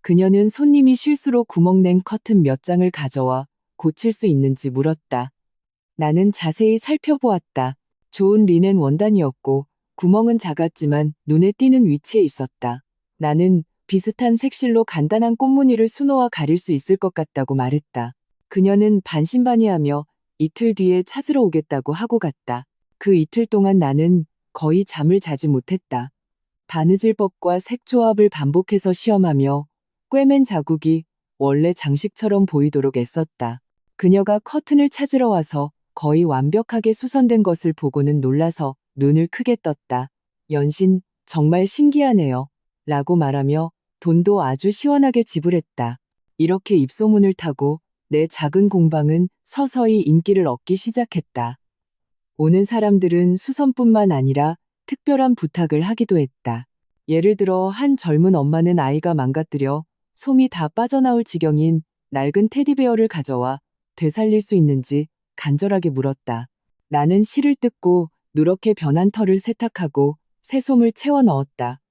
그녀는 손님이 실수로 구멍낸 커튼 몇 장을 가져와 고칠 수 있는지 물었다. 나는 자세히 살펴보았다. 좋은 리넨 원단이었고 구멍은 작았지만 눈에 띄는 위치에 있었다. 나는 비슷한 색실로 간단한 꽃무늬를 수놓아 가릴 수 있을 것 같다고 말했다. 그녀는 반신반의하며 이틀 뒤에 찾으러 오겠다고 하고 갔다. 그 이틀 동안 나는 거의 잠을 자지 못했다. 바느질법과 색조합을 반복해서 시험하며 꿰맨 자국이 원래 장식처럼 보이도록 애썼다. 그녀가 커튼을 찾으러 와서 거의 완벽하게 수선된 것을 보고는 놀라서 눈을 크게 떴다. 연신 정말 신기하네요. 라고 말하며 돈도 아주 시원하게 지불했다. 이렇게 입소문을 타고 내 작은 공방은 서서히 인기를 얻기 시작했다. 오는 사람들은 수선뿐만 아니라 특별한 부탁을 하기도 했다. 예를 들어 한 젊은 엄마는 아이가 망가뜨려 솜이 다 빠져나올 지경인 낡은 테디베어를 가져와 되살릴 수 있는지 간절하게 물었다. 나는 실을 뜯고 누렇게 변한 털을 세탁하고 새 솜을 채워 넣었다.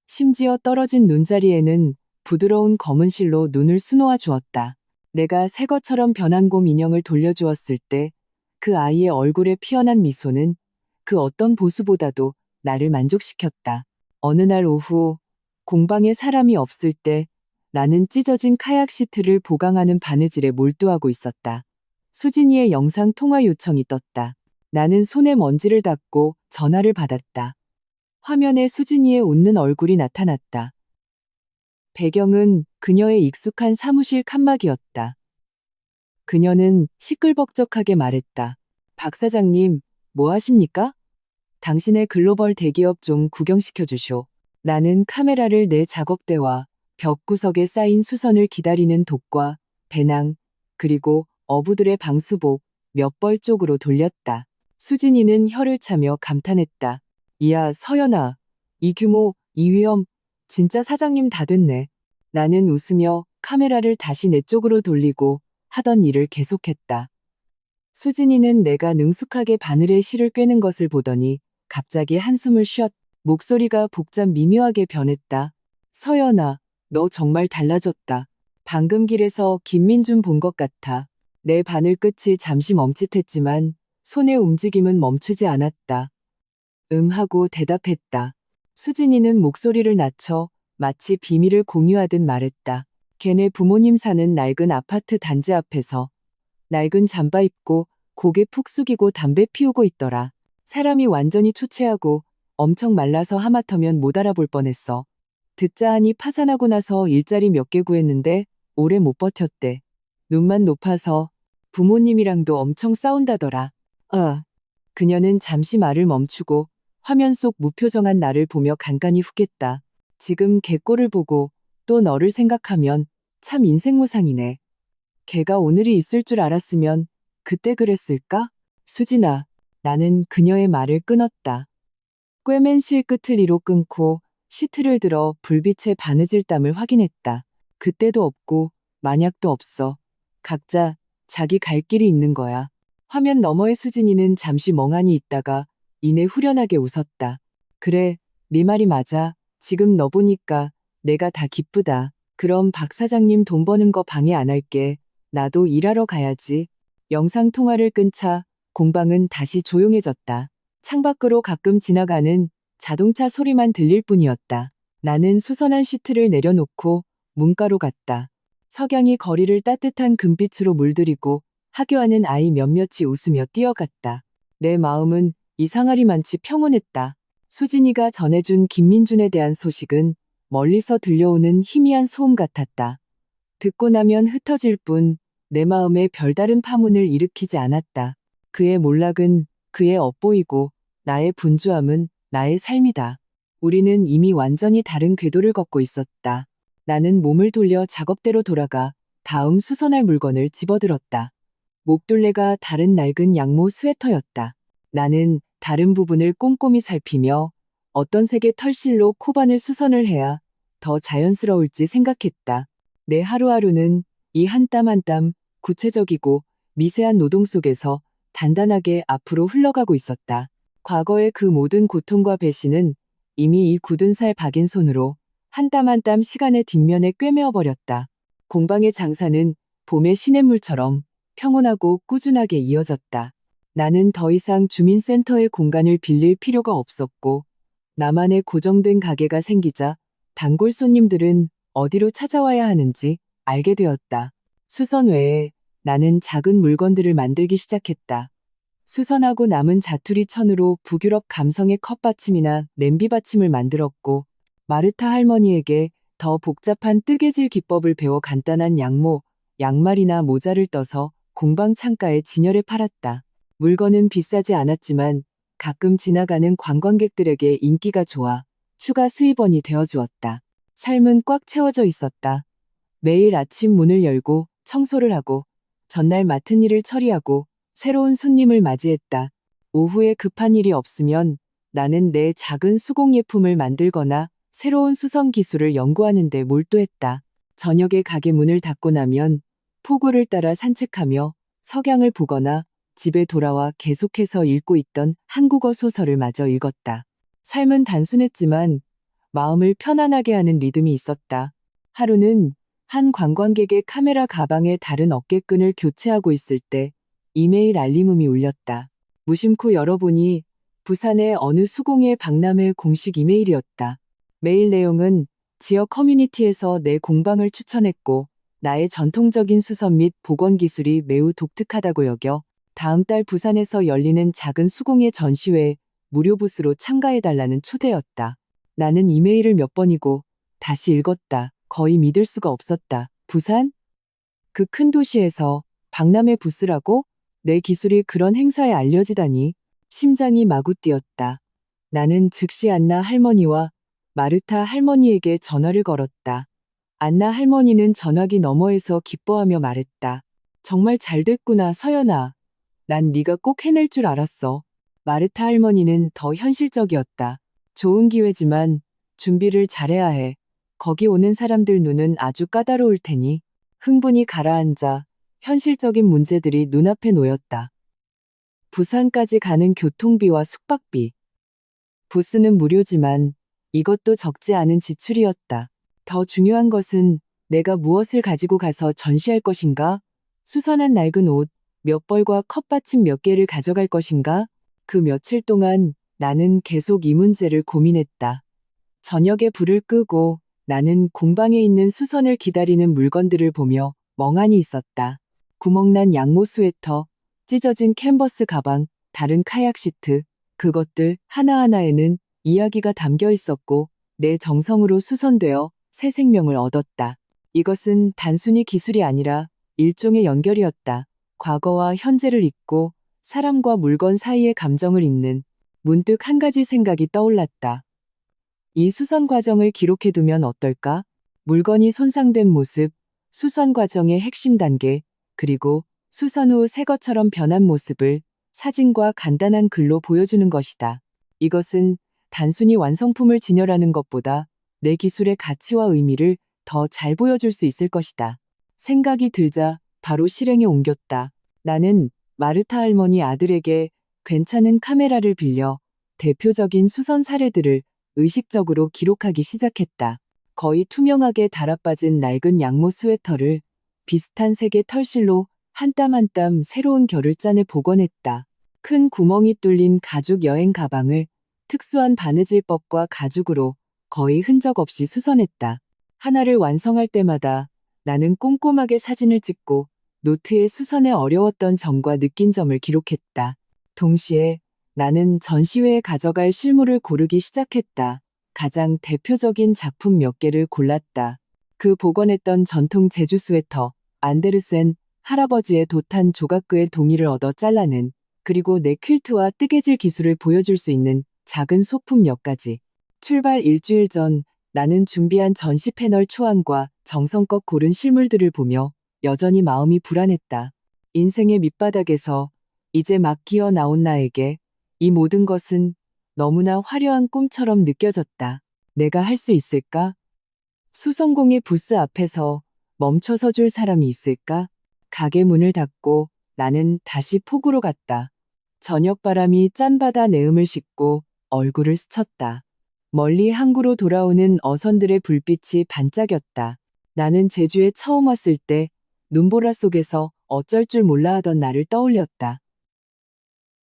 심지어 떨어진 눈자리에는 부드러운 검은 실로 눈을 수놓아 주었다. 내가 새 것처럼 변한 곰 인형을 돌려주었을 때 그 아이의 얼굴에 피어난 미소는 그 어떤 보수보다도 나를 만족시켰다. 어느 날 오후 공방에 사람이 없을 때 나는 찢어진 카약 시트를 보강하는 바느질에 몰두하고 있었다. 수진이의 영상 통화 요청이 떴다. 나는 손에 먼지를 닦고 전화를 받았다. 화면에 수진이의 웃는 얼굴이 나타났다. 배경은 그녀의 익숙한 사무실 칸막이였다. 그녀는 시끌벅적하게 말했다. 박 사장님, 뭐 하십니까? 당신의 글로벌 대기업 좀 구경시켜 주쇼. 나는 카메라를 내 작업대와 벽구석에 쌓인 수선을 기다리는 독과 배낭, 그리고 어부들의 방수복 몇 벌 쪽으로 돌렸다. 수진이는 혀를 차며 감탄했다. 이야, 서연아. 이 규모, 이 위험, 진짜 사장님 다 됐네. 나는 웃으며 카메라를 다시 내 쪽으로 돌리고 하던 일을 계속했다. 수진이는 내가 능숙하게 바늘에 실을 꿰는 것을 보더니 갑자기 한숨을 쉬었다. 목소리가 복잡 미묘하게 변했다. 서연아, 너 정말 달라졌다. 방금 길에서 김민준 본 것 같아. 내 바늘 끝이 잠시 멈칫했지만 손의 움직임은 멈추지 않았다. 하고 대답했다. 수진이는 목소리를 낮춰 마치 비밀을 공유하듯 말했다. 걔네 부모님 사는 낡은 아파트 단지 앞에서 낡은 잠바 입고 고개 푹 숙이고 담배 피우고 있더라. 사람이 완전히 초췌하고 엄청 말라서 하마터면 못 알아볼 뻔했어. 듣자 하니 파산하고 나서 일자리 몇 개 구했는데 오래 못 버텼대. 눈만 높아서 부모님이랑도 엄청 싸운다더라. 그녀는 잠시 말을 멈추고 화면 속 무표정한 나를 보며 간간히 훅했다. 지금 걔 꼴을 보고 또 너를 생각하면 참 인생무상이네. 걔가 오늘이 있을 줄 알았으면 그때 그랬을까? 수진아, 나는 그녀의 말을 끊었다. 꿰맨 실 끝을 이로 끊고 시트를 들어 불빛의 바느질땀을 확인했다. 그때도 없고 만약도 없어. 각자 자기 갈 길이 있는 거야. 화면 너머의 수진이는 잠시 멍하니 있다가 이내 후련하게 웃었다. 그래, 네 말이 맞아. 지금 너 보니까 내가 다 기쁘다. 그럼 박 사장님 돈 버는 거 방해 안 할게. 나도 일하러 가야지. 영상 통화를 끊자 공방은 다시 조용해졌다. 창밖으로 가끔 지나가는 자동차 소리만 들릴 뿐이었다. 나는 수선한 시트를 내려놓고 문가로 갔다. 석양이 거리를 따뜻한 금빛으로 물들이고 하교하는 아이 몇몇이 웃으며 뛰어갔다. 내 마음은 이상하리만치 평온했다. 수진이가 전해준 김민준에 대한 소식은 멀리서 들려오는 희미한 소음 같았다. 듣고 나면 흩어질 뿐 내 마음에 별다른 파문을 일으키지 않았다. 그의 몰락은 그의 엇보이고 나의 분주함은 나의 삶이다. 우리는 이미 완전히 다른 궤도를 걷고 있었다. 나는 몸을 돌려 작업대로 돌아가 다음 수선할 물건을 집어들었다. 목둘레가 다른 낡은 양모 스웨터였다. 나는 다른 부분을 꼼꼼히 살피며 어떤 색의 털실로 코반을 수선을 해야 더 자연스러울지 생각했다. 내 하루하루는 이 한 땀 한 땀 구체적이고 미세한 노동 속에서 단단하게 앞으로 흘러가고 있었다. 과거의 그 모든 고통과 배신은 이미 이 굳은 살 박인 손으로 한 땀 한 땀 시간의 뒷면에 꿰매어 버렸다. 공방의 장사는 봄의 시냇물처럼 평온하고 꾸준하게 이어졌다. 나는 더 이상 주민센터의 공간을 빌릴 필요가 없었고, 나만의 고정된 가게가 생기자 단골 손님들은 어디로 찾아와야 하는지 알게 되었다. 수선 외에 나는 작은 물건들을 만들기 시작했다. 수선하고 남은 자투리 천으로 북유럽 감성의 컵받침이나 냄비 받침을 만들었고, 마르타 할머니에게 더 복잡한 뜨개질 기법을 배워 간단한 양모, 양말이나 모자를 떠서 공방 창가에 진열해 팔았다. 물건은 비싸지 않았지만 가끔 지나가는 관광객들에게 인기가 좋아 추가 수입원이 되어주었다. 삶은 꽉 채워져 있었다. 매일 아침 문을 열고 청소를 하고 전날 맡은 일을 처리하고 새로운 손님을 맞이했다. 오후에 급한 일이 없으면 나는 내 작은 수공예품을 만들거나 새로운 수성 기술을 연구하는 데 몰두했다. 저녁에 가게 문을 닫고 나면 폭우를 따라 산책하며 석양을 보거나 집에 돌아와 계속해서 읽고 있던 한국어 소설을 마저 읽었다. 삶은 단순했지만 마음을 편안하게 하는 리듬이 있었다. 하루는 한 관광객의 카메라 가방에 다른 어깨끈을 교체하고 있을 때 이메일 알림음이 울렸다. 무심코 열어보니 부산의 어느 수공예 박람회 공식 이메일이었다. 메일 내용은 지역 커뮤니티에서 내 공방을 추천했고 나의 전통적인 수선 및 복원 기술이 매우 독특하다고 여겨 다음 달 부산에서 열리는 작은 수공예 전시회에 무료 부스로 참가해달라는 초대였다. 나는 이메일을 몇 번이고 다시 읽었다. 거의 믿을 수가 없었다. 부산? 그 큰 도시에서 박람회 부스라고? 내 기술이 그런 행사에 알려지다니. 심장이 마구 뛰었다. 나는 즉시 안나 할머니와 마르타 할머니에게 전화를 걸었다. 안나 할머니는 전화기 너머에서 기뻐하며 말했다. 정말 잘 됐구나, 서연아. 난 네가 꼭 해낼 줄 알았어. 마르타 할머니는 더 현실적이었다. 좋은 기회지만 준비를 잘해야 해. 거기 오는 사람들 눈은 아주 까다로울 테니. 흥분이 가라앉아 현실적인 문제들이 눈앞에 놓였다. 부산까지 가는 교통비와 숙박비. 부스는 무료지만 이것도 적지 않은 지출이었다. 더 중요한 것은 내가 무엇을 가지고 가서 전시할 것인가? 수선한 낡은 옷 몇 벌과 컵받침 몇 개를 가져갈 것인가? 그 며칠 동안 나는 계속 이 문제를 고민했다. 저녁에 불을 끄고 나는 공방에 있는 수선을 기다리는 물건들을 보며 멍하니 있었다. 구멍난 양모 스웨터, 찢어진 캔버스 가방, 다른 카약 시트, 그것들 하나하나에는 이야기가 담겨 있었고 내 정성으로 수선되어 새 생명을 얻었다. 이것은 단순히 기술이 아니라 일종의 연결이었다. 과거와 현재를 잇고 사람과 물건 사이의 감정을 잇는 문득 한 가지 생각이 떠올랐다. 이 수선 과정을 기록해두면 어떨까? 물건이 손상된 모습, 수선 과정의 핵심 단계, 그리고 수선 후 새 것처럼 변한 모습을 사진과 간단한 글로 보여주는 것이다. 이것은 단순히 완성품을 진열하는 것보다 내 기술의 가치와 의미를 더 잘 보여줄 수 있을 것이다. 생각이 들자 바로 실행에 옮겼다. 나는 마르타 할머니 아들에게 괜찮은 카메라를 빌려 대표적인 수선 사례들을 의식적으로 기록하기 시작했다. 거의 투명하게 달아빠진 낡은 양모 스웨터를 비슷한 색의 털실로 한 땀 한 땀 새로운 결을 짜내 복원했다. 큰 구멍이 뚫린 가죽 여행 가방을 특수한 바느질법과 가죽으로 거의 흔적 없이 수선했다. 하나를 완성할 때마다 나는 꼼꼼하게 사진을 찍고 노트에 수선에 어려웠던 점과 느낀 점을 기록했다. 동시에 나는 전시회에 가져갈 실물을 고르기 시작했다. 가장 대표적인 작품 몇 개를 골랐다. 그 복원했던 전통 제주 스웨터, 안데르센 할아버지의 도탄 조각구의 동의를 얻어 잘라낸, 그리고 내 퀼트와 뜨개질 기술을 보여줄 수 있는 작은 소품 몇 가지. 출발 일주일 전 나는 준비한 전시 패널 초안과 정성껏 고른 실물들을 보며 여전히 마음이 불안했다. 인생의 밑바닥에서 이제 막 기어 나온 나에게 이 모든 것은 너무나 화려한 꿈처럼 느껴졌다. 내가 할 수 있을까? 수성공의 부스 앞에서 멈춰서 줄 사람이 있을까? 가게 문을 닫고 나는 다시 폭우로 갔다. 저녁 바람이 짠바다 내음을 싣고 얼굴을 스쳤다. 멀리 항구로 돌아오는 어선들의 불빛이 반짝였다. 나는 제주에 처음 왔을 때 눈보라 속에서 어쩔 줄 몰라 하던 나를 떠올렸다.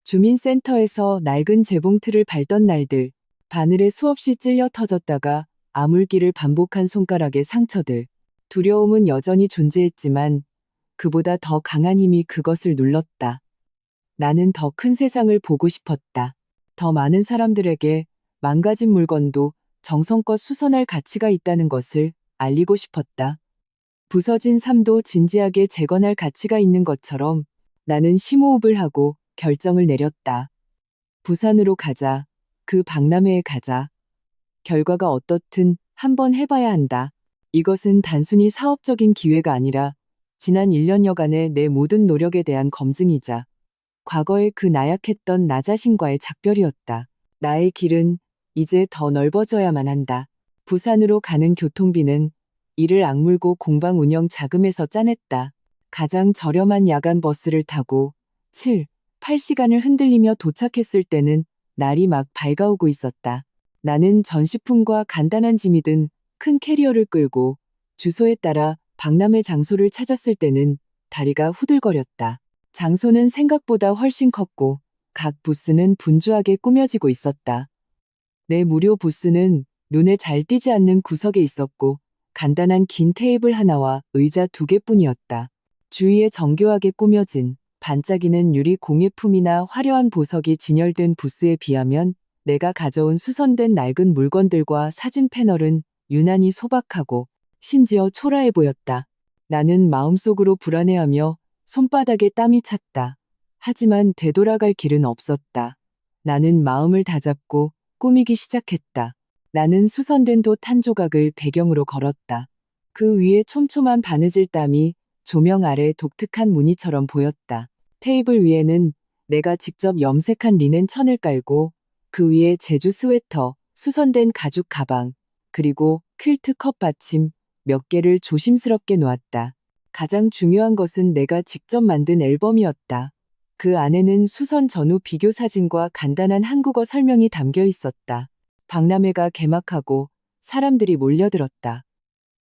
주민센터에서 낡은 재봉틀을 밟던 날들, 바늘에 수없이 찔려 터졌다가 아물기를 반복한 손가락의 상처들. 두려움은 여전히 존재했지만 그보다 더 강한 힘이 그것을 눌렀다. 나는 더 큰 세상을 보고 싶었다. 더 많은 사람들에게 망가진 물건도 정성껏 수선할 가치가 있다는 것을 알리고 싶었다. 부서진 삶도 진지하게 재건할 가치가 있는 것처럼 나는 심호흡을 하고 결정을 내렸다. 부산으로 가자. 그 박람회에 가자. 결과가 어떻든 한번 해봐야 한다. 이것은 단순히 사업적인 기회가 아니라 지난 1년여간의 내 모든 노력에 대한 검증이자 과거의 그 나약했던 나 자신과의 작별이었다. 나의 길은 이제 더 넓어져야만 한다. 부산으로 가는 교통비는 이를 악물고 공방 운영 자금에서 짜냈다. 가장 저렴한 야간 버스를 타고 7, 8시간을 흔들리며 도착했을 때는 날이 막 밝아오고 있었다. 나는 전시품과 간단한 짐이 든 큰 캐리어를 끌고 주소에 따라 박람회 장소를 찾았을 때는 다리가 후들거렸다. 장소는 생각보다 훨씬 컸고 각 부스는 분주하게 꾸며지고 있었다. 내 무료 부스는 눈에 잘 띄지 않는 구석에 있었고 간단한 긴 테이블 하나와 의자 2개뿐이었다. 주위에 정교하게 꾸며진 반짝이는 유리 공예품이나 화려한 보석이 진열된 부스에 비하면 내가 가져온 수선된 낡은 물건들과 사진 패널은 유난히 소박하고 심지어 초라해 보였다. 나는 마음속으로 불안해하며 손바닥에 땀이 찼다. 하지만 되돌아갈 길은 없었다. 나는 마음을 다잡고 꾸미기 시작했다. 나는 수선된 돛 한 조각을 배경으로 걸었다. 그 위에 촘촘한 바느질 땀이 조명 아래 독특한 무늬처럼 보였다. 테이블 위에는 내가 직접 염색한 리넨 천을 깔고 그 위에 제주 스웨터, 수선된 가죽 가방, 그리고 퀼트 컵 받침 몇 개를 조심스럽게 놓았다. 가장 중요한 것은 내가 직접 만든 앨범이었다. 그 안에는 수선 전후 비교 사진과 간단한 한국어 설명이 담겨 있었다. 박람회가 개막하고 사람들이 몰려들었다.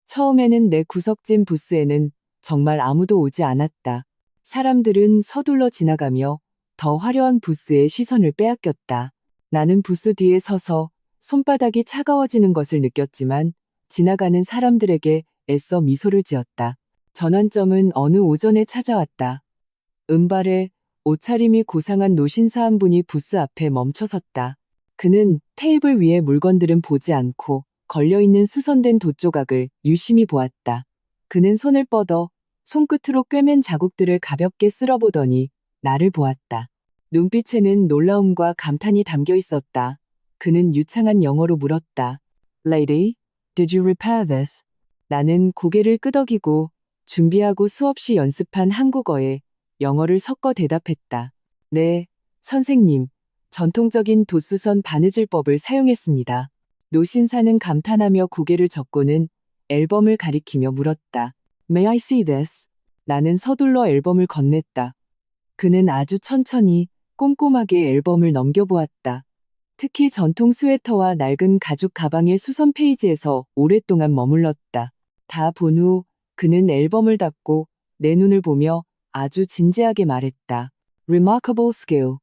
처음에는 내 구석진 부스에는 정말 아무도 오지 않았다. 사람들은 서둘러 지나가며 더 화려한 부스에 시선을 빼앗겼다. 나는 부스 뒤에 서서 손바닥이 차가워지는 것을 느꼈지만 지나가는 사람들에게 애써 미소를 지었다. 전환점은 어느 오전에 찾아왔다. 은발에 옷차림이 고상한 노신사 한 분이 부스 앞에 멈춰섰다. 그는 테이블 위의 물건들은 보지 않고 걸려있는 수선된 돛조각을 유심히 보았다. 그는 손을 뻗어 손끝으로 꿰맨 자국들을 가볍게 쓸어보더니 나를 보았다. 눈빛에는 놀라움과 감탄이 담겨 있었다. 그는 유창한 영어로 물었다. Lady, did you repair this? 나는 고개를 끄덕이고 준비하고 수없이 연습한 한국어에 영어를 섞어 대답했다. 네, 선생님. 전통적인 돛수선 바느질법을 사용했습니다. 노신사는 감탄하며 고개를 젓고는 앨범을 가리키며 물었다. May I see this? 나는 서둘러 앨범을 건넸다. 그는 아주 천천히 꼼꼼하게 앨범을 넘겨보았다. 특히 전통 스웨터와 낡은 가죽 가방의 수선 페이지에서 오랫동안 머물렀다. 다 본 후 그는 앨범을 닫고 내 눈을 보며 아주 진지하게 말했다. Remarkable skill.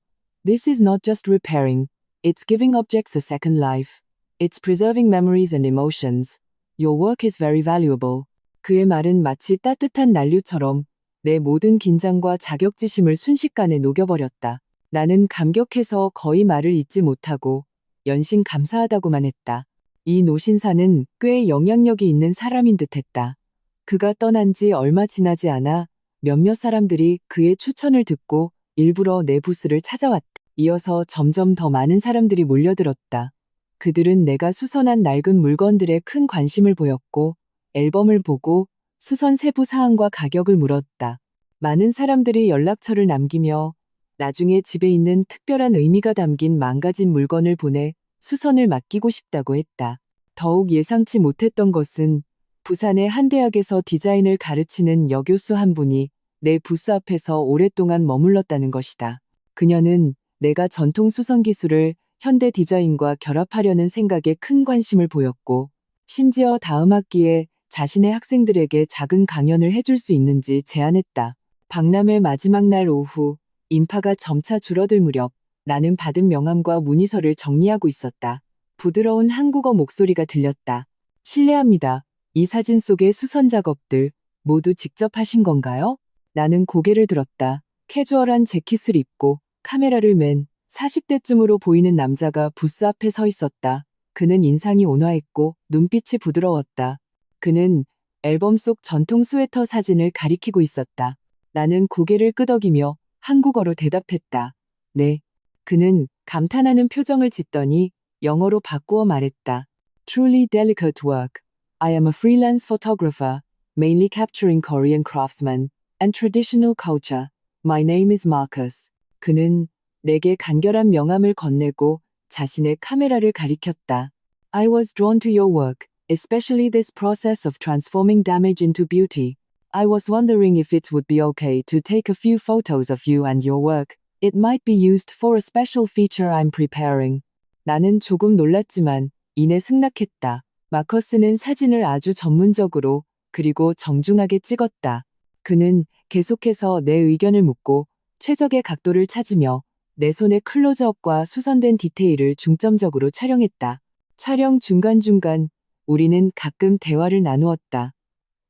This is not just repairing. It's giving objects a second life. It's preserving memories and emotions. Your work is very valuable. 그의 말은 마치 따뜻한 난류처럼 내 모든 긴장과 자격지심을 순식간에 녹여버렸다. 나는 감격해서 거의 말을 잇지 못하고 연신 감사하다고만 했다. 이 노신사는 꽤 영향력이 있는 사람인 듯했다. 그가 떠난 지 얼마 지나지 않아 몇몇 사람들이 그의 추천을 듣고 일부러 내 부스를 찾아왔다. 이어서 점점 더 많은 사람들이 몰려들었다. 그들은 내가 수선한 낡은 물건들에 큰 관심을 보였고 앨범을 보고 수선 세부 사항과 가격을 물었다. 많은 사람들이 연락처를 남기며 나중에 집에 있는 특별한 의미가 담긴 망가진 물건을 보내 수선을 맡기고 싶다고 했다. 더욱 예상치 못했던 것은 부산의 한 대학에서 디자인을 가르치는 여교수 한 분이 내 부스 앞에서 오랫동안 머물렀다는 것이다. 그녀는 내가 전통 수선 기술을 현대 디자인과 결합하려는 생각에 큰 관심을 보였고, 심지어 다음 학기에 자신의 학생들에게 작은 강연을 해줄 수 있는지 제안했다. 박람회 마지막 날 오후, 인파가 점차 줄어들 무렵 나는 받은 명함과 문의서를 정리하고 있었다. 부드러운 한국어 목소리가 들렸다. 실례합니다. 이 사진 속의 수선 작업들 모두 직접 하신 건가요? 나는 고개를 들었다. 캐주얼한 재킷을 입고 카메라를 맨 40대쯤으로 보이는 남자가 부스 앞에 서 있었다. 그는 인상이 온화했고 눈빛이 부드러웠다. 그는 앨범 속 전통 스웨터 사진을 가리키고 있었다. 나는 고개를 끄덕이며 한국어로 대답했다. 네. 그는 감탄하는 표정을 짓더니 영어로 바꾸어 말했다. Truly delicate work. I am a freelance photographer, mainly capturing Korean craftsmen and traditional culture. My name is Marcus. 그는 내게 간결한 명함을 건네고 자신의 카메라를 가리켰다. I was drawn to your work, especially this process of transforming damage into beauty. I was wondering if it would be okay to take a few photos of you and your work. It might be used for a special feature I'm preparing. 나는 조금 놀랐지만 이내 승낙했다. 마커스는 사진을 아주 전문적으로 그리고 정중하게 찍었다. 그는 계속해서 내 의견을 묻고 최적의 각도를 찾으며 내 손의 클로즈업과 수선된 디테일을 중점적으로 촬영했다. 촬영 중간중간 우리는 가끔 대화를 나누었다.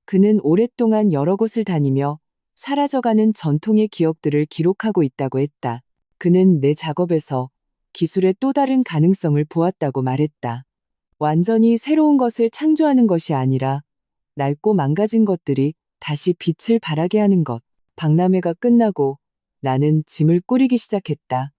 그는 오랫동안 여러 곳을 다니며 사라져가는 전통의 기억들을 기록하고 있다고 했다. 그는 내 작업에서 기술의 또 다른 가능성을 보았다고 말했다. 완전히 새로운 것을 창조하는 것이 아니라 낡고 망가진 것들이 다시 빛을 발하게 하는 것. 박람회가 끝나고 나는 짐을 꾸리기 시작했다.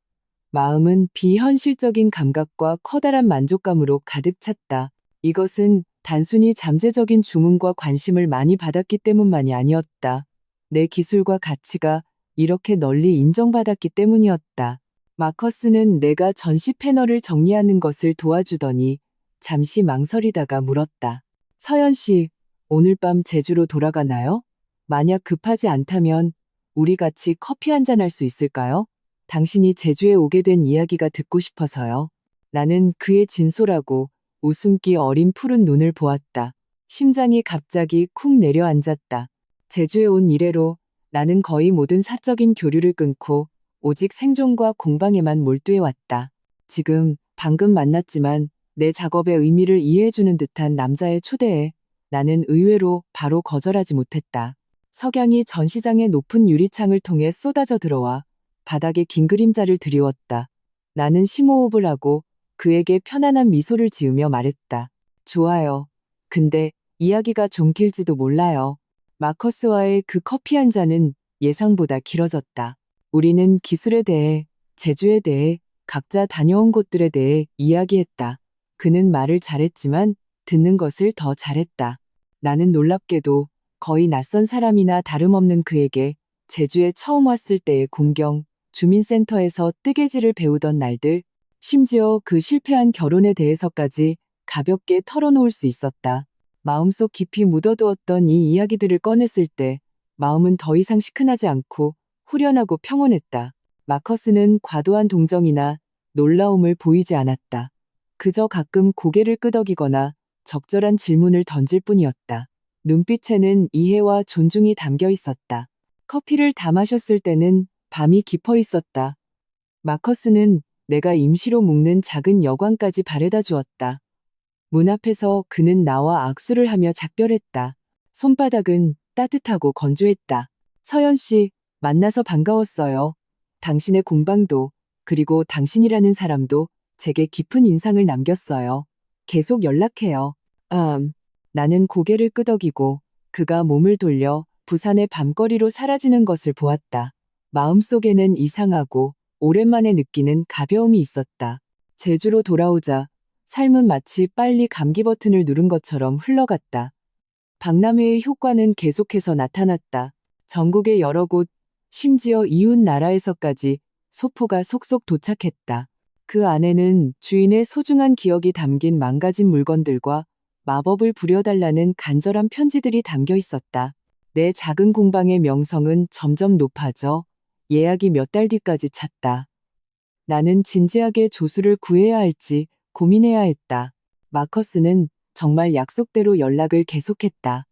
마음은 비현실적인 감각과 커다란 만족감으로 가득 찼다. 이것은 단순히 잠재적인 주문과 관심을 많이 받았기 때문만이 아니었다. 내 기술과 가치가 이렇게 널리 인정받았기 때문이었다. 마커스는 내가 전시 패널을 정리하는 것을 도와주더니 잠시 망설이다가 물었다. 서연 씨, 오늘 밤 제주로 돌아가나요? 만약 급하지 않다면 우리 같이 커피 한잔 할 수 있을까요? 당신이 제주에 오게 된 이야기가 듣고 싶어서요. 나는 그의 진솔하고 웃음기 어린 푸른 눈을 보았다. 심장이 갑자기 쿵 내려앉았다. 제주에 온 이래로 나는 거의 모든 사적인 교류를 끊고 오직 생존과 공방에만 몰두해왔다. 지금 방금 만났지만 내 작업의 의미를 이해해주는 듯한 남자의 초대에 나는 의외로 바로 거절하지 못했다. 석양이 전시장의 높은 유리창을 통해 쏟아져 들어와 바닥에 긴 그림자를 드리웠다. 나는 심호흡을 하고 그에게 편안한 미소를 지으며 말했다. 좋아요. 근데 이야기가 좀 길지도 몰라요. 마커스와의 그 커피 한 잔은 예상보다 길어졌다. 우리는 기술에 대해, 제주에 대해, 각자 다녀온 곳들에 대해 이야기했다. 그는 말을 잘했지만 듣는 것을 더 잘했다. 나는 놀랍게도 거의 낯선 사람이나 다름없는 그에게 제주에 처음 왔을 때의 공경, 주민센터에서 뜨개질을 배우던 날들, 심지어 그 실패한 결혼에 대해서까지 가볍게 털어놓을 수 있었다. 마음속 깊이 묻어두었던 이 이야기들을 꺼냈을 때 마음은 더 이상 시큰하지 않고 후련하고 평온했다. 마커스는 과도한 동정이나 놀라움을 보이지 않았다. 그저 가끔 고개를 끄덕이거나 적절한 질문을 던질 뿐이었다. 눈빛에는 이해와 존중이 담겨 있었다. 커피를 다 마셨을 때는 밤이 깊어 있었다. 마커스는 내가 임시로 묵는 작은 여관까지 바래다 주었다. 문 앞에서 그는 나와 악수를 하며 작별했다. 손바닥은 따뜻하고 건조했다. 서연 씨, 만나서 반가웠어요. 당신의 공방도, 그리고 당신이라는 사람도 제게 깊은 인상을 남겼어요. 계속 연락해요. 나는 고개를 끄덕이고 그가 몸을 돌려 부산의 밤거리로 사라지는 것을 보았다. 마음속에는 이상하고 오랜만에 느끼는 가벼움이 있었다. 제주로 돌아오자 삶은 마치 빨리 감기 버튼을 누른 것처럼 흘러갔다. 박람회의 효과는 계속해서 나타났다. 전국의 여러 곳, 심지어 이웃 나라에서까지 소포가 속속 도착했다. 그 안에는 주인의 소중한 기억이 담긴 망가진 물건들과 마법을 부려달라는 간절한 편지들이 담겨 있었다. 내 작은 공방의 명성은 점점 높아져 예약이 몇 달 뒤까지 찼다. 나는 진지하게 조수를 구해야 할지 고민해야 했다. 마커스는 정말 약속대로 연락을 계속했다.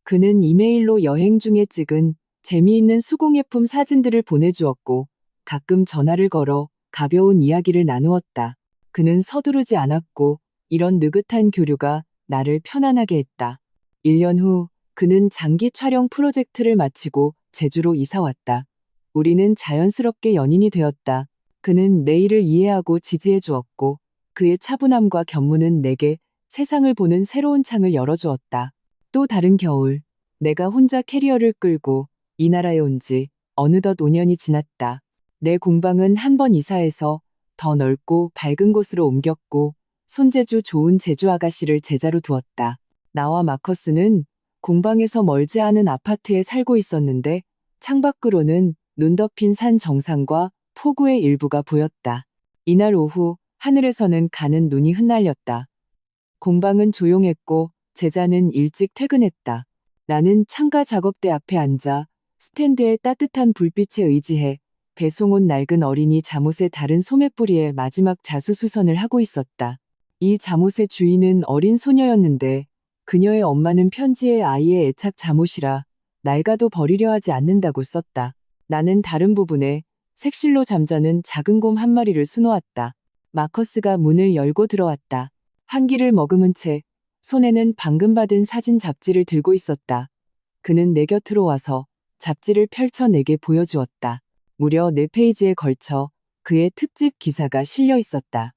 그는 이메일로 여행 중에 찍은 재미있는 수공예품 사진들을 보내주었고 가끔 전화를 걸어 가벼운 이야기를 나누었다. 그는 서두르지 않았고 이런 느긋한 교류가 나를 편안하게 했다. 1년 후 그는 장기 촬영 프로젝트를 마치고 제주로 이사 왔다. 우리는 자연스럽게 연인이 되었다. 그는 내 일을 이해하고 지지해 주었고 그의 차분함과 견문은 내게 세상을 보는 새로운 창을 열어주었다. 또 다른 겨울, 내가 혼자 캐리어를 끌고 이 나라에 온 지 어느덧 5년이 지났다. 내 공방은 한 번 이사해서 더 넓고 밝은 곳으로 옮겼고 손재주 좋은 제주 아가씨를 제자로 두었다. 나와 마커스는 공방에서 멀지 않은 아파트에 살고 있었는데 창밖으로는 눈 덮인 산 정상과 폭우의 일부가 보였다. 이날 오후 하늘에서는 가는 눈이 흩날렸다. 공방은 조용했고 제자는 일찍 퇴근했다. 나는 창가 작업대 앞에 앉아 스탠드의 따뜻한 불빛에 의지해 배송 온 낡은 어린이 잠옷의 다른 소매뿌리에 마지막 자수수선을 하고 있었다. 이 잠옷의 주인은 어린 소녀였는데 그녀의 엄마는 편지에 아이의 애착 잠옷이라 낡아도 버리려 하지 않는다고 썼다. 나는 다른 부분에 색실로 잠자는 작은 곰 한 마리를 수놓았다. 마커스가 문을 열고 들어왔다. 한 끼를 머금은 채 손에는 방금 받은 사진 잡지를 들고 있었다. 그는 내 곁으로 와서 잡지를 펼쳐 내게 보여주었다. 무려 4페이지에 걸쳐 그의 특집 기사가 실려 있었다.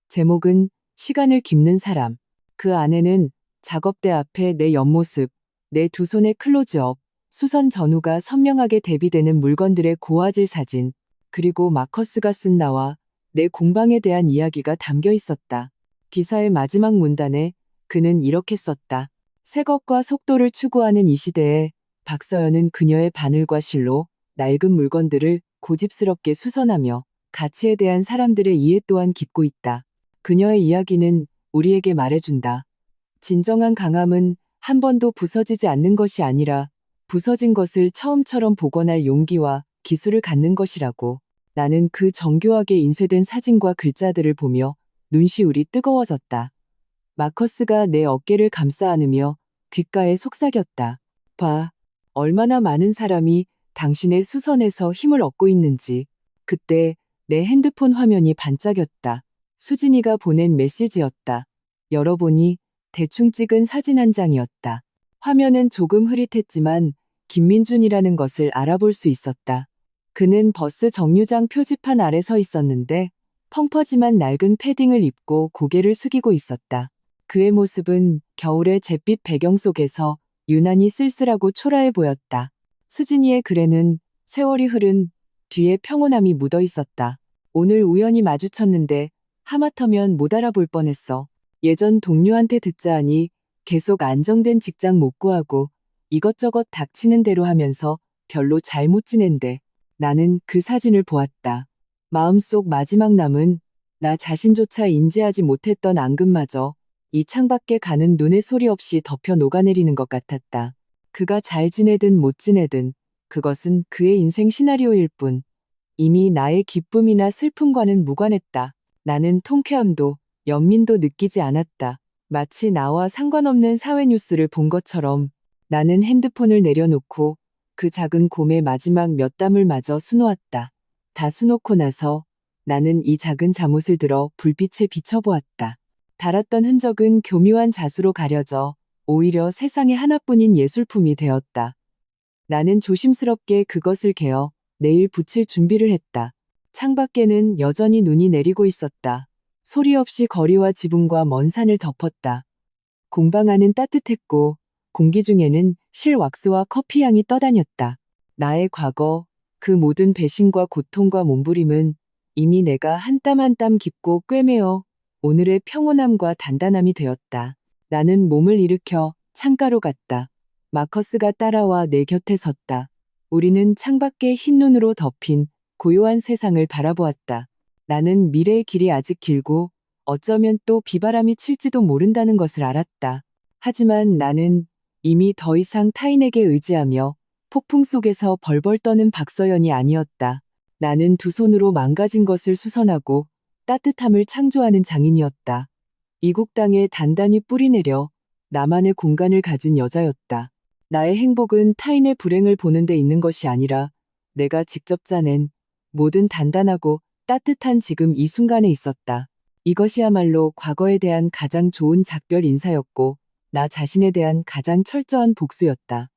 제목은 시간을 깁는 사람. 그 안에는 작업대 앞에 내 옆모습, 내 두 손의 클로즈업, 수선 전후가 선명하게 대비되는 물건들의 고화질 사진, 그리고 마커스가 쓴 나와 내 공방에 대한 이야기가 담겨 있었다. 기사의 마지막 문단에 그는 이렇게 썼다. 새 것과 속도를 추구하는 이 시대에 박서연은 그녀의 바늘과 실로 낡은 물건들을 고집스럽게 수선하며 가치에 대한 사람들의 이해 또한 깊고 있다. 그녀의 이야기는 우리에게 말해준다. 진정한 강함은 한 번도 부서지지 않는 것이 아니라 부서진 것을 처음처럼 복원할 용기와 기술을 갖는 것이라고. 나는 그 정교하게 인쇄된 사진과 글자들을 보며 눈시울이 뜨거워졌다. 마커스가 내 어깨를 감싸 안으며 귓가에 속삭였다. 봐, 얼마나 많은 사람이 당신의 수선에서 힘을 얻고 있는지. 그때 내 핸드폰 화면이 반짝였다. 수진이가 보낸 메시지였다. 열어보니 대충 찍은 사진 한 장이었다. 화면은 조금 흐릿했지만 김민준이라는 것을 알아볼 수 있었다. 그는 버스 정류장 표지판 아래 서 있었는데 펑퍼짐한 낡은 패딩을 입고 고개를 숙이고 있었다. 그의 모습은 겨울의 잿빛 배경 속에서 유난히 쓸쓸하고 초라해 보였다. 수진이의 글에는 세월이 흐른 뒤에 평온함이 묻어 있었다. 오늘 우연히 마주쳤는데 하마터면 못 알아볼 뻔했어. 예전 동료한테 듣자 하니 계속 안정된 직장 못 구하고 이것저것 닥치는 대로 하면서 별로 잘 못 지낸대. 나는 그 사진을 보았다. 마음속 마지막 남은 나 자신조차 인지하지 못했던 앙금마저 이 창밖에 가는 눈의 소리 없이 덮여 녹아내리는 것 같았다. 그가 잘 지내든 못 지내든 그것은 그의 인생 시나리오일 뿐 이미 나의 기쁨이나 슬픔과는 무관했다. 나는 통쾌함도 연민도 느끼지 않았다. 마치 나와 상관없는 사회 뉴스를 본 것처럼 나는 핸드폰을 내려놓고 그 작은 곰의 마지막 몇 담을 마저 수놓았다. 다 수놓고 나서 나는 이 작은 잠옷을 들어 불빛에 비춰보았다. 달았던 흔적은 교묘한 자수로 가려져 오히려 세상에 하나뿐인 예술품이 되었다. 나는 조심스럽게 그것을 개어 내일 붙일 준비를 했다. 창밖에는 여전히 눈이 내리고 있었다. 소리 없이 거리와 지붕과 먼 산을 덮었다. 공방 안은 따뜻했고 공기 중에는 실 왁스와 커피 향이 떠다녔다. 나의 과거, 그 모든 배신과 고통과 몸부림은 이미 내가 한 땀 한 땀 깊고 꿰매어 오늘의 평온함과 단단함이 되었다. 나는 몸을 일으켜 창가로 갔다. 마커스가 따라와 내 곁에 섰다. 우리는 창밖에 흰 눈으로 덮인 고요한 세상을 바라보았다. 나는 미래의 길이 아직 길고 어쩌면 또 비바람이 칠지도 모른다는 것을 알았다. 하지만 나는 이미 더 이상 타인에게 의지하며 폭풍 속에서 벌벌 떠는 박서연이 아니었다. 나는 두 손으로 망가진 것을 수선하고 따뜻함을 창조하는 장인이었다. 이국 땅에 단단히 뿌리내려 나만의 공간을 가진 여자였다. 나의 행복은 타인의 불행을 보는 데 있는 것이 아니라 내가 직접 짜낸 모든 단단하고 따뜻한 지금 이 순간에 있었다. 이것이야말로 과거에 대한 가장 좋은 작별 인사였고 나 자신에 대한 가장 철저한 복수였다.